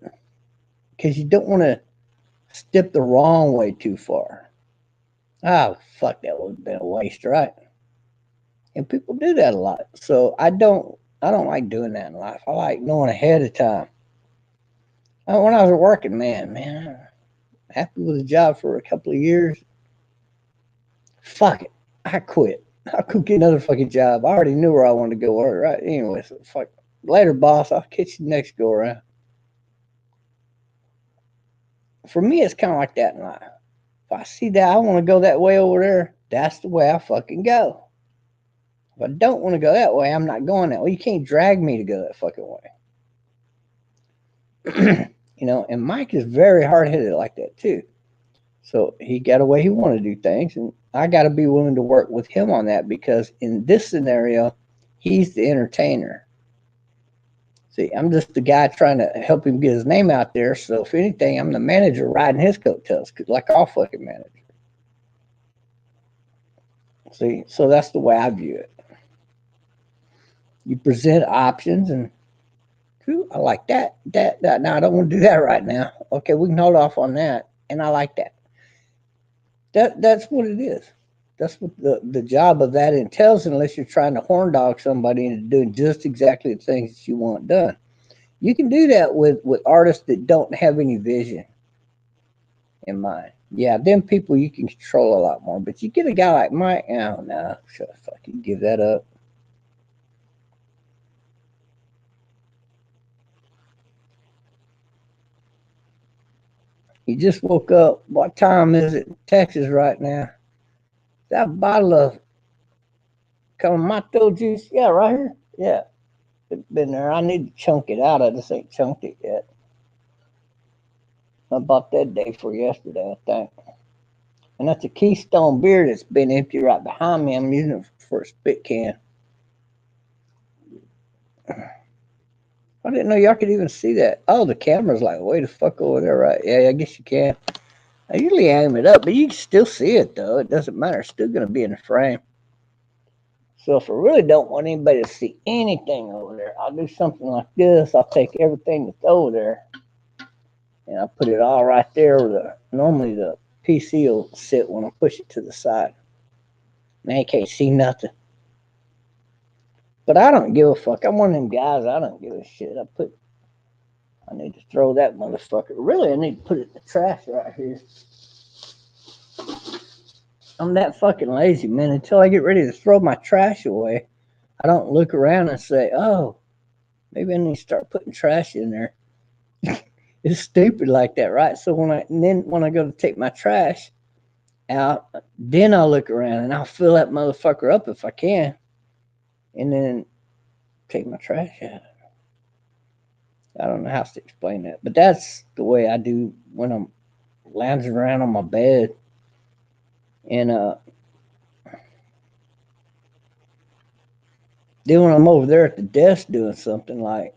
because you don't want to step the wrong way too far. Oh, fuck, that would have been a waste, right? And people do that a lot. So I don't like doing that in life. I like knowing ahead of time. When I was working, man, I'm happy with the job for a couple of years. Fuck it. I quit. I could get another fucking job. I already knew where I wanted to go work, right? Anyway, so fuck. Later, boss. I'll catch you next go around. For me, it's kind of like that in life. If I see that I want to go that way over there, that's the way I fucking go. If I don't want to go that way, I'm not going that way. You can't drag me to go that fucking way. And Mike is very hard headed like that too. So he got a way he wanted to do things, and I got to be willing to work with him on that because in this scenario, he's the entertainer. See, I'm just the guy trying to help him get his name out there. So if anything, I'm the manager riding his coattails, like all fucking managers. See, so that's the way I view it. You present options, and I like that. That. Now I don't want to do that right now. Okay, we can hold off on that, and I like that. That's what it is. That's what the job of that entails, unless you're trying to horn dog somebody into doing just exactly the things that you want done. You can do that with artists that don't have any vision in mind. Yeah, them people you can control a lot more. But you get a guy like Mike, oh no, sure, fucking give that up. You just woke up. What time is it in Texas right now? That bottle of Clamato juice, yeah, right here. Yeah, it's been there. I need to chunk it out. I just ain't chunked it yet. I bought that day for yesterday, I think. And that's a Keystone beer that's been empty right behind me. I'm using it for a spit can. I didn't know y'all could even see that. Oh, the camera's like way the fuck over there, right? Yeah, I guess you can. I usually aim it up, but you can still see it though. It doesn't matter. It's still gonna be in the frame. So if I really don't want anybody to see anything over there, I'll do something like this. I'll take everything that's over there and I'll put it all right there where normally the PC will sit when I push it to the side. Now you can't see nothing. But I don't give a fuck. I'm one of them guys. I don't give a shit. I need to throw that motherfucker. Really, I need to put it in the trash right here. I'm that fucking lazy, man. Until I get ready to throw my trash away, I don't look around and say, oh, maybe I need to start putting trash in there. It's stupid like that, right? So when I go to take my trash out, then I'll look around and I'll fill that motherfucker up if I can, and then take my trash out. I don't know how to explain that, but that's the way I do when I'm lounging around on my bed. And then when I'm over there at the desk doing something, like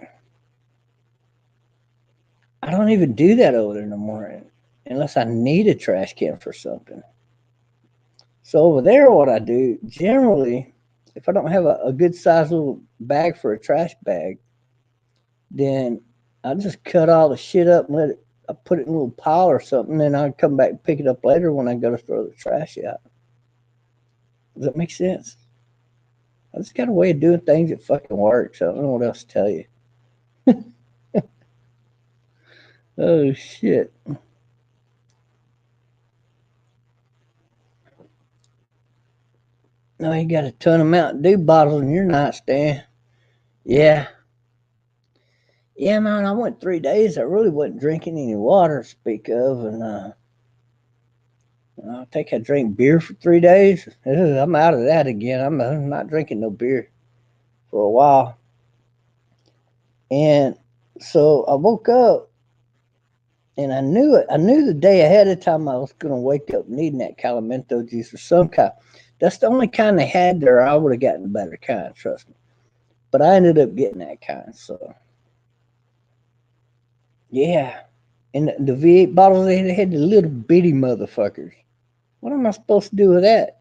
I don't even do that over there no more unless I need a trash can for something. So over there, what I do generally, if I don't have a good size little bag for a trash bag, then I just cut all the shit up and I put it in a little pile or something, and I'll come back and pick it up later when I go to throw the trash out. Does that make sense? I just got a way of doing things that fucking works. I don't know what else to tell you. Oh shit. No, you got a ton of Mountain Dew bottles in your nightstand. Yeah. Yeah, man, I went 3 days. I really wasn't drinking any water to speak of, and I think I drank beer for 3 days. I'm out of that again. I'm not drinking no beer for a while. And so I woke up and I knew it. I knew the day ahead of time I was going to wake up needing that calamento juice or some kind. That's the only kind they had there. I would have gotten a better kind, trust me. But I ended up getting that kind. So yeah, and the V8 bottles they had the little bitty motherfuckers. What am I supposed to do with that?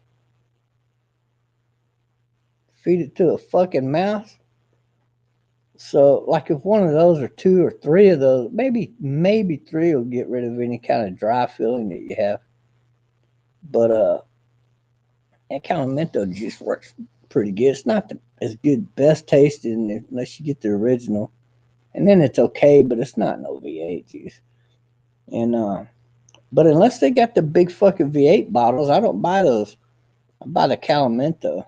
Feed it to a fucking mouse? So, like, if one of those or two or three of those, maybe three will get rid of any kind of dry feeling that you have. But that Calamento juice works pretty good. It's not as good, best tasting unless you get the original, and then it's okay. But it's not no V8 juice. And but unless they got the big fucking V8 bottles, I don't buy those. I buy the Calamento.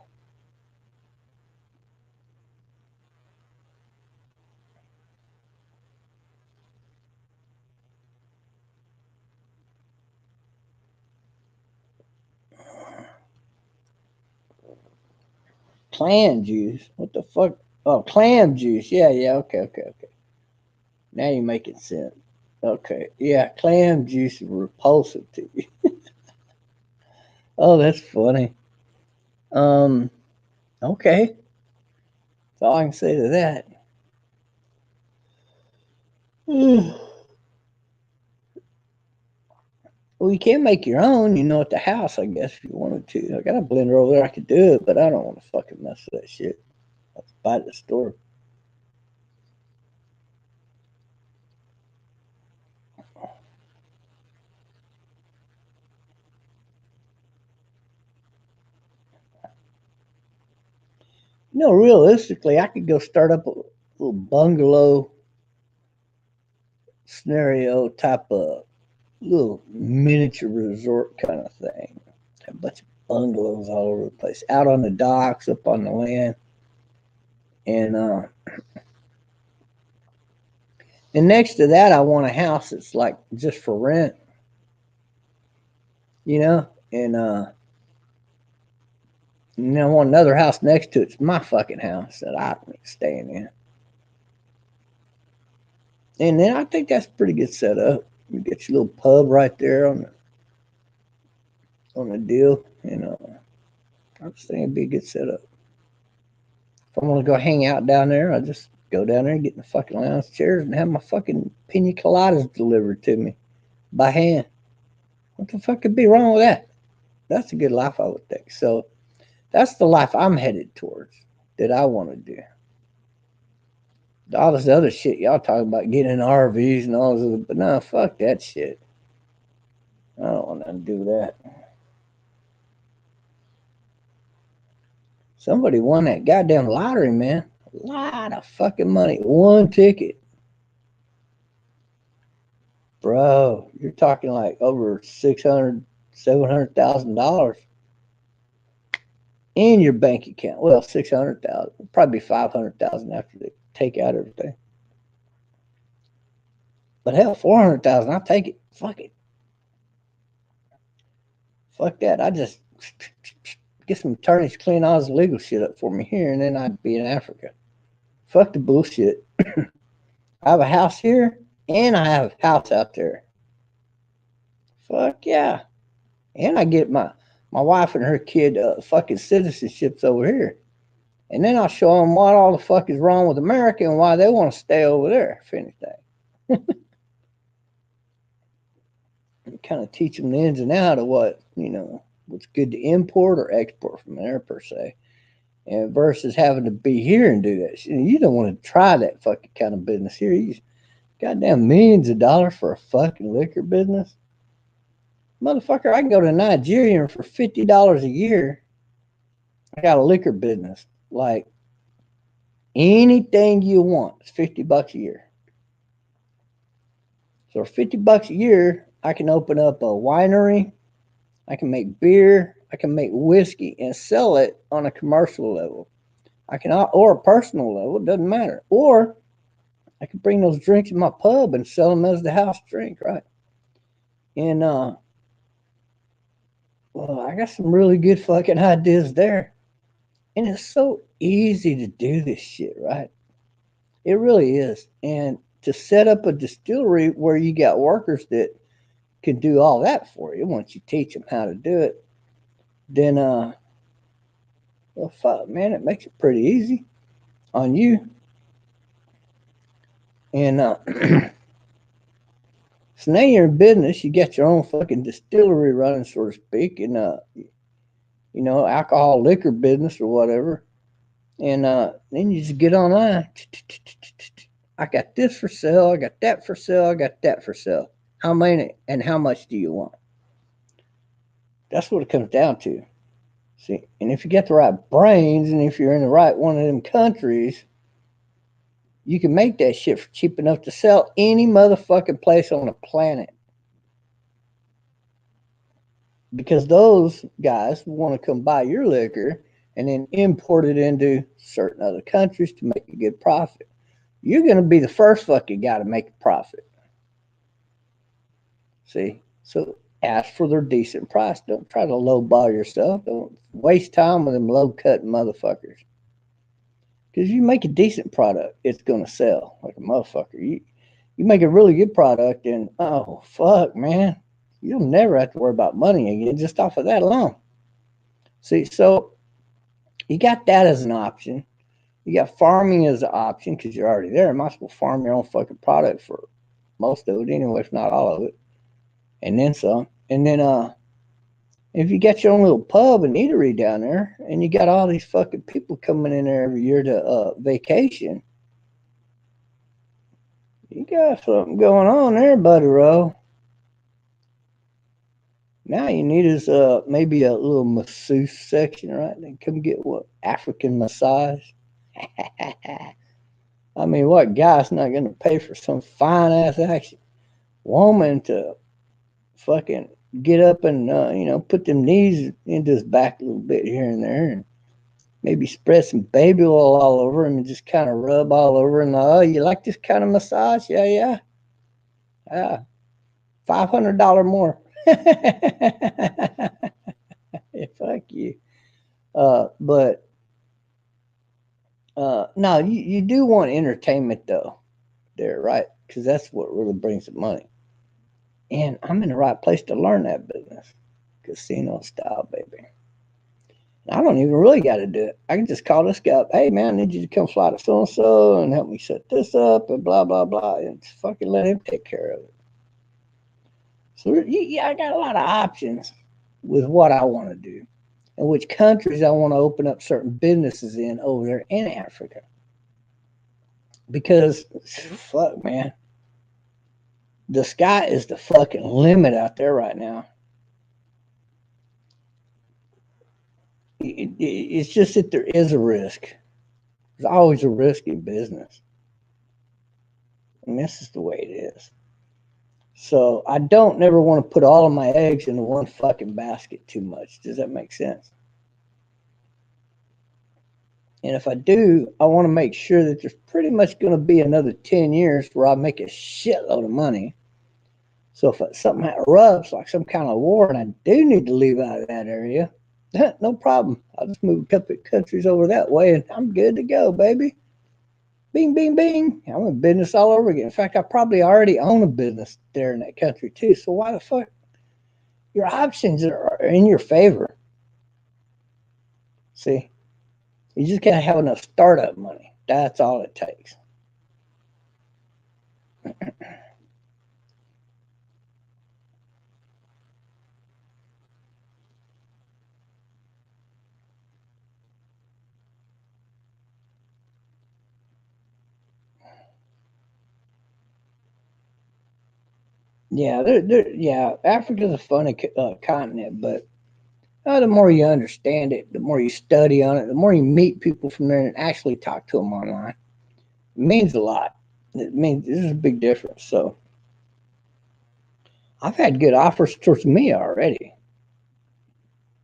Clam juice. What the fuck? Oh, clam juice. Yeah, yeah. Okay, okay, okay. Now you're making sense. Okay, yeah. Clam juice is repulsive to you. Oh, that's funny. Um. Okay. That's all I can say to that. Well, you can make your own, at the house, I guess, if you wanted to. I got a blender over there, I could do it, but I don't want to fucking mess with that shit. I'll buy it at the store. Realistically, I could go start up a little bungalow scenario type of little miniature resort kind of thing. Have a bunch of bungalows all over the place, out on the docks, up on the land, and next to that, I want a house that's like just for rent, you know, and I want another house next to it. It's my fucking house that I'm staying in, and then I think that's a pretty good setup. You get your little pub right there on the deal, and I just think it'd be a good setup. If I want to go hang out down there, I just go down there and get in the fucking lounge chairs and have my fucking pina coladas delivered to me by hand. What the fuck could be wrong with that? That's a good life, I would think. So that's the life I'm headed towards that I want to do. All this other shit y'all talking about getting in RVs and all this other, but no, fuck that shit. I don't want to do that. Somebody won that goddamn lottery, man. A lot of fucking money. One ticket. Bro, you're talking like over 600, $700,000 in your bank account. Well, 600,000, probably 500,000 after they take out everything. But hell, 400,000, I'll take it. Fuck it. Fuck that. I just get some attorneys to clean all this legal shit up for me here, and then I'd be in Africa. Fuck the bullshit. I have a house here, and I have a house out there. Fuck yeah. And I get my wife and her kid fucking citizenships over here. And then I'll show them what all the fuck is wrong with America and why they want to stay over there, if anything. And kind of teach them the ins and out of what's good to import or export from there, per se. And versus having to be here and do that shit. You don't want to try that fucking kind of business here. You goddamn millions of dollars for a fucking liquor business. Motherfucker, I can go to Nigeria and for $50 a year, I got a liquor business. Like anything you want, it's $50 a year. So for $50 a year, I can open up a winery, I can make beer, I can make whiskey and sell it on a commercial level. I can, or a personal level, it doesn't matter. Or I could bring those drinks in my pub and sell them as the house drink, right? And well, I got some really good fucking ideas there. And it's so easy to do this shit, right? It really is. And to set up a distillery where you got workers that can do all that for you once you teach them how to do it, then well, fuck, man, it makes it pretty easy on you. And so now you're in business. You got your own fucking distillery running, so to speak, and alcohol liquor business or whatever. And then you just get online. I got this for sale. I got that for sale. I got that for sale. How many and how much do you want? That's what it comes down to. See, and if you get the right brains, and if you're in the right one of them countries, you can make that shit for cheap enough to sell any motherfucking place on the planet. Because those guys want to come buy your liquor and then import it into certain other countries to make a good profit. You're going to be the first fucking guy to make a profit. See? So ask for their decent price. Don't try to lowball yourself. Don't waste time with them low-cut motherfuckers. Because you make a decent product, it's going to sell like a motherfucker. You make a really good product, and oh, fuck, man. You'll never have to worry about money again just off of that alone. See, so you got that as an option. You got farming as an option because you're already there. You might as well farm your own fucking product for most of it anyway, if not all of it. And then some. And then if you got your own little pub and eatery down there and you got all these fucking people coming in there every year to vacation, you got something going on there, buddy Rowe. Now you need is maybe a little masseuse section, right? Then come get what? African massage. I mean, what guy's not going to pay for some fine ass action woman to fucking get up and put them knees into his back a little bit here and there, and maybe spread some baby oil all over him and just kind of rub all over and oh, you like this kind of massage? Yeah. $500 more. Yeah, fuck you. But no, you do want entertainment though, there, right? Because that's what really brings the money. And I'm in the right place to learn that business, casino style, baby. And I don't even really got to do it. I can just call this guy up. Hey, man, I need you to come fly to so and so and help me set this up and blah blah blah, and just fucking let him take care of it. So yeah, I got a lot of options with what I want to do and which countries I want to open up certain businesses in over there in Africa. Because, fuck, man, the sky is the fucking limit out there right now. It's just that there is a risk. There's always a risk in business. And this is the way it is. So I don't never want to put all of my eggs into one fucking basket too much. Does that make sense? And if I do, I want to make sure that there's pretty much going to be another 10 years where I make a shitload of money. So if something erupts, like some kind of war, and I do need to leave out of that area, no problem. I'll just move a couple of countries over that way, and I'm good to go, baby. Bing, bing, bing. I'm in business all over again. In fact, I probably already own a business there in that country, too. So why the fuck? Your options are in your favor. See? You just got to have enough startup money. That's all it takes. Yeah, Africa's a funny continent, but the more you understand it, the more you study on it, the more you meet people from there and actually talk to them online. It means a lot. It means this is a big difference. So I've had good offers towards me already.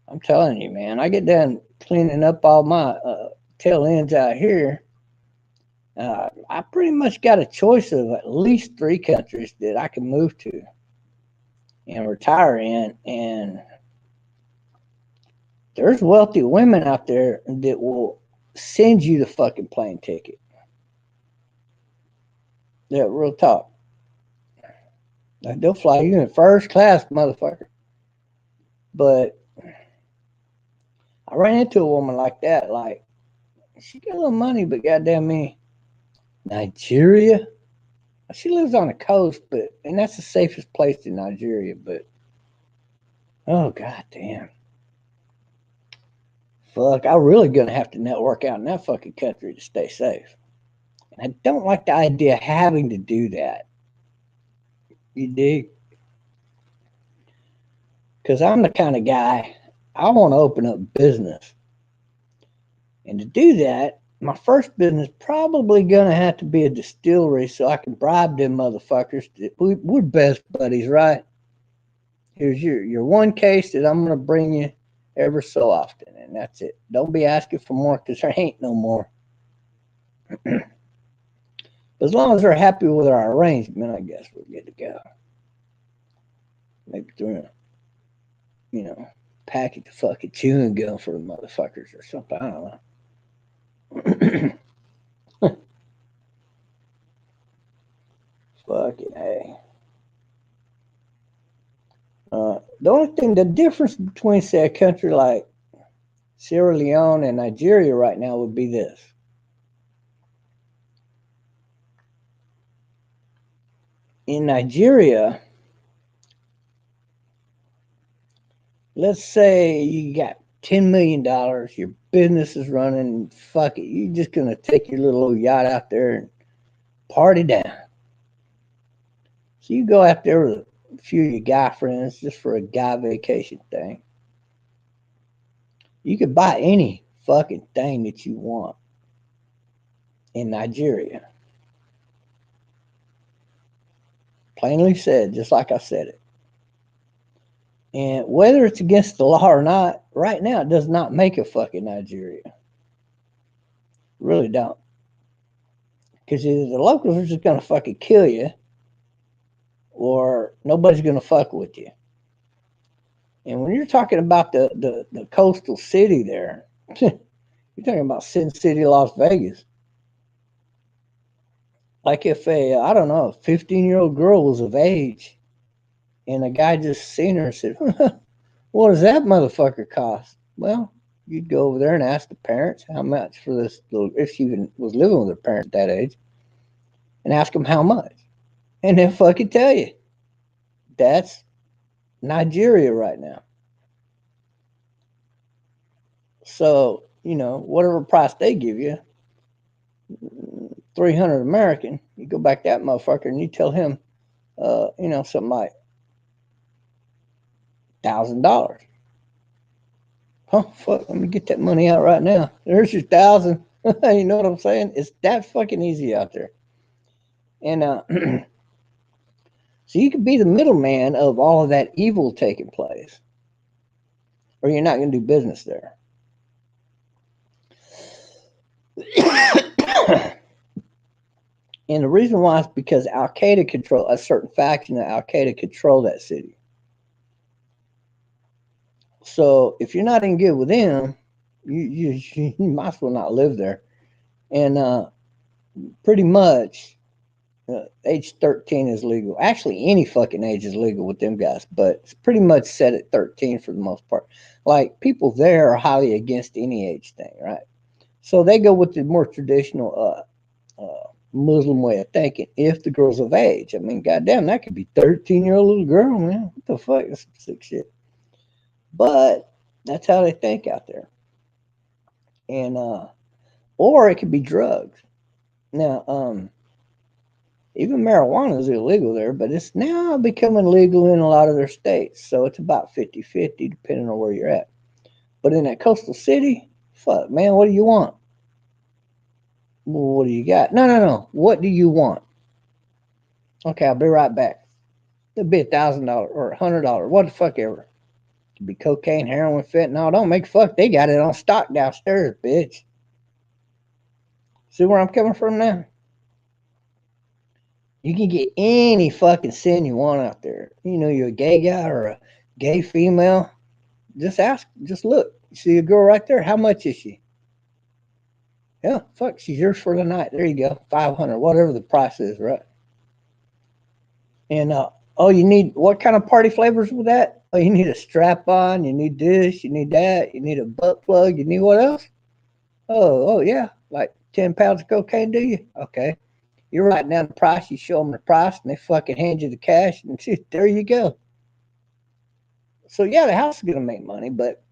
I'm telling you, man. I get done cleaning up all my tail ends out here, I pretty much got a choice of at least 3 countries that I can move to and retire in. And there's wealthy women out there that will send you the fucking plane ticket. Yeah, real talk. Like, they'll fly you in first class, motherfucker. But I ran into a woman like that. Like, she got a little money, but goddamn me, Nigeria. She lives on the coast, and that's the safest place in Nigeria. But oh goddamn, fuck, I'm really gonna have to network out in that fucking country to stay safe. And I don't like the idea of having to do that. You dig? Because I'm the kind of guy, I want to open up business. And to do that, my first business probably gonna have to be a distillery so I can bribe them motherfuckers. We're best buddies, right? Here's your one case that I'm gonna bring you ever so often, and that's it. Don't be asking for more because there ain't no more. But as long as they're happy with our arrangement, I guess we're good to go. Maybe they're packet the fucking chewing gum for the motherfuckers or something. I don't know. Fucking hey. The only thing, the difference between, say, a country like Sierra Leone and Nigeria right now would be this. In Nigeria, let's say you got $10 million, your business is running, fuck it, you're just going to take your little old yacht out there and party down. So you go out there with a few of your guy friends just for a guy vacation thing. You could buy any fucking thing that you want in Nigeria. Plainly said, just like I said it. And whether it's against the law or not, right now it does not make a fucking Nigeria. Really don't. Because either the locals are just going to fucking kill you or nobody's going to fuck with you. And when you're talking about the coastal city there, you're talking about Sin City, Las Vegas. Like if I don't know, a 15-year-old girl was of age and a guy just seen her and said, what does that motherfucker cost? Well, you'd go over there and ask the parents how much for this little, if she even was living with her parents at that age, and ask them how much. And they'll fucking tell you. That's Nigeria right now. So, whatever price they give you, 300 American, you go back to that motherfucker and you tell him, something like $1,000. Oh, fuck, let me get that money out right now. There's your 1,000. You know what I'm saying? It's that fucking easy out there. And so you could be the middleman of all of that evil taking place, or you're not going to do business there. And the reason why is because Al Qaeda control a certain faction of Al Qaeda control that city. So if you're not in good with them, you might as well not live there. And pretty much, age 13 is legal. Actually, any fucking age is legal with them guys, but it's pretty much set at 13 for the most part. Like, people there are highly against any age thing, right? So they go with the more traditional Muslim way of thinking. If the girl's of age, I mean, goddamn, that could be 13-year-old little girl, man. What the fuck? That's some sick shit. But that's how they think out there. And or it could be drugs. Now, even marijuana is illegal there, but it's now becoming legal in a lot of their states. So it's about 50-50 depending on where you're at. But in that coastal city, fuck, man, what do you want? Well, what do you got? No. What do you want? Okay, I'll be right back. It'll be $1,000 or $100, what the fuck ever. It could be cocaine, heroin, fentanyl. Don't make fuck. They got it on stock downstairs, bitch. See where I'm coming from now? You can get any fucking sin you want out there. You know, you're a gay guy or a gay female. Just ask, just look. You see a girl right there? How much is she? Yeah, fuck, she's yours for the night. There you go. 500, whatever the price is, right? And oh, you need what kind of party flavors with that? Oh, you need a strap on, you need this, you need that, you need a butt plug, you need what else? Oh, yeah, like 10 pounds of cocaine, do you? Okay. You're writing down the price, you show them the price, and they fucking hand you the cash, and there you go. So, yeah, the house is going to make money, but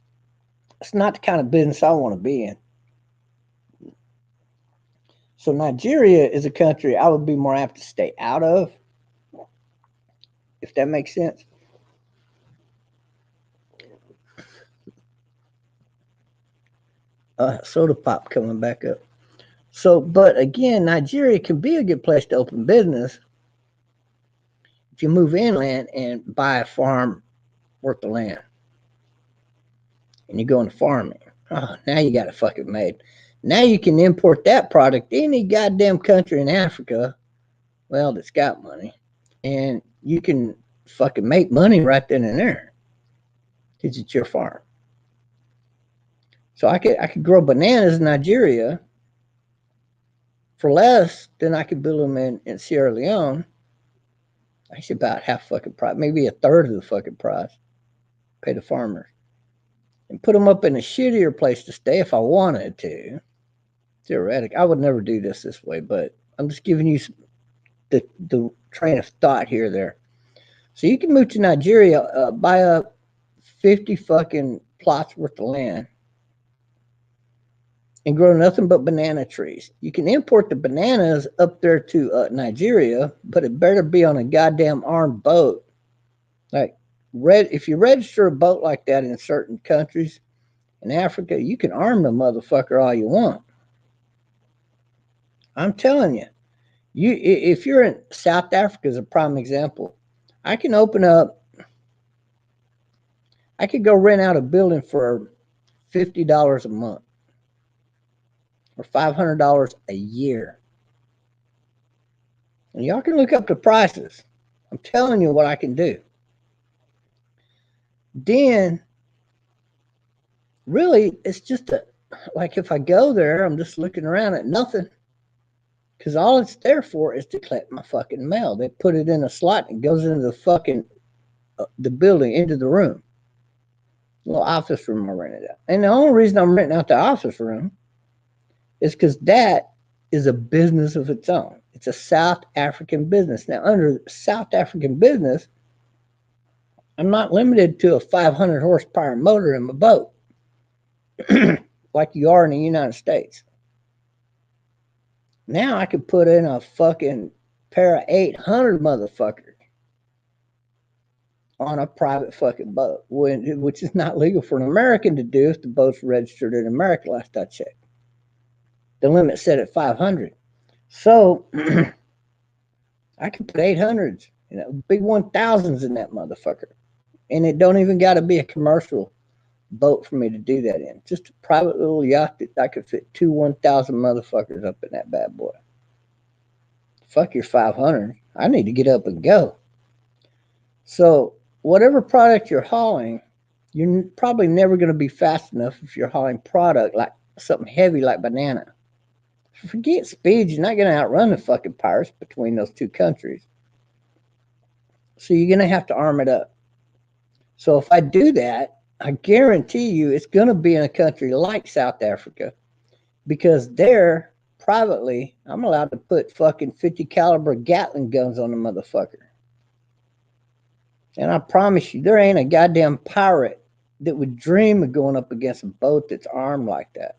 it's not the kind of business I want to be in. So, Nigeria is a country I would be more apt to stay out of, if that makes sense. Soda pop coming back up. So, but again, Nigeria can be a good place to open business if you move inland and buy a farm worth of land and you go into farming. Oh, now you got it fucking made. Now you can import that product any goddamn country in Africa, well, that's got money, and you can fucking make money right then and there because it's your farm. So I could grow bananas in Nigeria for less than I could build them in Sierra Leone. Actually, about half fucking price, maybe a third of the fucking price. Pay the farmers and put them up in a shittier place to stay if I wanted to. Theoretic, I would never do this way, but I'm just giving you the train of thought here. There, so you can move to Nigeria, buy up 50 fucking plots worth of land, and grow nothing but banana trees. You can import the bananas up there to Nigeria, but it better be on a goddamn armed boat. Like, if you register a boat like that in certain countries in Africa, you can arm the motherfucker all you want. I'm telling you, if you're in South Africa, is a prime example. I can open up. I could go rent out a building for $50 a month or $500 a year, and y'all can look up the prices. I'm telling you what I can do. Then, really, it's just like if I go there, I'm just looking around at nothing. Because all it's there for is to collect my fucking mail. They put it in a slot and it goes into the fucking the building, into the room. Little office room I rented out. And the only reason I'm renting out the office room is because that is a business of its own. It's a South African business. Now, under South African business, I'm not limited to a 500 horsepower motor in my boat like you are in the United States. Now I could put in a fucking pair of 800 motherfuckers on a private fucking boat, which is not legal for an American to do if the boat's registered in America, last I checked. The limit set at 500. So I can put 800s, big 1000s in that motherfucker. And it don't even got to be a commercial boat for me to do that in. Just a private little yacht that I could fit 1000 motherfuckers up in that bad boy. Fuck your 500. I need to get up and go. So whatever product you're hauling, you're probably never going to be fast enough if you're hauling product like something heavy like banana. Forget speed, you're not going to outrun the fucking pirates between those two countries. So you're going to have to arm it up. So if I do that, I guarantee you it's going to be in a country like South Africa, because there, privately, I'm allowed to put fucking 50 caliber Gatling guns on the motherfucker. And I promise you, there ain't a goddamn pirate that would dream of going up against a boat that's armed like that.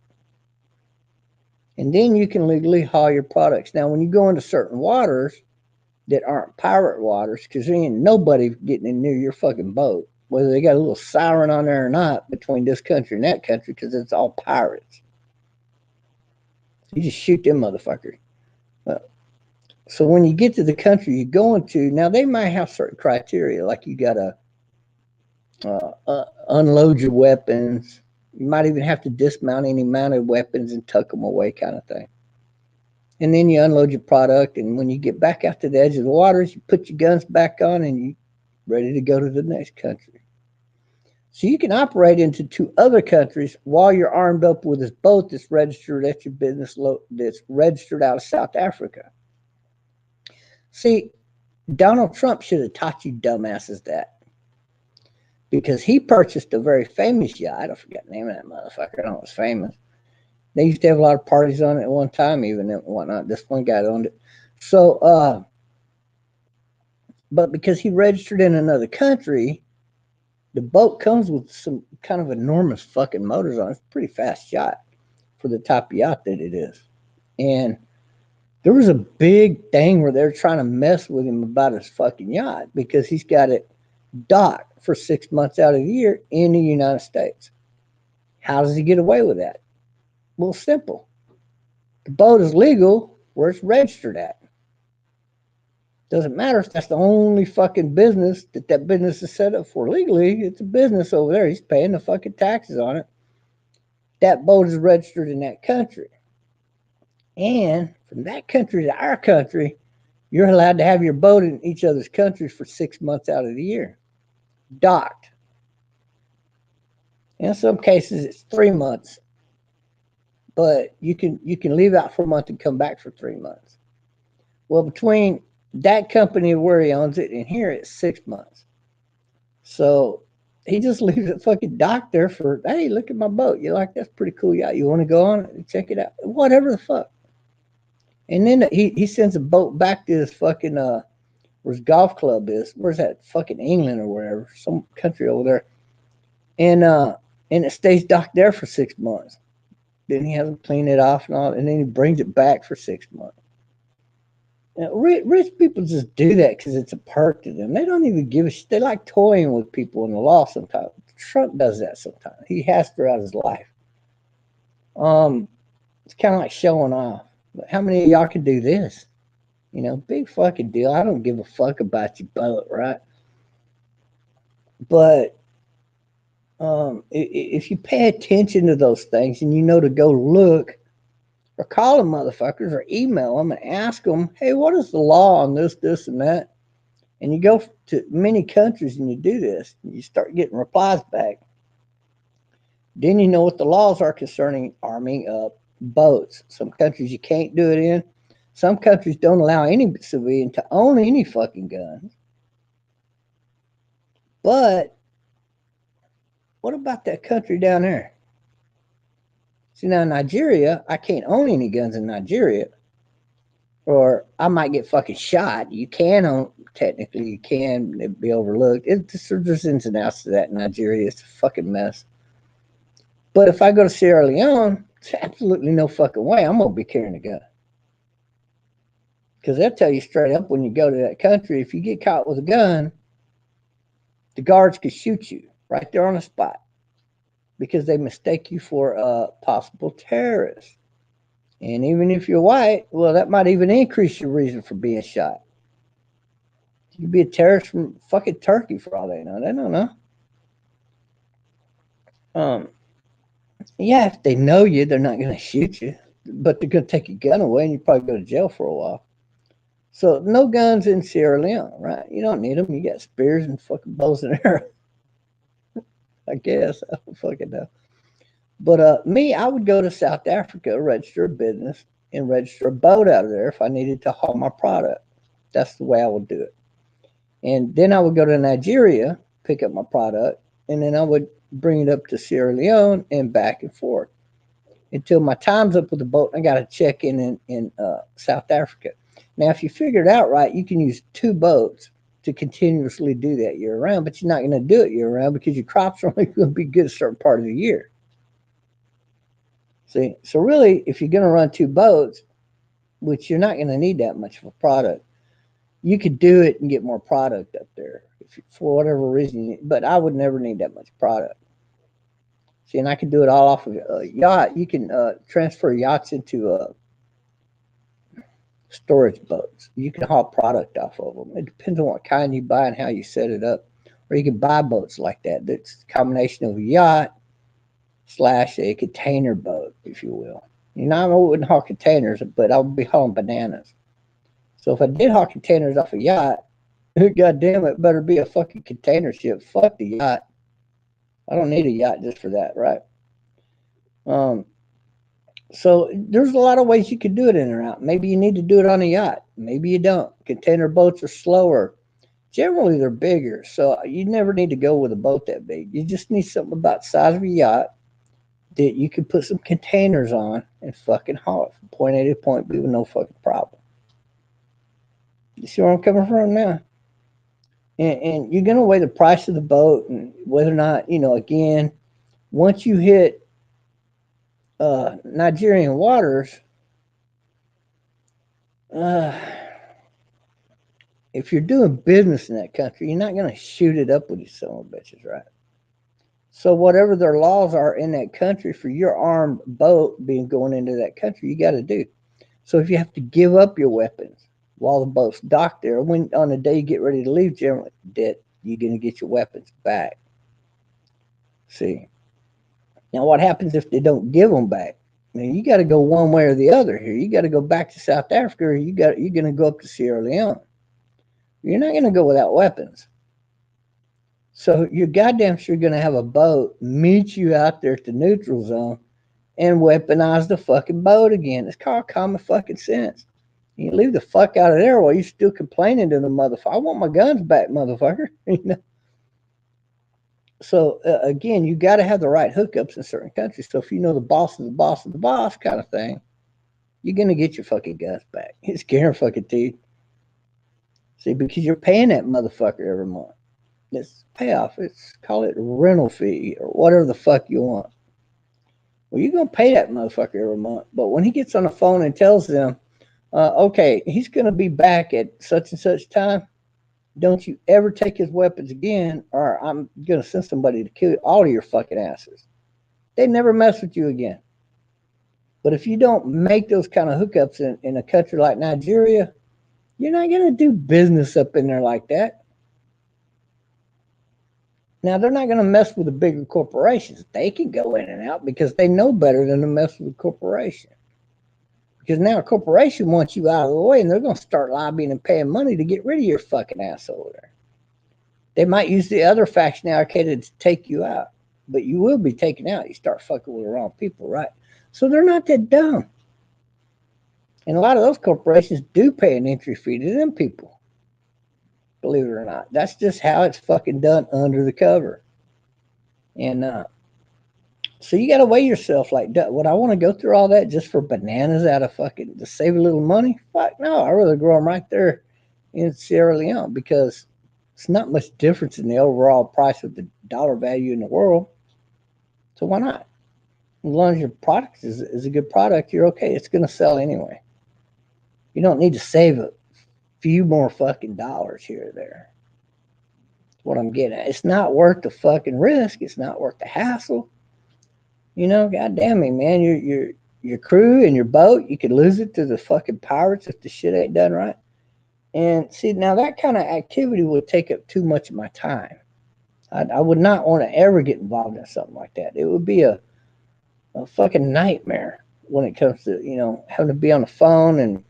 And then you can legally haul your products. Now, when you go into certain waters that aren't pirate waters, because there ain't nobody getting in near your fucking boat, whether they got a little siren on there or not, between this country and that country, because it's all pirates. You just shoot them motherfuckers. So when you get to the country you're going to, now they might have certain criteria, like you got to unload your weapons. You might even have to dismount any mounted weapons and tuck them away, kind of thing. and then you unload your product. And when you get back out to the edge of the waters, you put your guns back on, and you ready to go to the next country. So you can operate into two other countries while you're armed up with this boat that's registered at your that's registered out of South Africa. See, Donald Trump should have taught you dumbasses that because he purchased a very famous yacht. I forget the name of that motherfucker. I know it was famous. They used to have a lot of parties on it at one time, even and whatnot. This one guy owned it. So, but because he registered in another country, the boat comes with some kind of enormous fucking motors on it. It's a pretty fast yacht for the type of yacht that it is. And there was a big thing where they're trying to mess with him about his fucking yacht because he's got it docked for 6 months out of the year in the United States. How does he get away with that? Well, simple. The boat is legal where it's registered at. Doesn't matter if that's the only fucking business that business is set up for legally. It's a business over there. He's paying the fucking taxes on it. That boat is registered in that country. And from that country to our country, you're allowed to have your boat in each other's countries for 6 months out of the year. Docked. In some cases, it's 3 months, but you can leave out for a month and come back for 3 months. Well, between that company where he owns it and here, it's 6 months. So he just leaves it fucking docked there for, hey, look at my boat. You like that's pretty cool yacht. You want to go on it and check it out? Whatever the fuck. And then he sends a boat back to his fucking where his golf club is. Where's that? Fucking England or wherever, some country over there. And it stays docked there for 6 months. Then he has to clean it off and all, and then he brings it back for 6 months. Now, rich people just do that because it's a perk to them. They don't even give a shit. They like toying with people in the law sometimes. Trump does that sometimes. He has throughout his life. Um, it's kind of like showing off. But how many of y'all can do this? Big fucking deal. I don't give a fuck about your boat, right? But if you pay attention to those things and you know to go look or call them motherfuckers or email them and ask them, hey, what is the law on this, this, and that? And you go to many countries and you do this, and you start getting replies back. Then you know what the laws are concerning arming up boats. Some countries you can't do it in. Some countries don't allow any civilian to own any fucking guns. But what about that country down there? See, now in Nigeria, I can't own any guns in Nigeria, or I might get fucking shot. You can own, technically, you can be overlooked. There's ins and outs to that in Nigeria. It's a fucking mess. But if I go to Sierra Leone, there's absolutely no fucking way I'm going to be carrying a gun. Because they'll tell you straight up when you go to that country, if you get caught with a gun, the guards could shoot you right there on the spot because they mistake you for a possible terrorist. And even if you're white, well, that might even increase your reason for being shot. You could be a terrorist from fucking Turkey for all they know. They don't know. Yeah, if they know you, they're not going to shoot you, but they're going to take your gun away and you probably go to jail for a while. So no guns in Sierra Leone, right? You don't need them. You got spears and fucking bows and arrows. I guess. I don't fucking know. But me, I would go to South Africa, register a business, and register a boat out of there if I needed to haul my product. That's the way I would do it. And then I would go to Nigeria, pick up my product, and then I would bring it up to Sierra Leone and back and forth until my time's up with the boat. I got to check in South Africa. Now, if you figure it out right, you can use two boats to continuously do that year round, but you're not going to do it year round because your crops are only going to be good a certain part of the year. See, so really, if you're going to run two boats, which you're not going to need that much of a product, you could do it and get more product up there for whatever reason. But I would never need that much product. See, and I could do it all off of a yacht. You can transfer yachts into storage boats. You can haul product off of them. It depends on what kind you buy and how you set it up. Or you can buy boats like that. That's a combination of a yacht / a container boat, if you will. You know, I wouldn't haul containers, but I would be hauling bananas. So if I did haul containers off a yacht, God damn it, better be a fucking container ship. Fuck the yacht. I don't need a yacht just for that, right? Um, so there's a lot of ways you could do it in or out. Maybe you need to do it on a yacht. Maybe you don't. Container boats are slower. Generally, they're bigger, so you never need to go with a boat that big. You just need something about the size of a yacht that you can put some containers on and fucking haul it from point A to point B with no fucking problem. You see where I'm coming from now? And you're going to weigh the price of the boat and whether or not, again, once you hit Nigerian waters, uh, if you're doing business in that country, you're not going to shoot it up with these son of bitches, right? So whatever their laws are in that country for your armed boat being going into that country, you got to do. So if you have to give up your weapons while the boat's docked there, when on the day you get ready to leave, generally, that you're going to get your weapons back. See, now what happens if they don't give them back? Now you got to go one way or the other here. You got to go back to South Africa, or you're going to go up to Sierra Leone. You're not going to go without weapons. So you're goddamn sure going to have a boat meet you out there at the neutral zone and weaponize the fucking boat again. It's called common fucking sense. You leave the fuck out of there while you're still complaining to the motherfucker. I want my guns back, motherfucker. So again, you got to have the right hookups in certain countries. So if you know the boss of the boss of the boss kind of thing, you're gonna get your fucking guns back. It's guaranteed. See, because you're paying that motherfucker every month. It's payoff. It's call it rental fee or whatever the fuck you want. Well, you're gonna pay that motherfucker every month. But when he gets on the phone and tells them, okay, he's gonna be back at such and such time, don't you ever take his weapons again, or I'm gonna send somebody to kill all of your fucking asses. They never mess with you again. But if you don't make those kind of hookups in a country like Nigeria, you're not gonna do business up in there like that. Now they're not gonna mess with the bigger corporations. They can go in and out because they know better than to mess with a corporation. Because now a corporation wants you out of the way and they're gonna start lobbying and paying money to get rid of your fucking asshole there. They might use the other faction allocated to take you out, but you will be taken out. You start fucking with the wrong people, right? So they're not that dumb. And a lot of those corporations do pay an entry fee to them people, believe it or not. That's just how it's fucking done under the cover. And so you got to weigh yourself like, would I want to go through all that just for bananas out of fucking to save a little money? Fuck no. I'd rather grow them right there in Sierra Leone because it's not much difference in the overall price of the dollar value in the world. So why not? As long as your product is a good product, you're okay. It's going to sell anyway. You don't need to save a few more fucking dollars here or there. That's what I'm getting at. It's not worth the fucking risk. It's not worth the hassle. God damn it, man. Your crew and your boat, you could lose it to the fucking pirates if the shit ain't done right. And see, now that kind of activity would take up too much of my time. I would not want to ever get involved in something like that. It would be a fucking nightmare when it comes to, having to be on the phone and,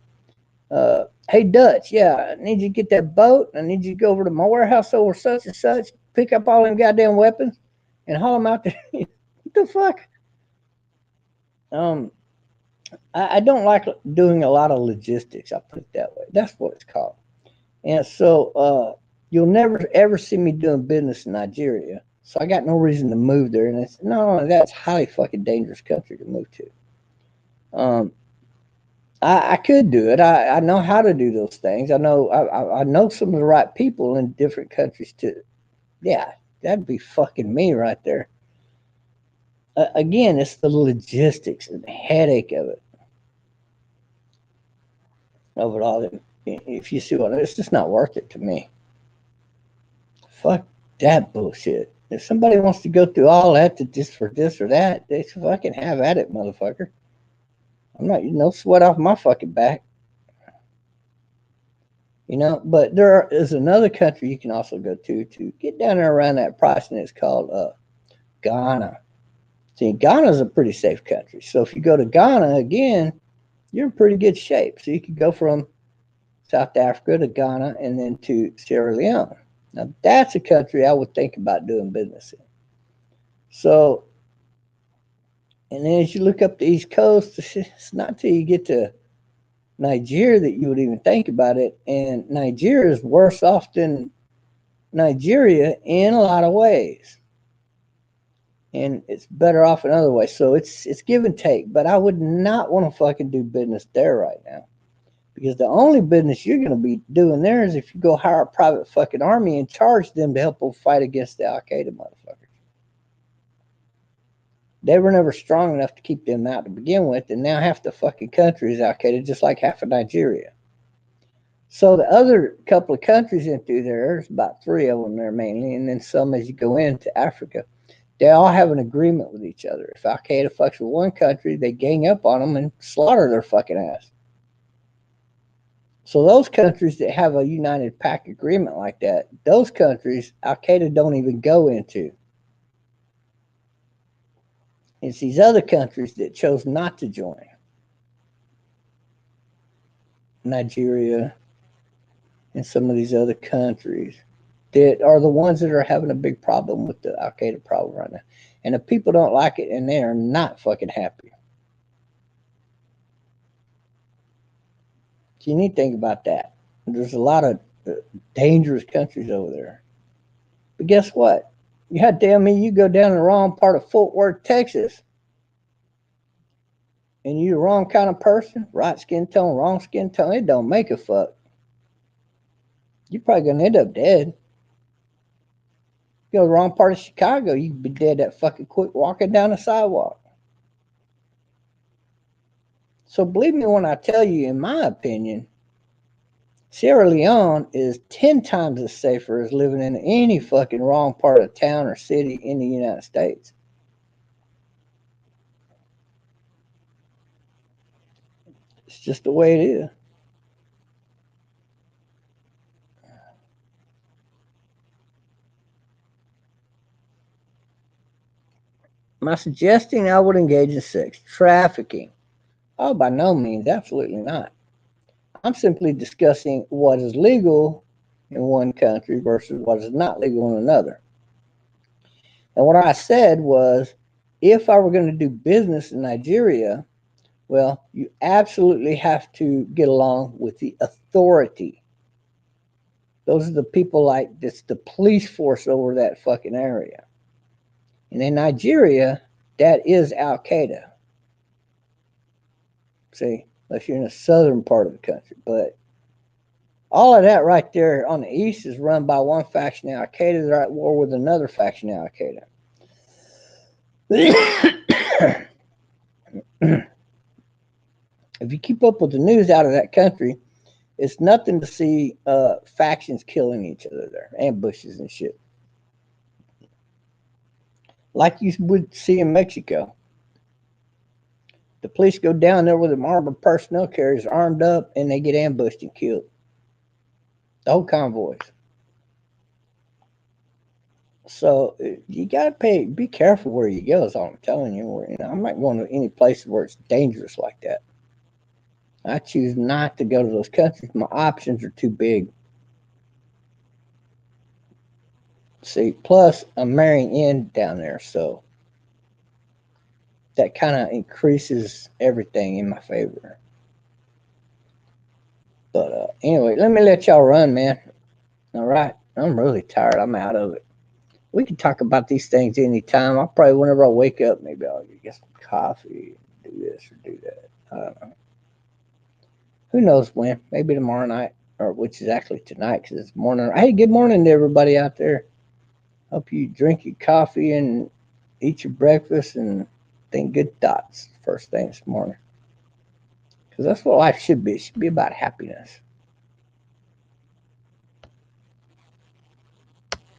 hey, Dutch, yeah, I need you to get that boat. I need you to go over to my warehouse over such and such, pick up all them goddamn weapons and haul them out there. What the fuck? I don't like doing a lot of logistics. I'll put it that way. That's what it's called. And so you'll never ever see me doing business in Nigeria. So I got no reason to move there. And it's no, that's highly fucking dangerous country to move to. I could do it. I know how to do those things. I know some of the right people in different countries too. Yeah, that'd be fucking me right there. Again, it's the logistics and the headache of it all. If you see what it's just not worth it to me. Fuck that bullshit. If somebody wants to go through all that to just for this or that, they fucking have at it, motherfucker. I'm not, no sweat off my fucking back. But there is another country you can also go to get down there around that price, and it's called Ghana. See, Ghana's a pretty safe country. So if you go to Ghana again, you're in pretty good shape. So you could go from South Africa to Ghana and then to Sierra Leone. Now that's a country I would think about doing business in. So, and then as you look up the East Coast, it's not till you get to Nigeria that you would even think about it. And Nigeria is worse off than Nigeria in a lot of ways. And it's better off in other ways. So it's give and take. But I would not want to fucking do business there right now. Because the only business you're gonna be doing there is if you go hire a private fucking army and charge them to help them fight against the Al Qaeda motherfuckers. They were never strong enough to keep them out to begin with, and now half the fucking country is Al Qaeda, just like half of Nigeria. So the other couple of countries in through there's about 3 of them there mainly, and then some as you go into Africa. They all have an agreement with each other. If Al Qaeda fucks with one country, they gang up on them and slaughter their fucking ass. So those countries that have a united pack agreement like that, those countries Al Qaeda don't even go into. It's these other countries that chose not to join. Nigeria and some of these other countries that are the ones that are having a big problem with the Al Qaeda problem right now. And the people don't like it and they are not fucking happy. So you need to think about that. There's a lot of dangerous countries over there. But guess what? You had to tell me you go down the wrong part of Fort Worth, Texas, and you the wrong kind of person, right skin tone, wrong skin tone, it don't make a fuck. You're probably gonna end up dead. You go to the wrong part of Chicago, you could be dead that fucking quick walking down the sidewalk. So believe me when I tell you, in my opinion, Sierra Leone is 10 times as safer as living in any fucking wrong part of town or city in the United States. It's just the way it is. Am I suggesting I would engage in sex trafficking? Oh, by no means, absolutely not. I'm simply discussing what is legal in one country versus what is not legal in another. And what I said was, if I were going to do business in Nigeria, well, you absolutely have to get along with the authority. Those are the people like it's the police force over that fucking area. And in Nigeria, that is Al Qaeda. See, unless you're in the southern part of the country. But all of that right there on the east is run by one faction of Al Qaeda. They're at war with another faction of Al Qaeda. If you keep up with the news out of that country, it's nothing to see factions killing each other there, ambushes and shit. Like you would see in Mexico. The police go down there with them armored personnel carriers armed up and they get ambushed and killed. The whole convoys. So you gotta be careful where you go. Is all I'm telling you. I might go to any place where it's dangerous like that. I choose not to go to those countries. My options are too big. See, plus I'm marrying in down there, so that kind of increases everything in my favor. But anyway, let me let y'all run, man. All right, I'm really tired. I'm out of it. We can talk about these things anytime. I'll probably, whenever I wake up, maybe I'll get some coffee, do this or do that. I don't know. Who knows when? Maybe tomorrow night, or which is actually tonight because it's morning. Hey, good morning to everybody out there. Hope you drink your coffee and eat your breakfast and think good thoughts first thing this morning. Because that's what life should be. It should be about happiness.